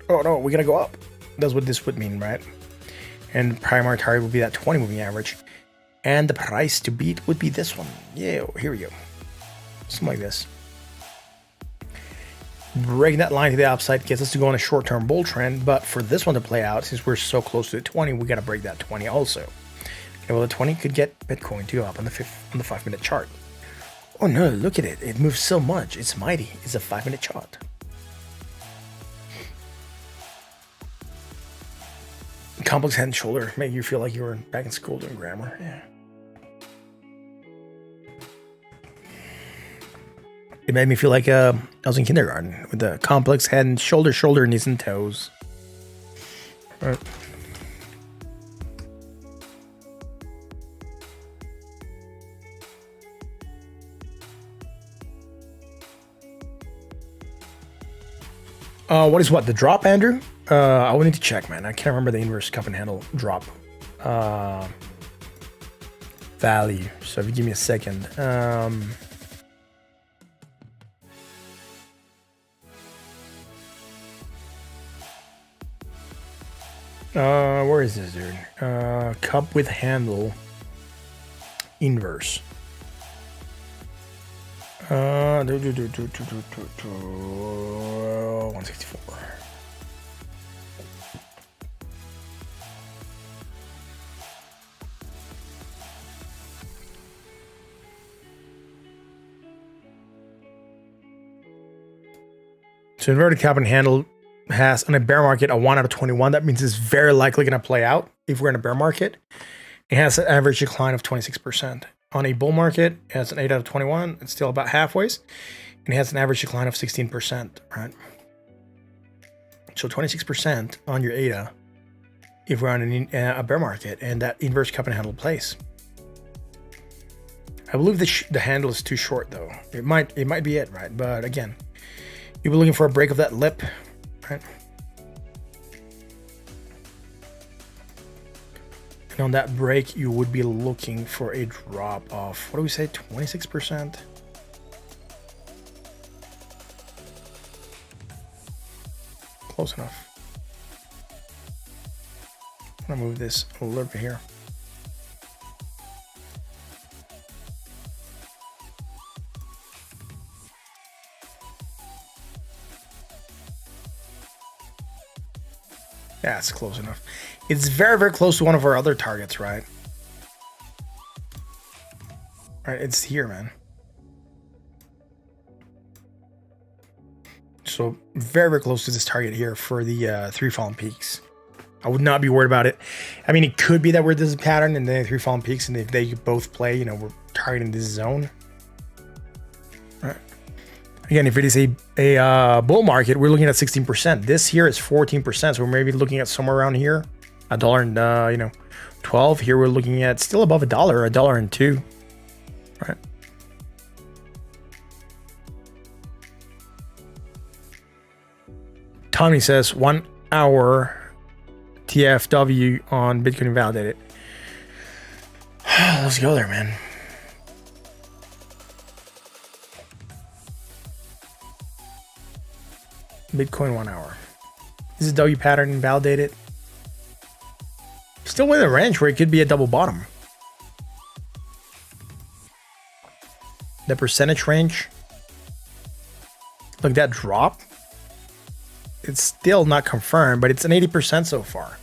Oh no, we're gonna go up. That's what this would mean, right? And primary target would be that 20 moving average. And the price to beat would be this one. Yeah, here we go. Something like this. Breaking that line to the upside gets us to go on a short-term bull trend. But for this one to play out, since we're so close to the 20, we got to break that 20 also. Okay, well, the 20 could get Bitcoin to go up on the 5 minute chart. Oh no, look at it. It moves so much. It's mighty. It's a 5 minute chart. Complex head and shoulder make you feel like you were back in school doing grammar. Yeah. It made me feel like I was in kindergarten with the complex head and shoulder, knees and toes. All right. What is what? The drop, Andrew? I will need to check, man. I can't remember the inverse cup and handle drop value. So if you give me a second. Where is this, dude? Cup with handle inverse. 164. So inverted cap and handle has on a bear market a 1 out of 21. That means it's very likely going to play out if we're in a bear market. It has an average decline of 26%. On a bull market, it has an 8 out of 21. It's still about halfway. And it has an average decline of 16%, right? So 26% on your ADA if we're on a bear market and that inverse cup and handle plays. I believe the handle is too short though. It might be it, right? But again, you'll be looking for a break of that lip, right? And on that break, you would be looking for a drop of, what do we say, 26%? Close enough. I'm gonna move this a little bit here. That's close enough. It's very, very close to one of our other targets, right? Right, it's here, man. So very, very close to this target here for the 3 fallen peaks. I would not be worried about it. I mean, it could be that we're this pattern and then 3 fallen peaks, and if they both play, you know, we're targeting this zone. Right. Again, if it is a bull market, we're looking at 16%. This here is 14%, so we're maybe looking at somewhere around here, $1 and 12. Here we're looking at still above $1, $1.02. Right. Tommy says 1 hour TFW on Bitcoin invalidated. Let's go there, man. Bitcoin 1 hour. This is W pattern invalidated. Still within a range where it could be a double bottom. The percentage range. Look, that drop. It's still not confirmed, but it's an 80% so far.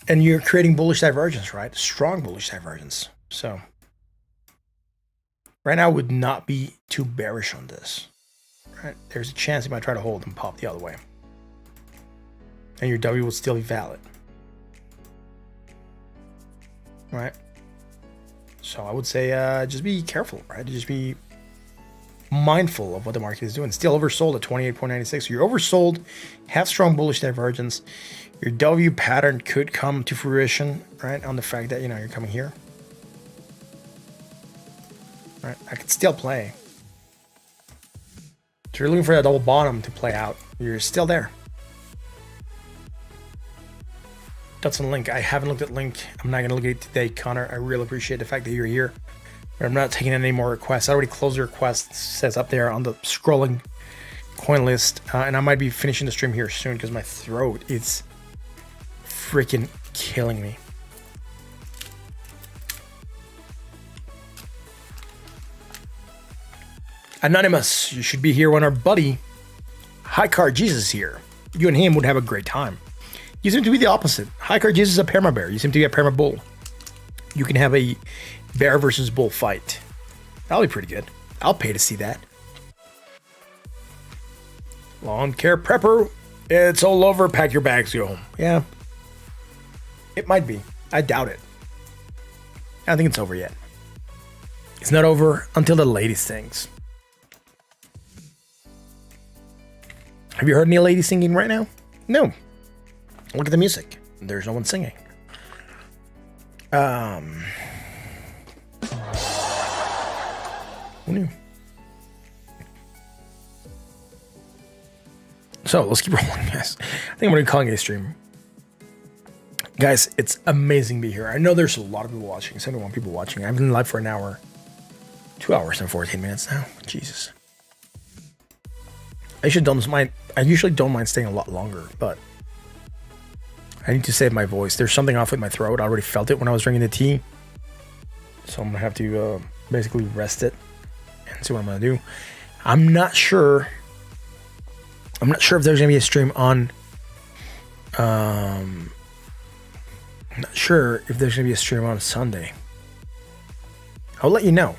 And you're creating bullish divergence, right? Strong bullish divergence. So right now I would not be too bearish on this. Right? There's a chance you might try to hold and pop the other way. And your W will still be valid. Right? So I would say just be careful, right? Just be mindful of what the market is doing. Still oversold at 28.96. You're oversold, have strong bullish divergence. Your W pattern could come to fruition, right? On the fact that, you're coming here. Right? I could still play. So you're looking for that double bottom to play out. You're still there. That's on Link. I haven't looked at Link. I'm not going to look at it today, Connor. I really appreciate the fact that you're here. But I'm not taking any more requests. I already closed the request. It says up there on the scrolling coin list. And I might be finishing the stream here soon because my throat is freaking killing me. Anonymous, you should be here when our buddy High Card Jesus is here. You and him would have a great time. You seem to be the opposite. High Card Jesus is a perma bear. You seem to be a perma bull. You can have a bear versus bull fight. That'll be pretty good. I'll pay to see that. Lawn care prepper. It's all over. Pack your bags, go home. Yeah. It might be. I doubt it. I don't think it's over yet. It's not over until the ladies sings. Have you heard any ladies singing right now? No. Look at the music. There's no one singing. Who knew? So let's keep rolling, guys. I think I'm going to be calling it a stream. Guys, it's amazing to be here. I know there's a lot of people watching. 71 people watching. I've been live for an hour. 2 hours and 14 minutes now. Jesus. I usually don't mind staying a lot longer, but I need to save my voice. There's something off with my throat. I already felt it when I was drinking the tea. So I'm going to have to basically rest it and see what I'm going to do. I'm not sure if there's going to be a stream on... I'm not sure if there's going to be a stream on Sunday. I'll let you know.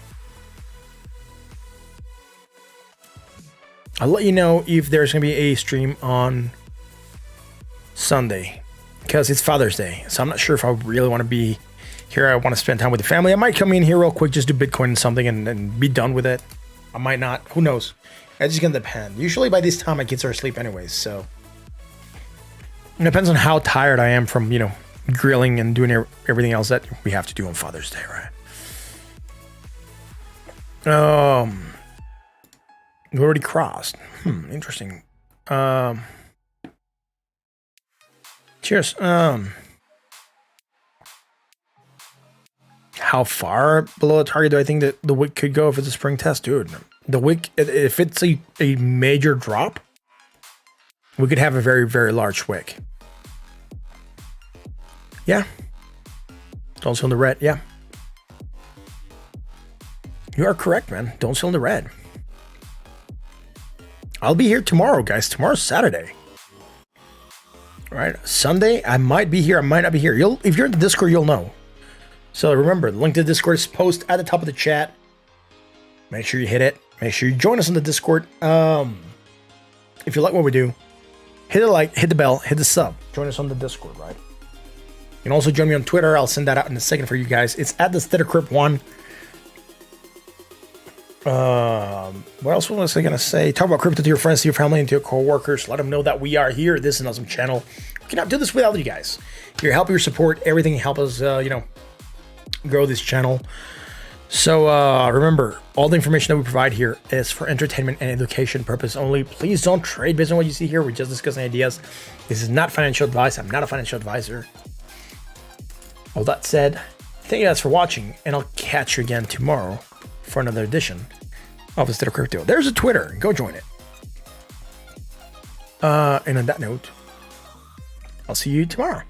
I'll let you know if there's gonna be a stream on Sunday because it's Father's Day. So I'm not sure if I really want to be here. I want to spend time with the family. I might come in here real quick, just do Bitcoin and something and be done with it. I might not. Who knows? It's just gonna depend. Usually by this time my kids are asleep anyways, so it depends on how tired I am from, grilling and doing everything else that we have to do on Father's Day, right? We already crossed. Interesting. Cheers. How far below the target do I think that the wick could go if it's a spring test? Dude, the wick, if it's a major drop, we could have a very, very large wick. Yeah. Don't sell in the red. Yeah. You are correct, man. Don't sell in the red. I'll be here tomorrow, guys. Tomorrow's Saturday. All right. Sunday, I might be here. I might not be here. If you're in the Discord, you'll know. So remember, the link to the Discord is posted at the top of the chat. Make sure you hit it. Make sure you join us on the Discord. If you like what we do, hit the like, hit the bell, hit the sub. Join us on the Discord, right? You can also join me on Twitter. I'll send that out in a second for you guys. It's at the Steddercrypt1. What else was I gonna say? Talk about crypto to your friends, to your family, and to your co-workers. Let them know that we are here. This is an awesome channel. We cannot do this without you guys. Your help, your support, everything help us, grow this channel. So remember, all the information that we provide here is for entertainment and education purpose only. Please don't trade based on what you see here. We're just discussing ideas. This is not financial advice. I'm not a financial advisor. All that said, thank you guys for watching, and I'll catch you again tomorrow for another edition of Instead of Crypto. There's a Twitter. Go join it. And on that note, I'll see you tomorrow.